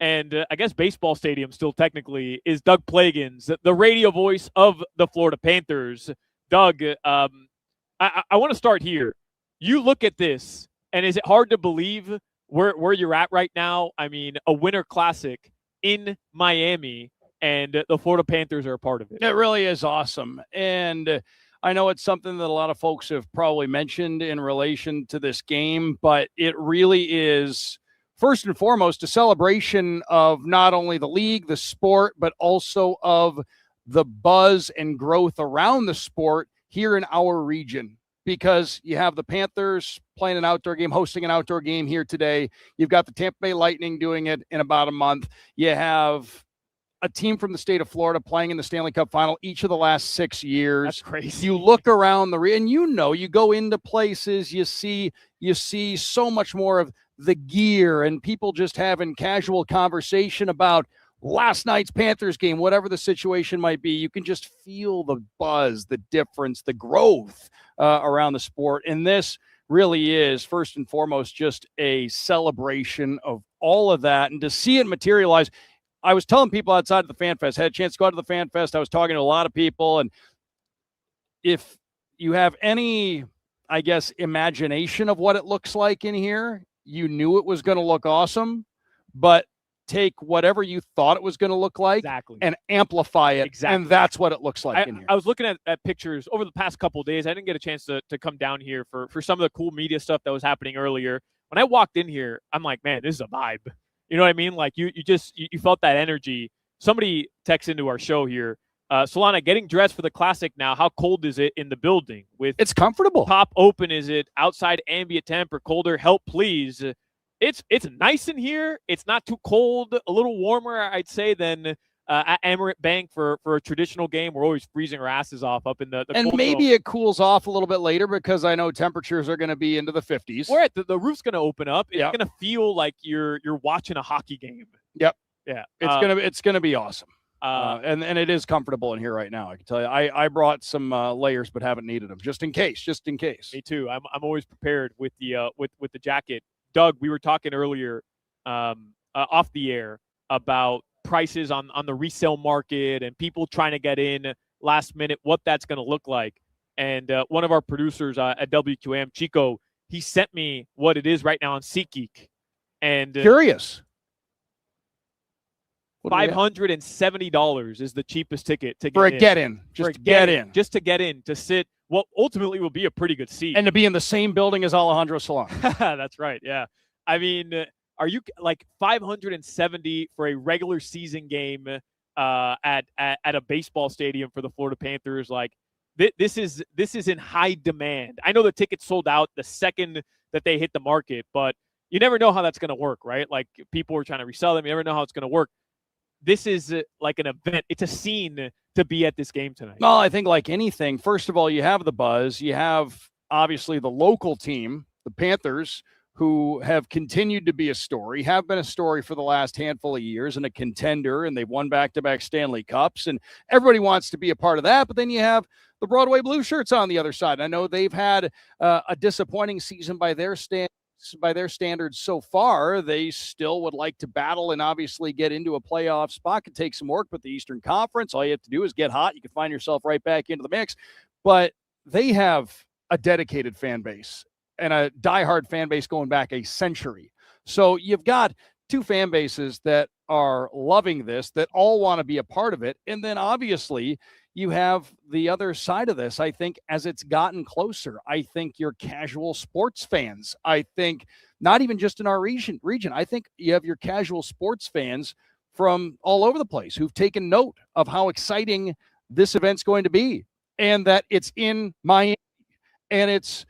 and I guess baseball stadium still technically, is Doug Plagans, the radio voice of the Florida Panthers. Doug, I want to start here. You look at this, and is it hard to believe where you're at right now? I mean, a Winter Classic in Miami, and the Florida Panthers are a part of it. It really is awesome. And I know it's something that a lot of folks have probably mentioned in relation to this game, but it really is, first and foremost, a celebration of not only the league, the sport, but also of the buzz and growth around the sport here in our region. Because you have the Panthers playing an outdoor game, hosting an outdoor game here today. You've got the Tampa Bay Lightning doing it in about a month. You have a team from the state of Florida playing in the Stanley Cup final each of the last 6 years. That's crazy. You look around and you go into places, you see so much more of the gear and people just having casual conversation about last night's Panthers game, whatever the situation might be. You can just feel the buzz, the difference, the growth around the sport. And this really is, first and foremost, just a celebration of all of that. And to see it materialize, I was telling people outside of the Fan Fest, had a chance to go out to the Fan Fest. I was talking to a lot of people. And if you have any, I guess, imagination of what it looks like in here, you knew it was going to look awesome, but take whatever you thought it was going to look like and amplify it. Exactly. And that's what it looks like in here. I was looking at pictures over the past couple of days. I didn't get a chance to come down here for some of the cool media stuff that was happening earlier. When I walked in here, I'm like, man, this is a vibe. You know what I mean? Like you felt that energy. Somebody texted into our show here. Solana, getting dressed for the Classic now, how cold is it in the building? It's comfortable. Top open, is it outside ambient temp or colder? Help, please. It's nice in here. It's not too cold. A little warmer, I'd say, than at Emirates Bank for a traditional game. We're always freezing our asses off up in the and cold maybe zone. it cools off a little bit later because I know temperatures are going to be into the 50s. We're at the roof's going to open up. It's going to feel like you're watching a hockey game. Yep. Yeah. It's gonna be awesome. And it is comfortable in here right now. I can tell you, I brought some layers, but haven't needed them just in case. Me too. I'm always prepared with the jacket. Doug, we were talking earlier off the air about prices on the resale market and people trying to get in last minute, what that's going to look like. And one of our producers at WQAM, Chico, he sent me what it is right now on SeatGeek. And curious. $570 is the cheapest ticket to get for a in. get-in. Just to get in, to sit what ultimately will be a pretty good seat. And to be in the same building as Alejandro Solana. That's right, yeah. I mean, are you like $570 for a regular season game at a baseball stadium for the Florida Panthers? Like, this is in high demand. I know the tickets sold out the second that they hit the market, but you never know how that's going to work, right? Like, people are trying to resell them. You never know how it's going to work. This is like an event. It's a scene to be at this game tonight. Well, I think like anything, first of all, you have the buzz. You have, obviously, the local team, the Panthers, who have continued to be a story, have been a story for the last handful of years and a contender, and they've won back-to-back Stanley Cups, and everybody wants to be a part of that. But then you have the Broadway Blue Shirts on the other side. I know they've had a disappointing season by their standards so far. They still would like to battle and obviously get into a playoff spot. Could take some work, but the Eastern Conference, all you have to do is get hot. You can find yourself right back into the mix. But they have a dedicated fan base and a diehard fan base going back a century. So you've got two fan bases that are loving this, that all want to be a part of it. And then obviously you have the other side of this. I think as it's gotten closer, I think your casual sports fans, I think not even just in our region, I think you have your casual sports fans from all over the place who've taken note of how exciting this event's going to be, and that it's in Miami, and it's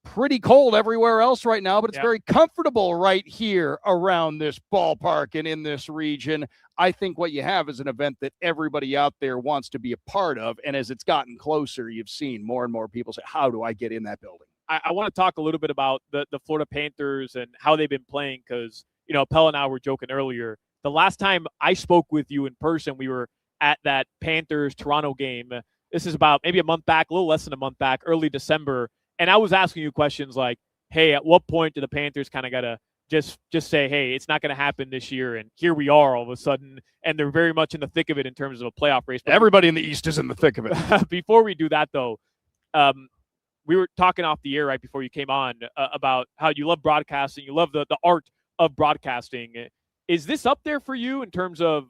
pretty cold everywhere else right now, but it's very comfortable right here around this ballpark and in this region. I think what you have is an event that everybody out there wants to be a part of. And as it's gotten closer, you've seen more and more people say, how do I get in that building? I want to talk a little bit about the Florida Panthers and how they've been playing, because, you know, Pell and I were joking earlier. The last time I spoke with you in person, we were at that Panthers-Toronto game. This is about maybe a month back, a little less than a month back, early December. And I was asking you questions like, hey, at what point do the Panthers kind of got to just say, hey, it's not going to happen this year? And here we are all of a sudden, and they're very much in the thick of it in terms of a playoff race. But everybody in the East is in the thick of it. Before we do that, though, we were talking off the air right before you came on about how you love broadcasting. You love the art of broadcasting. Is this up there for you in terms of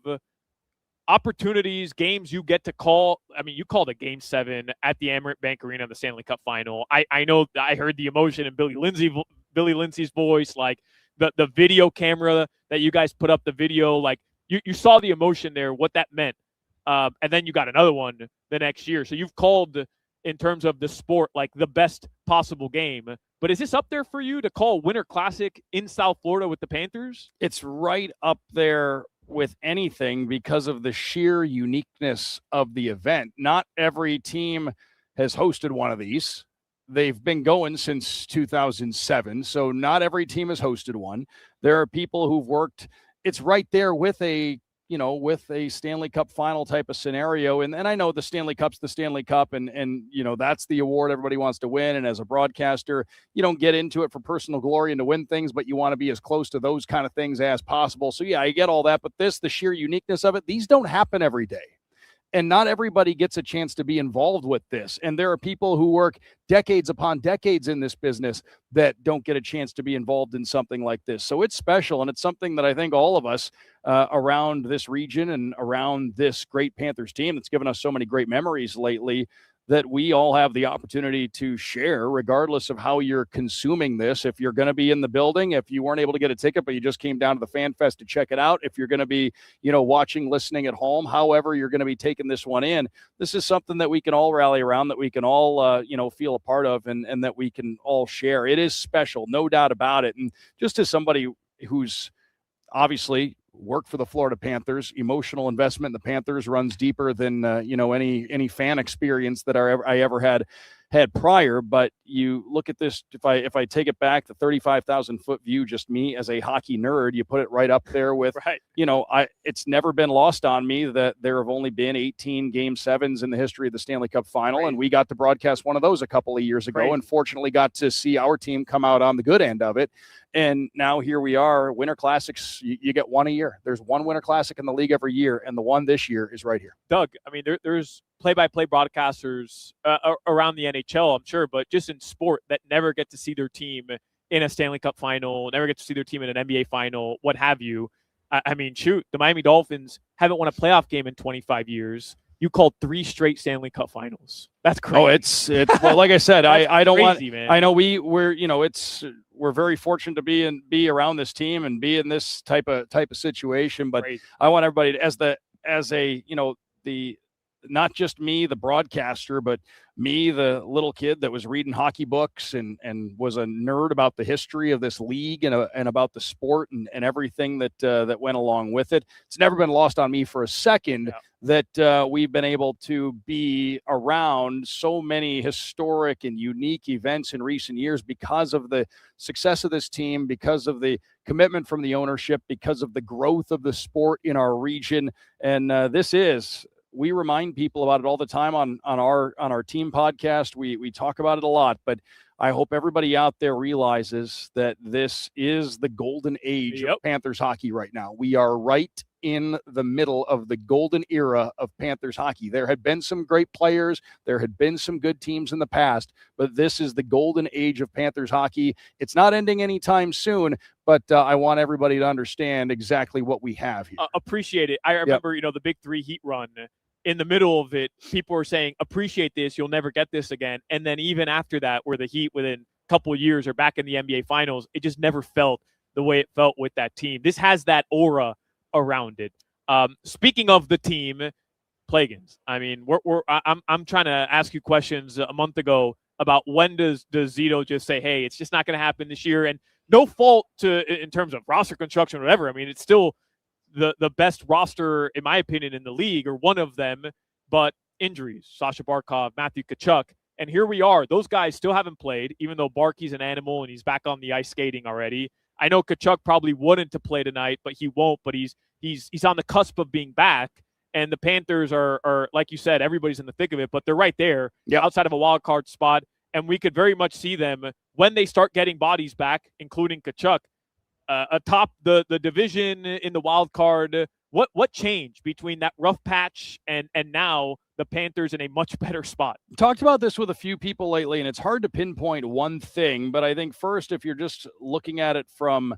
opportunities, games you get to call? I mean, you called a Game 7 at the Emirates Bank Arena in the Stanley Cup Final. I know I heard the emotion in Billy Lindsay's voice, like the video camera that you guys put up, the video, like you saw the emotion there, what that meant. And then you got another one the next year. So you've called, in terms of the sport, like the best possible game. But is this up there for you to call Winter Classic in South Florida with the Panthers? It's right up there with anything because of the sheer uniqueness of the event. Not every team has hosted one of these. They've been going since 2007, so not every team has hosted one. There are people who've worked. It's right there with a Stanley Cup final type of scenario. And I know the Stanley Cup's the Stanley Cup, and that's the award everybody wants to win. And as a broadcaster, you don't get into it for personal glory and to win things, but you want to be as close to those kind of things as possible. So yeah, I get all that, but the sheer uniqueness of it, these don't happen every day. And not everybody gets a chance to be involved with this. And there are people who work decades upon decades in this business that don't get a chance to be involved in something like this. So it's special, and it's something that I think all of us around this region and around this great Panthers team that's given us so many great memories lately, that we all have the opportunity to share, regardless of how you're consuming this. If you're going to be in the building, if you weren't able to get a ticket, but you just came down to the Fan Fest to check it out, if you're going to be, watching, listening at home, however you're going to be taking this one in, this is something that we can all rally around, that we can all, feel a part of, and that we can all share. It is special, no doubt about it. And just as somebody who's obviously worked for the Florida Panthers, emotional investment in the Panthers runs deeper than any fan experience that I ever had prior. But you look at this, if I take it back, the 35,000 foot view, just me as a hockey nerd, you put it right up there with, right. It's never been lost on me that there have only been 18 Game 7s in the history of the Stanley Cup Final. Right. And we got to broadcast one of those a couple of years ago, and fortunately got to see our team come out on the good end of it. And now here we are, Winter Classics, you get one a year. There's one Winter Classic in the league every year, and the one this year is right here. Doug, I mean, there's play-by-play broadcasters around the NHL, I'm sure, but just in sport that never get to see their team in a Stanley Cup Final, never get to see their team in an NBA Final, what have you. I mean, shoot, the Miami Dolphins haven't won a playoff game in 25 years. You called 3 straight Stanley Cup Finals. That's crazy. Oh, it's well, like I said, I don't crazy, want. Man. I know we're very fortunate to be around this team and be in this type of situation. But crazy. I want everybody to, not just me, the broadcaster, but me, the little kid that was reading hockey books and was a nerd about the history of this league and about the sport and everything that went along with it. It's never been lost on me for a second that we've been able to be around so many historic and unique events in recent years because of the success of this team, because of the commitment from the ownership, because of the growth of the sport in our region. And we remind people about it all the time on our team podcast. We talk about it a lot, but I hope everybody out there realizes that this is the golden age of Panthers hockey right now. We are right in the middle of the golden era of Panthers hockey. There had been some great players. There had been some good teams in the past, but this is the golden age of Panthers hockey. It's not ending anytime soon, but I want everybody to understand exactly what we have here. Appreciate it. I remember, the Big 3 Heat run. In the middle of it, people were saying, appreciate this, you'll never get this again. And then even after that, where the Heat within a couple of years are back in the NBA Finals, it just never felt the way it felt with that team. This has that aura around it. Speaking of the team, Plagans. I mean, I'm trying to ask you questions a month ago about when does Zito just say, hey, it's just not going to happen this year, and no fault in terms of roster construction or whatever. I mean, it's still the best roster, in my opinion, in the league, or one of them, but injuries, Sasha Barkov, Matthew Tkachuk, and here we are. Those guys still haven't played, even though Barkey's an animal and he's back on the ice skating already. I know Tkachuk probably wouldn't to play tonight, but he won't, but he's on the cusp of being back. And the Panthers are, like you said, everybody's in the thick of it, but they're right there outside of a wild card spot. And we could very much see them when they start getting bodies back, including Tkachuk, atop the division in the wild card. What changed between that rough patch and now the Panthers in a much better spot? Talked about this with a few people lately, and it's hard to pinpoint one thing. But I think first, if you're just looking at it from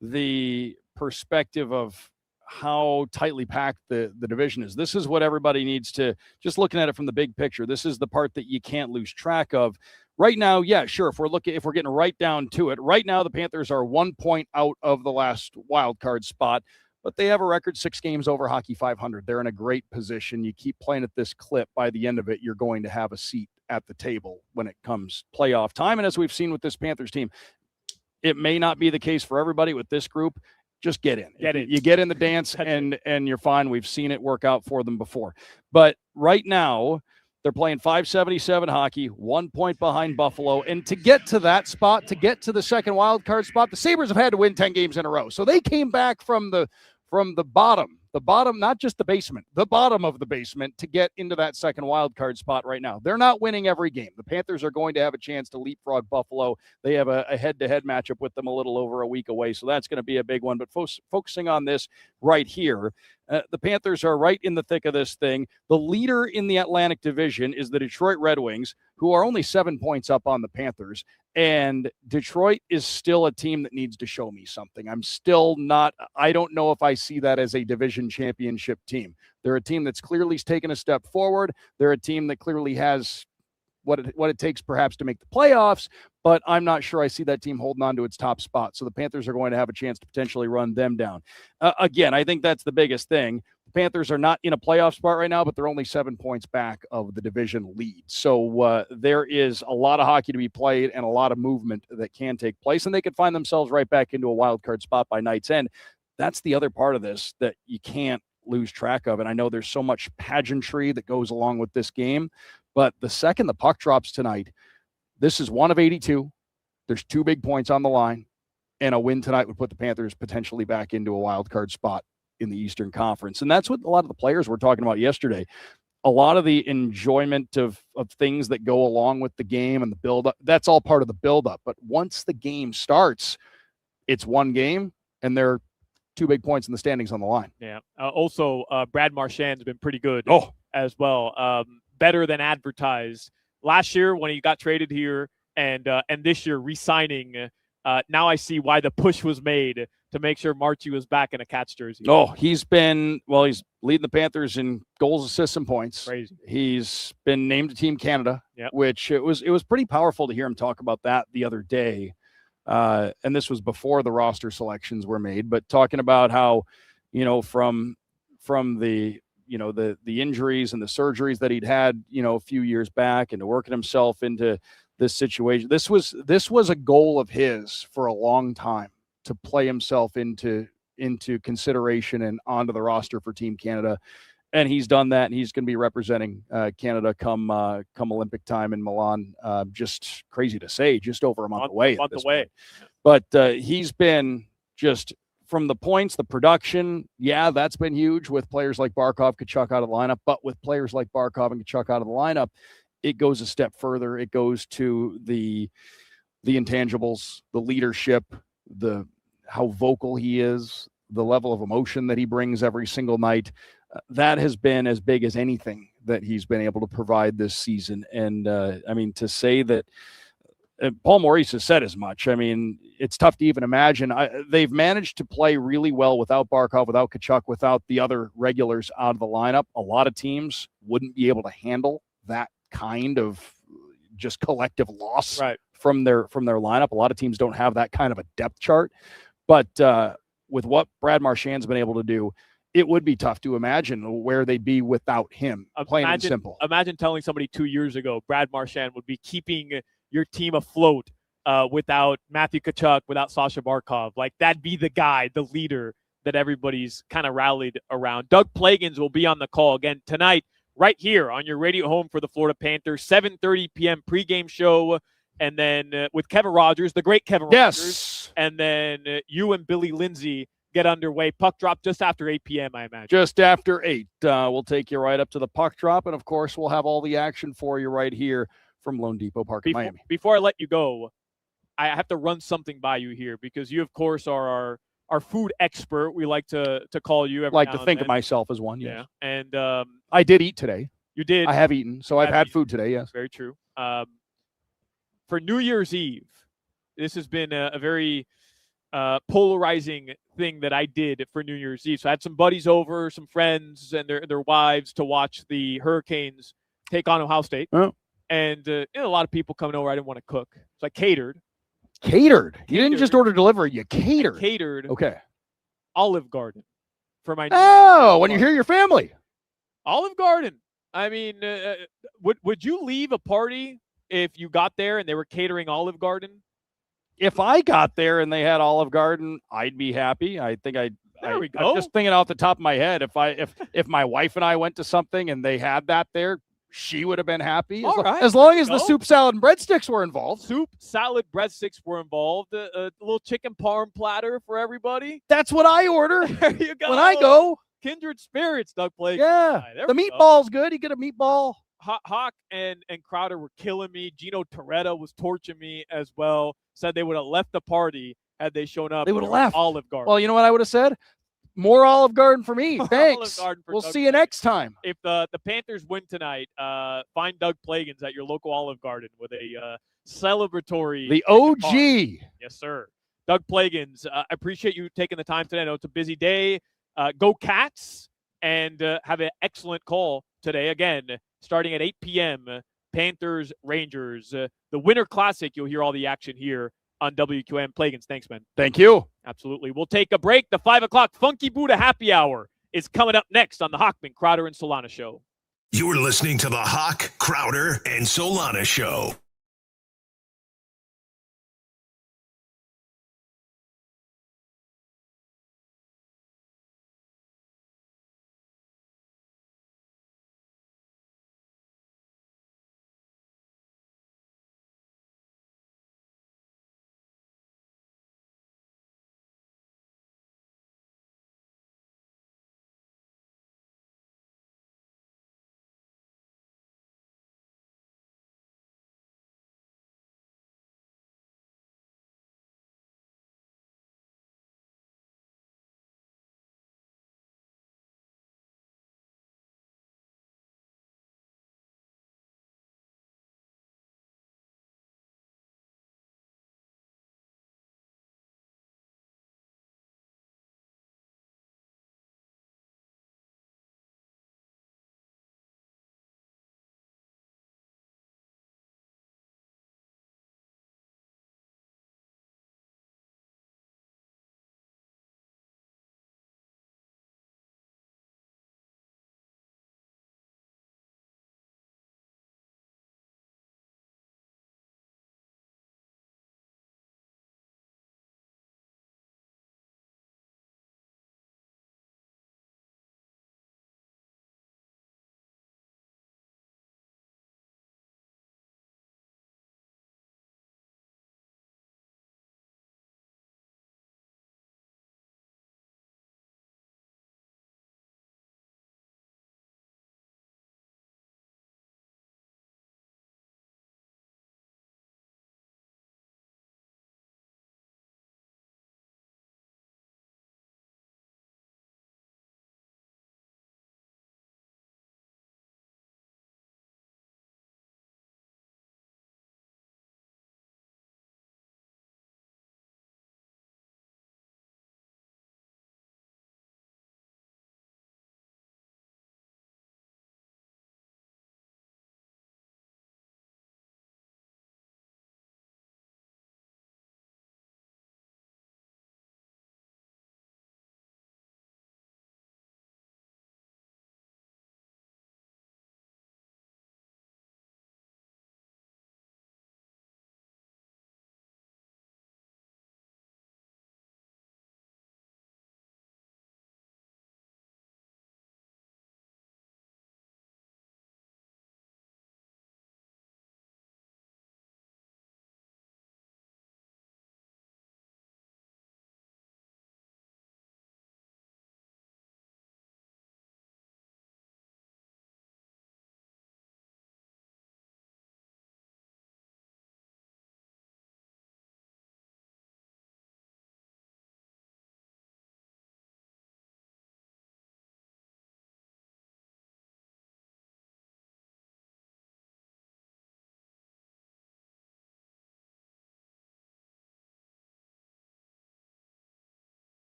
the perspective of how tightly packed the division is, this is what everybody needs to, just looking at it from the big picture, this is the part that you can't lose track of. Right now, yeah, sure, if we're getting right down to it, right now the Panthers are 1 point out of the last wild card spot, but they have a record 6 games over Hockey 500. They're in a great position. You keep playing at this clip, by the end of it, you're going to have a seat at the table when it comes playoff time. And as we've seen with this Panthers team, it may not be the case for everybody with this group. Just get in. You get in the dance and you're fine. We've seen it work out for them before. But right now, they're playing .577 hockey, 1 point behind Buffalo. And to get to that spot, to get to the second wild card spot, the Sabres have had to win 10 games in a row. So they came back from the bottom, not just the basement, the bottom of the basement to get into that second wild card spot right now. They're not winning every game. The Panthers are going to have a chance to leapfrog Buffalo. They have a head-to-head matchup with them a little over a week away, so that's going to be a big one. But focusing on this right here, the Panthers are right in the thick of this thing. The leader in the Atlantic Division is the Detroit Red Wings, who are only 7 points up on the Panthers. And Detroit is still a team that needs to show me something. I don't know if I see that as a division championship team. They're a team that's clearly taken a step forward. They're a team that clearly has what it takes perhaps to make the playoffs, but I'm not sure I see that team holding on to its top spot. So the Panthers are going to have a chance to potentially run them down. Again, I think that's the biggest thing. The Panthers are not in a playoff spot right now, but they're only 7 points back of the division lead. So there is a lot of hockey to be played and a lot of movement that can take place, and they could find themselves right back into a wild card spot by night's end. That's the other part of this that you can't lose track of. And I know there's so much pageantry that goes along with this game, but the second the puck drops tonight, this is 1 of 82. There's 2 big points on the line, and a win tonight would put the Panthers potentially back into a wild card spot in the Eastern Conference. And that's what a lot of the players were talking about yesterday. A lot of the enjoyment of things that go along with the game and the build-up, that's all part of the build-up. But once the game starts, it's one game, and there are 2 big points in the standings on the line. Yeah. Also, Brad Marchand's been pretty good as well. Better than advertised. Last year when he got traded here, and this year re-signing, now I see why the push was made to make sure Marchie was back in a Cats jersey. He's leading the Panthers in goals, assists, and points. Crazy. He's been named to Team Canada, which it was pretty powerful to hear him talk about that the other day. And this was before the roster selections were made, but talking about how, from the injuries and the surgeries that he'd had, a few years back, and to working himself into this situation. This was a goal of his for a long time, to play himself into consideration and onto the roster for Team Canada. And he's done that, and he's going to be representing Canada come Olympic time in Milan. Just crazy to say, just over a month away. But he's been just, from the points, the production, that's been huge with players like Barkov, Tkachuk out of the lineup. But with players like Barkov and Tkachuk out of the lineup, it goes a step further. It goes to the intangibles, the leadership, how vocal he is, the level of emotion that he brings every single night. That has been as big as anything that he's been able to provide this season. And to say that Paul Maurice has said as much. I mean, it's tough to even imagine. They've managed to play really well without Barkov, without Tkachuk, without the other regulars out of the lineup. A lot of teams wouldn't be able to handle that kind of just collective loss from their lineup. A lot of teams don't have that kind of a depth chart. But with what Brad Marchand's been able to do, it would be tough to imagine where they'd be without him. Plain and simple. Imagine telling somebody 2 years ago Brad Marchand would be keeping your team afloat without Matthew Tkachuk, without Sasha Barkov. Like, that'd be the guy, the leader that everybody's kind of rallied around. Doug Plagans will be on the call again tonight, right here on your radio home for the Florida Panthers, 7:30 p.m. pregame show. And then with Kevin Rogers, the great Kevin Rogers. And then you and Billy Lindsay get underway. Puck drop just after 8 p.m., I imagine. Just after 8. We'll take you right up to the puck drop. And, of course, we'll have all the action for you right here from Lone Depot Park in Miami. Before I let you go, I have to run something by you here because you, of course, are our food expert. We like to call you. Every like to think of myself as one, yes. Yeah. And I did eat today. You did. I have eaten, so I've had food today, yes. Very true. For New Year's Eve, this has been a very polarizing thing that I did for New Year's Eve. So I had some buddies over, some friends and their wives to watch the Hurricanes take on Ohio State. Oh. And a lot of people coming over. I didn't want to cook. So I catered. Catered? You didn't just order delivery. You catered. I catered. Okay. Olive Garden for my. Oh, when you hear your family. Olive Garden. I mean, would you leave a party if you got there and they were catering Olive Garden? If I got there and they had Olive Garden, I'd be happy. I think There we go. I'm just thinking off the top of my head. If my wife and I went to something and they had that there, she would have been happy. As long as the soup, salad, and breadsticks were involved. Soup, salad, breadsticks were involved. A little chicken parm platter for everybody. That's what I order. There you go. When I go. Kindred spirits, Doug Blake. Yeah. The meatball's good. You get a meatball. Hoch and Crowder were killing me. Gino Toretta was torching me as well. Said they would have left the party had they shown up. They would have left. Olive Garden. Well, you know what I would have said? More Olive Garden for me. Thanks. We'll see you next time. If the Panthers win tonight, find Doug Plagans at your local Olive Garden with a celebratory. The OG. Yes, sir. Doug Plagans, I appreciate you taking the time today. I know it's a busy day. Go Cats, and have an excellent call today. Again, starting at 8 p.m., Panthers, Rangers. The Winter Classic, you'll hear all the action here on WQM. Plagans, thanks, man. Thank you. Absolutely. We'll take a break. The 5 o'clock Funky Buddha Happy Hour is coming up next on the Hochman, Crowder, and Solana Show. You're listening to the Hoch, Crowder, and Solana Show.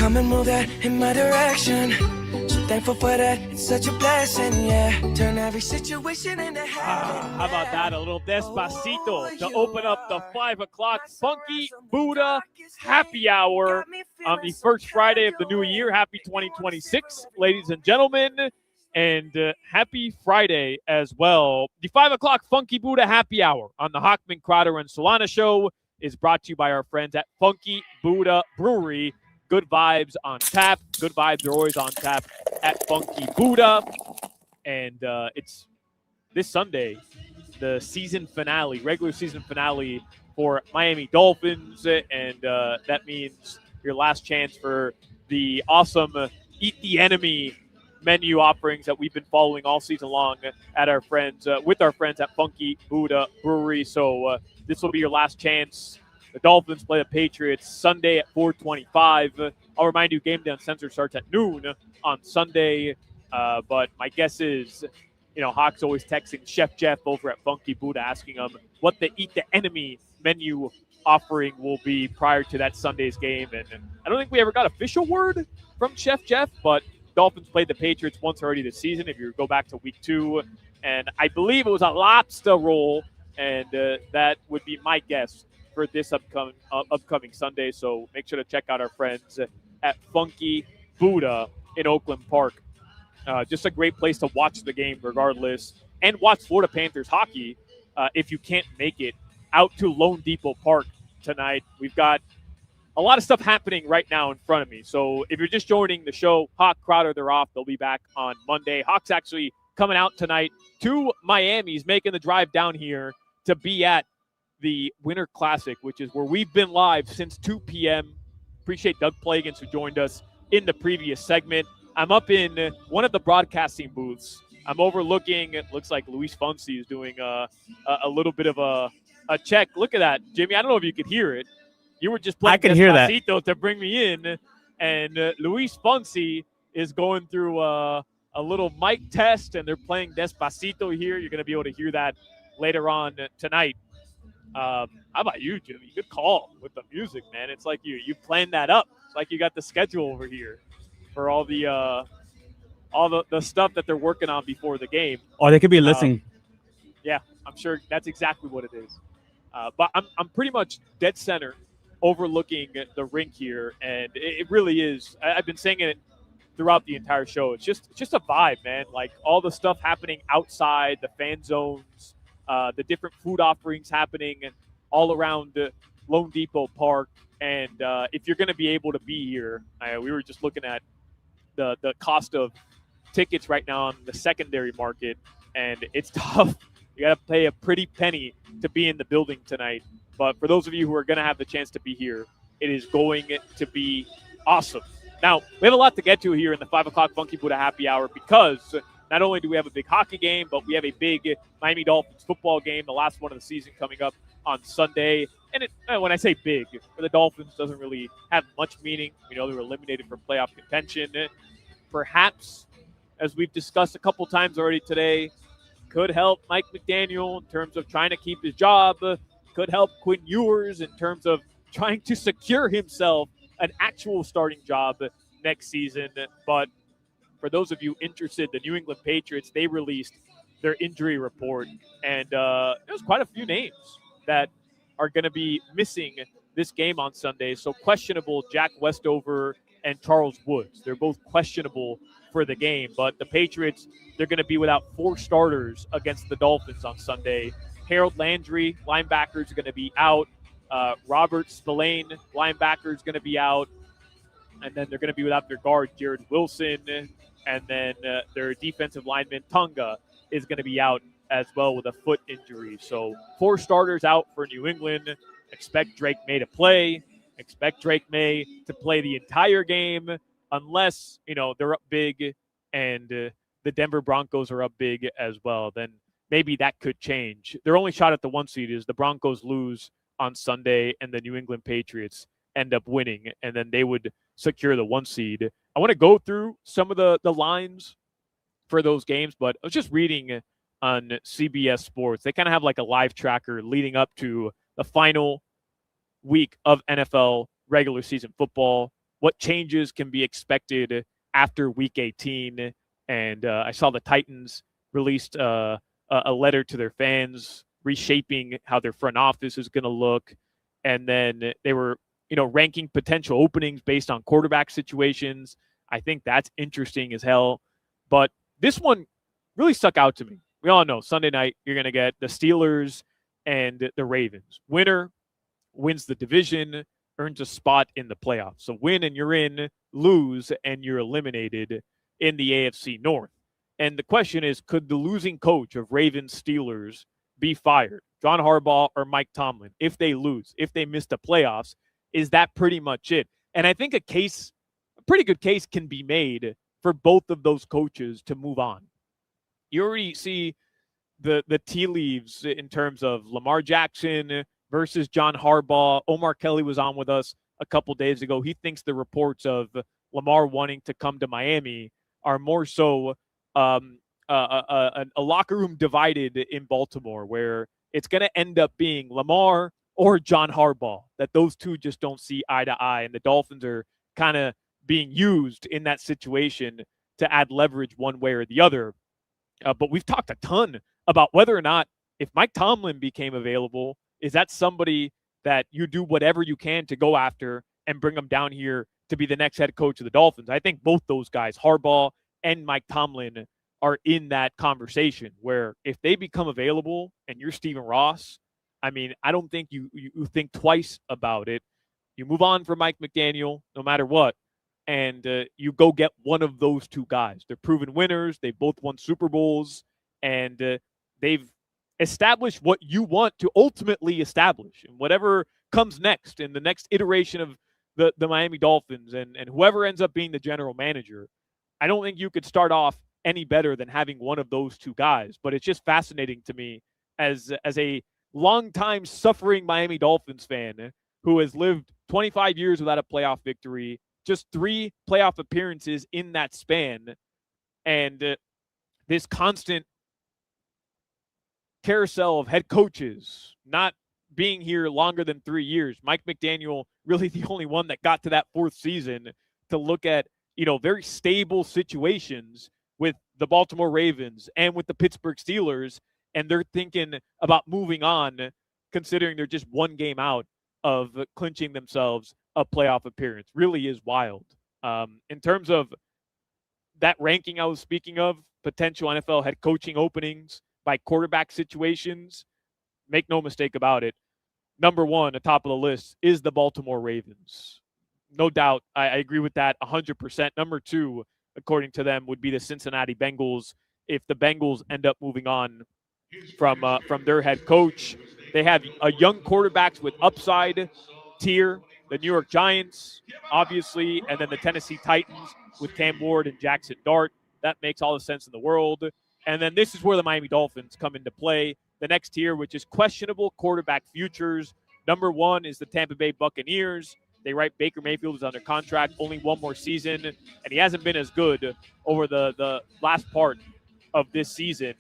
come and move that in my direction. So thankful for that, it's such a blessing, yeah. Turn every situation into heaven. How about that? A little Despacito to open up the 5 o'clock Funky Buddha Happy Hour on the first Friday of the new year. Happy 2026, ladies and gentlemen. And happy Friday as well. The 5 o'clock Funky Buddha Happy Hour on the Hochman, Crowder, and Solana show is brought to you by our friends at Funky Buddha Brewery. Good vibes on tap. Good vibes are always on tap at Funky Buddha. And it's this Sunday, the season finale, regular season finale for Miami Dolphins. And that means your last chance for the awesome Eat the Enemy menu offerings that we've been following all season long at our friends with our friends at Funky Buddha Brewery. So this will be your last chance. The Dolphins play the Patriots Sunday at 4:25. I'll remind you, game day uncensored starts at noon on Sunday. But my guess is, Hawk's always texting Chef Jeff over at Funky Buddha asking him what the Eat the Enemy menu offering will be prior to that Sunday's game. And I don't think we ever got official word from Chef Jeff, but Dolphins played the Patriots once already this season, if you go back to week 2. And I believe it was a lobster roll, and that would be my guess for this upcoming Sunday. So make sure to check out our friends at Funky Buddha in Oakland Park. Just a great place to watch the game regardless, and watch Florida Panthers hockey if you can't make it out to Lone Depot Park tonight. We've got a lot of stuff happening right now in front of me. So if you're just joining the show, Hawk, Crowder, they're off. They'll be back on Monday. Hawk's actually coming out tonight to Miami. He's making the drive down here to be at the Winter Classic, which is where we've been live since 2 p.m. Appreciate Doug Plagans, who joined us in the previous segment. I'm up in one of the broadcasting booths. I'm overlooking, it looks like Luis Fonsi is doing a little bit of a check. Look at that, Jimmy. I don't know if you could hear it. You were just playing I could hear that to bring me in, and Luis Fonsi is going through a little mic test, and they're playing Despacito here. You're going to be able to hear that later on tonight. How about you, Jimmy? Good call with the music, man. It's like you planned that up. It's like you got the schedule over here for all the stuff that they're working on before the game. Or they could be listening. Yeah, I'm sure that's exactly what it is. But I'm pretty much dead center, overlooking the rink here, and it really is. I've been saying it throughout the entire show. It's just a vibe, man. Like all the stuff happening outside, the fan zones, the different food offerings happening all around Lone Depot Park. And if you're going to be able to be here, we were just looking at the cost of tickets right now on the secondary market, and it's tough. You got to pay a pretty penny to be in the building tonight. But for those of you who are going to have the chance to be here, it is going to be awesome. Now, we have a lot to get to here in the 5 o'clock Funky Buddha Happy Hour, because not only do we have a big hockey game, but we have a big Miami Dolphins football game, the last one of the season, coming up on Sunday. And when I say big, for the Dolphins, doesn't really have much meaning. We know they were eliminated from playoff contention. Perhaps, as we've discussed a couple times already today, could help Mike McDaniel in terms of trying to keep his job, could help Quinn Ewers in terms of trying to secure himself an actual starting job next season. But for those of you interested, the New England Patriots, they released their injury report, and there's quite a few names that are going to be missing this game on Sunday. So questionable, Jack Westover and Charles Woods. They're both questionable for the game, but the Patriots, they're going to be without 4 starters against the Dolphins on Sunday. Harold Landry, linebacker, is going to be out. Robert Spillane, linebacker, is going to be out. And then they're going to be without their guard, Jared Wilson. And then their defensive lineman, Tonga, is going to be out as well with a foot injury. So 4 starters out for New England. Expect Drake May to play. Expect Drake May to play the entire game, unless, they're up big and the Denver Broncos are up big as well. Then maybe that could change. Their only shot at the 1 seed is the Broncos lose on Sunday and the New England Patriots end up winning, and then they would secure the 1 seed. I want to go through some of the lines for those games, but I was just reading on CBS Sports. They kind of have like a live tracker leading up to the final week of NFL regular season football. what changes can be expected after Week 18. And I saw the Titans released a letter to their fans reshaping how their front office is going to look. And then they were, ranking potential openings based on quarterback situations. I think that's interesting as hell. But this one really stuck out to me. We all know Sunday night, you're going to get the Steelers and the Ravens. Winner wins the division, earns a spot in the playoffs. So win and you're in, lose and you're eliminated in the AFC North. And the question is, could the losing coach of Ravens Steelers be fired? John Harbaugh or Mike Tomlin? If they lose, if they miss the playoffs, is that pretty much it? And I think a pretty good case can be made for both of those coaches to move on. You already see the tea leaves in terms of Lamar Jackson versus John Harbaugh. Omar Kelly was on with us a couple days ago. He thinks the reports of Lamar wanting to come to Miami are more so a locker room divided in Baltimore, where it's going to end up being Lamar or John Harbaugh, that those two just don't see eye to eye. And the Dolphins are kind of being used in that situation to add leverage one way or the other. But we've talked a ton about whether or not, if Mike Tomlin became available, is that somebody that you do whatever you can to go after and bring him down here to be the next head coach of the Dolphins? I think both those guys, Harbaugh and Mike Tomlin, are in that conversation where if they become available and you're Stephen Ross, I mean, I don't think you think twice about it. You move on from Mike McDaniel no matter what, and you go get one of those two guys. They're proven winners. They've both won Super Bowls, and they've established what you want to ultimately establish. And whatever comes next in the next iteration of the Miami Dolphins and whoever ends up being the general manager, I don't think you could start off any better than having one of those two guys. But it's just fascinating to me as a longtime suffering Miami Dolphins fan who has lived 25 years without a playoff victory, just 3 playoff appearances in that span, and this constant carousel of head coaches not being here longer than 3 years. Mike McDaniel, really the only one that got to that 4th season to look at, very stable situations with the Baltimore Ravens and with the Pittsburgh Steelers, and they're thinking about moving on, considering they're just one game out of clinching themselves a playoff appearance. Really is wild. In terms of that ranking I was speaking of, potential NFL head coaching openings by quarterback situations, make no mistake about it, number 1 atop of the list is the Baltimore Ravens. No doubt. I agree with that 100%. Number 2, according to them, would be the Cincinnati Bengals. If the Bengals end up moving on from their head coach, they have a young quarterbacks with upside tier, the New York Giants, obviously, and then the Tennessee Titans with Cam Ward and Jackson Dart. That makes all the sense in the world. And then this is where the Miami Dolphins come into play. The next tier, which is questionable quarterback futures. Number 1 is the Tampa Bay Buccaneers. They write Baker Mayfield is under contract, only 1 more season, and he hasn't been as good over the last part of this season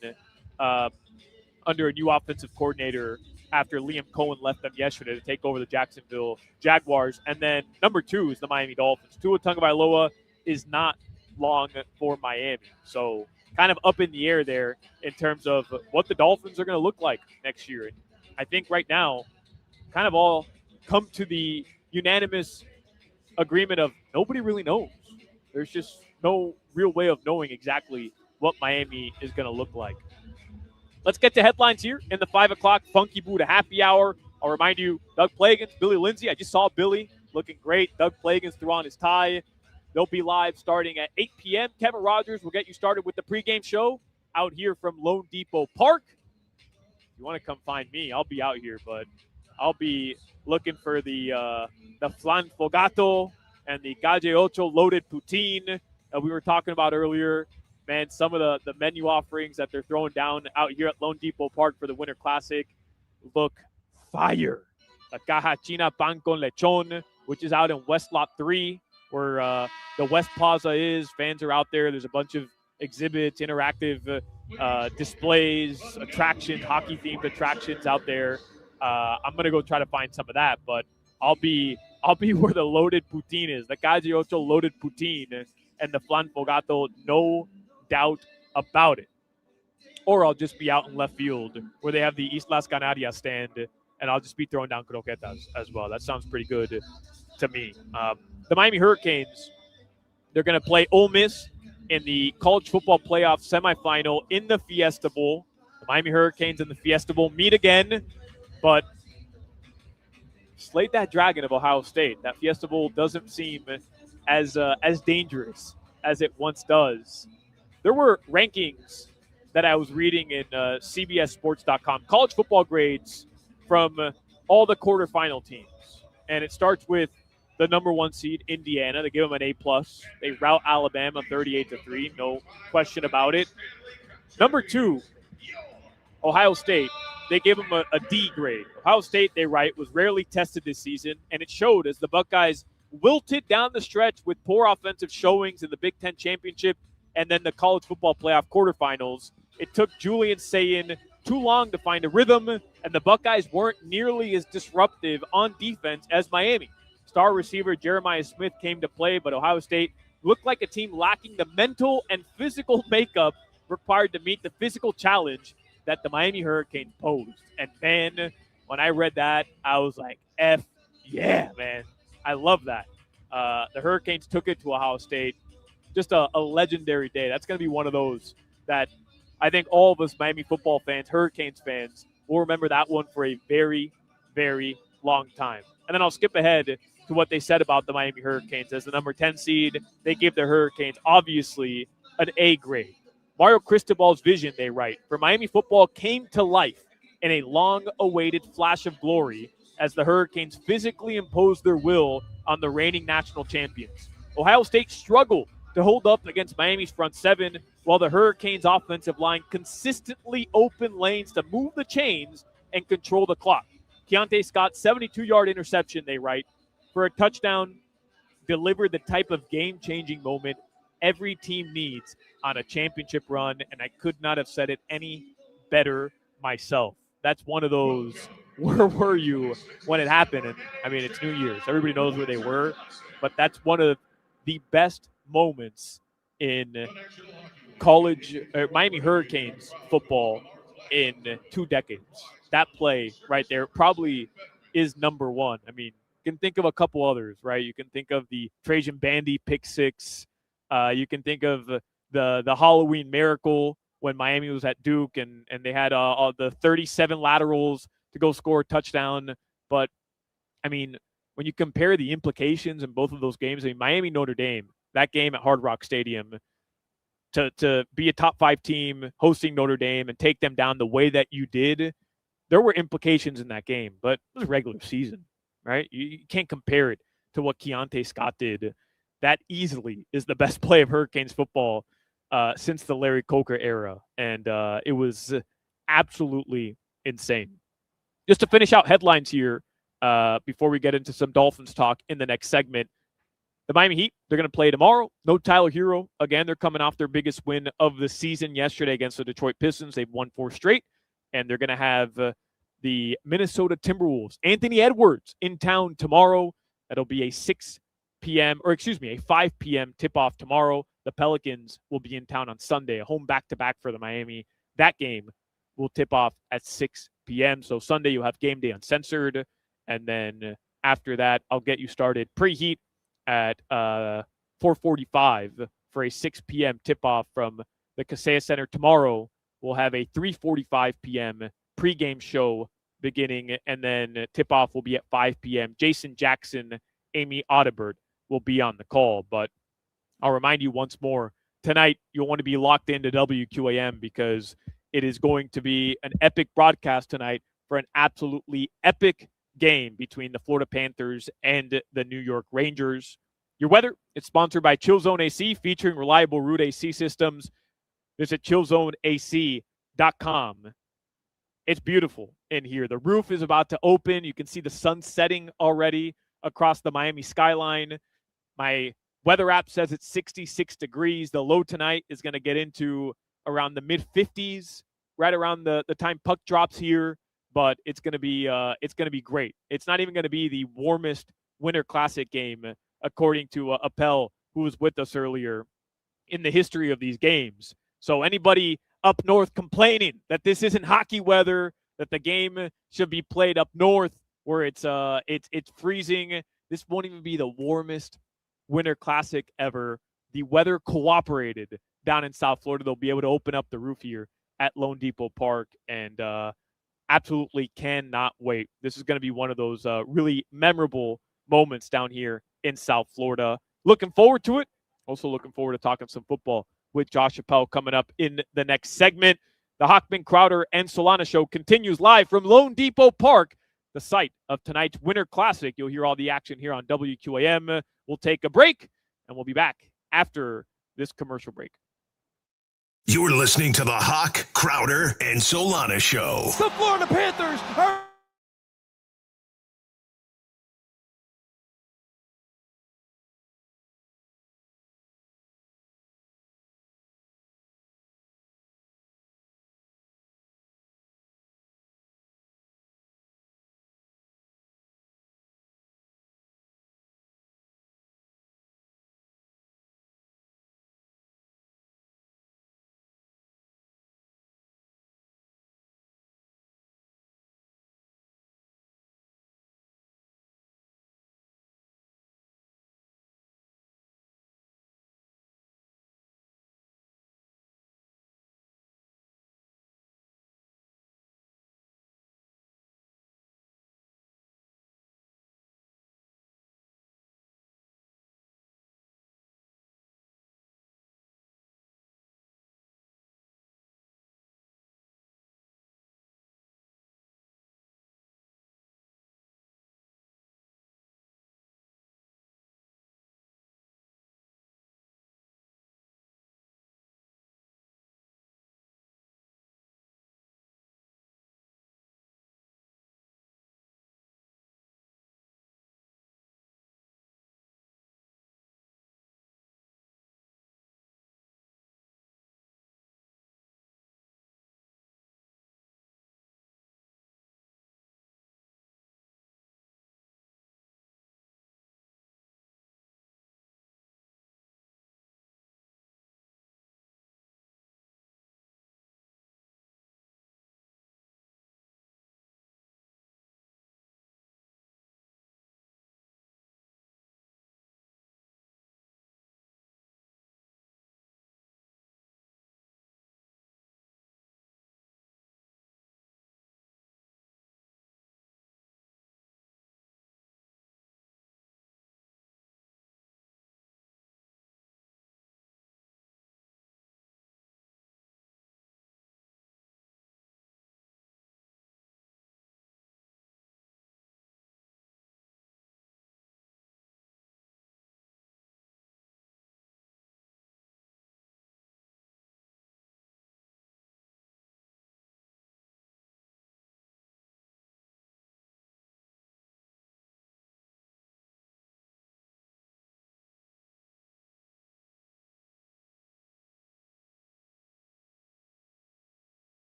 under a new offensive coordinator after Liam Cohen left them yesterday to take over the Jacksonville Jaguars. And then number 2 is the Miami Dolphins. Tua Tagovailoa is not long for Miami. So kind of up in the air there in terms of what the Dolphins are going to look like next year. And I think right now, kind of all come to the unanimous agreement of nobody really knows. There's just no real way of knowing exactly what Miami is going to look like. Let's get to headlines here in the 5 o'clock Funky Buddha Happy Hour. I'll remind you, Doug Plagans, Billy Lindsay. I just saw Billy looking great. Doug Plagans threw on his tie. They'll be live starting at 8 p.m. Kevin Rogers will get you started with the pregame show out here from Lone Depot Park. If you want to come find me, I'll be out here, but I'll be looking for the flan fogato and the gaje ocho loaded poutine that we were talking about earlier. Man, some of the menu offerings that they're throwing down out here at Lone Depot Park for the Winter Classic look fire. La Caja China Pan con Lechon, which is out in West Lot 3, where the West Plaza is. Fans are out there. There's a bunch of exhibits, interactive displays, attractions, hockey-themed attractions out there. I'm going to go try to find some of that, but I'll be I'll be where the loaded poutine is. The Calle Ocho loaded poutine and the flan fogato, no doubt about it. Or I'll just be out in left field where they have the Islas Canarias stand, and I'll just be throwing down croquetas as well. That sounds pretty good to me. The Miami Hurricanes, they're going to play Ole Miss in the college football playoff semifinal in the Fiesta Bowl. The Miami Hurricanes and the Fiesta Bowl meet again, but slayed that dragon of Ohio State. That Fiesta Bowl doesn't seem as dangerous as it once does. There were rankings that I was reading in CBSSports.com, college football grades from all the quarterfinal teams, and it starts with the number 1 seed, Indiana. They give them an A+. They rout Alabama 38-3, no question about it. Number 2, Ohio State. They give them a D grade. Ohio State, they write, was rarely tested this season, and it showed as the Buckeyes wilted down the stretch with poor offensive showings in the Big Ten Championship and then the college football playoff quarterfinals. It took Julian Sayin too long to find a rhythm, and the Buckeyes weren't nearly as disruptive on defense as Miami. Star receiver Jeremiah Smith came to play, but Ohio State looked like a team lacking the mental and physical makeup required to meet the physical challenge that the Miami Hurricanes posed. And man, when I read that, I was like, F yeah, man. I love that. The Hurricanes took it to Ohio State. Just a legendary day. That's going to be one of those that I think all of us Miami football fans, Hurricanes fans, will remember that one for a very, very long time. And then I'll skip ahead to what they said about the Miami Hurricanes. As the number 10 seed, they give the Hurricanes, obviously, an A grade. Mario Cristobal's vision, they write, for Miami football came to life in a long-awaited flash of glory as the Hurricanes physically imposed their will on the reigning national champions. Ohio State struggled to hold up against Miami's front seven, while the Hurricanes' offensive line consistently opened lanes to move the chains and control the clock. Keontae Scott's 72-yard interception, they write, for a touchdown, delivered the type of game-changing moment every team needs on a championship run, and I could not have said it any better myself. That's one of those, where were you when it happened? And I mean, it's New Year's. Everybody knows where they were, but that's one of the best moments in college Miami Hurricanes football in 2 decades. That play right there probably is number one. I mean, you can think of a couple others, right? You can think of the Trajan Bandy pick six. You can think of the Halloween miracle when Miami was at Duke and they had all the 37 laterals to go score a touchdown. But, I mean, when you compare the implications in both of those games, I mean, Miami-Notre Dame, that game at Hard Rock Stadium, to be a top 5 team hosting Notre Dame and take them down the way that you did, there were implications in that game. But it was a regular season, right? You can't compare it to what Keontae Scott did. That easily is the best play of Hurricanes football since the Larry Coker era. And it was absolutely insane. Just to finish out headlines here before we get into some Dolphins talk in the next segment, the Miami Heat, they're going to play tomorrow. No Tyler Hero. Again, they're coming off their biggest win of the season yesterday against the Detroit Pistons. They've won 4 straight, and they're going to have the Minnesota Timberwolves, Anthony Edwards, in town tomorrow. That'll be a 5 p.m. tip-off tomorrow. The Pelicans will be in town on Sunday, a home back-to-back for the Miami. That game will tip off at 6 p.m. So Sunday you'll have Game Day Uncensored, and then after that, I'll get you started pre-Heat at 4:45 for a 6 p.m. tip-off from the Kaseya Center. Tomorrow we'll have a 3:45 p.m. pregame show beginning, and then tip-off will be at 5 p.m. Jason Jackson, Amy Audibert will be on the call. But I'll remind you once more, tonight you'll want to be locked into WQAM because it is going to be an epic broadcast tonight for an absolutely epic game between the Florida Panthers and the New York Rangers. Your weather, it's sponsored by Chill Zone AC, featuring reliable root AC systems. Visit chillzoneac.com. It's beautiful in here. The roof is about to open. You can see the sun setting already across the Miami skyline. My weather app says it's 66 degrees. The low tonight is going to get into around the mid-50s, right around the time puck drops here. But it's going to be great. It's not even going to be the warmest Winter Classic game, according to Appel, who was with us earlier, in the history of these games. So anybody up north complaining that this isn't hockey weather, that the game should be played up north where it's freezing, this won't even be the warmest Winter Classic ever. The weather cooperated down in South Florida. They'll be able to open up the roof here at Lone Depot Park, and absolutely cannot wait. This is going to be one of those really memorable moments down here in South Florida. Looking forward to it. Also looking forward to talking some football with Josh Appel coming up in the next segment. The Hochman, Crowder, and Solana show continues live from Lone Depot Park, the site of tonight's Winter Classic. You'll hear all the action here on WQAM. We'll take a break, and we'll be back after this commercial break. You're listening to the Hoch, Crowder, and Solana show. The Florida Panthers are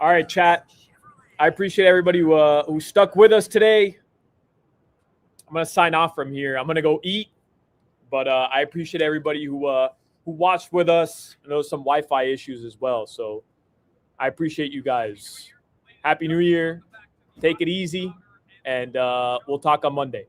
All right, chat. I appreciate everybody who stuck with us today. I'm going to sign off from here. I'm going to go eat, but I appreciate everybody who watched with us. I know some Wi-Fi issues as well, so I appreciate you guys. Happy New Year. Take it easy, and we'll talk on Monday.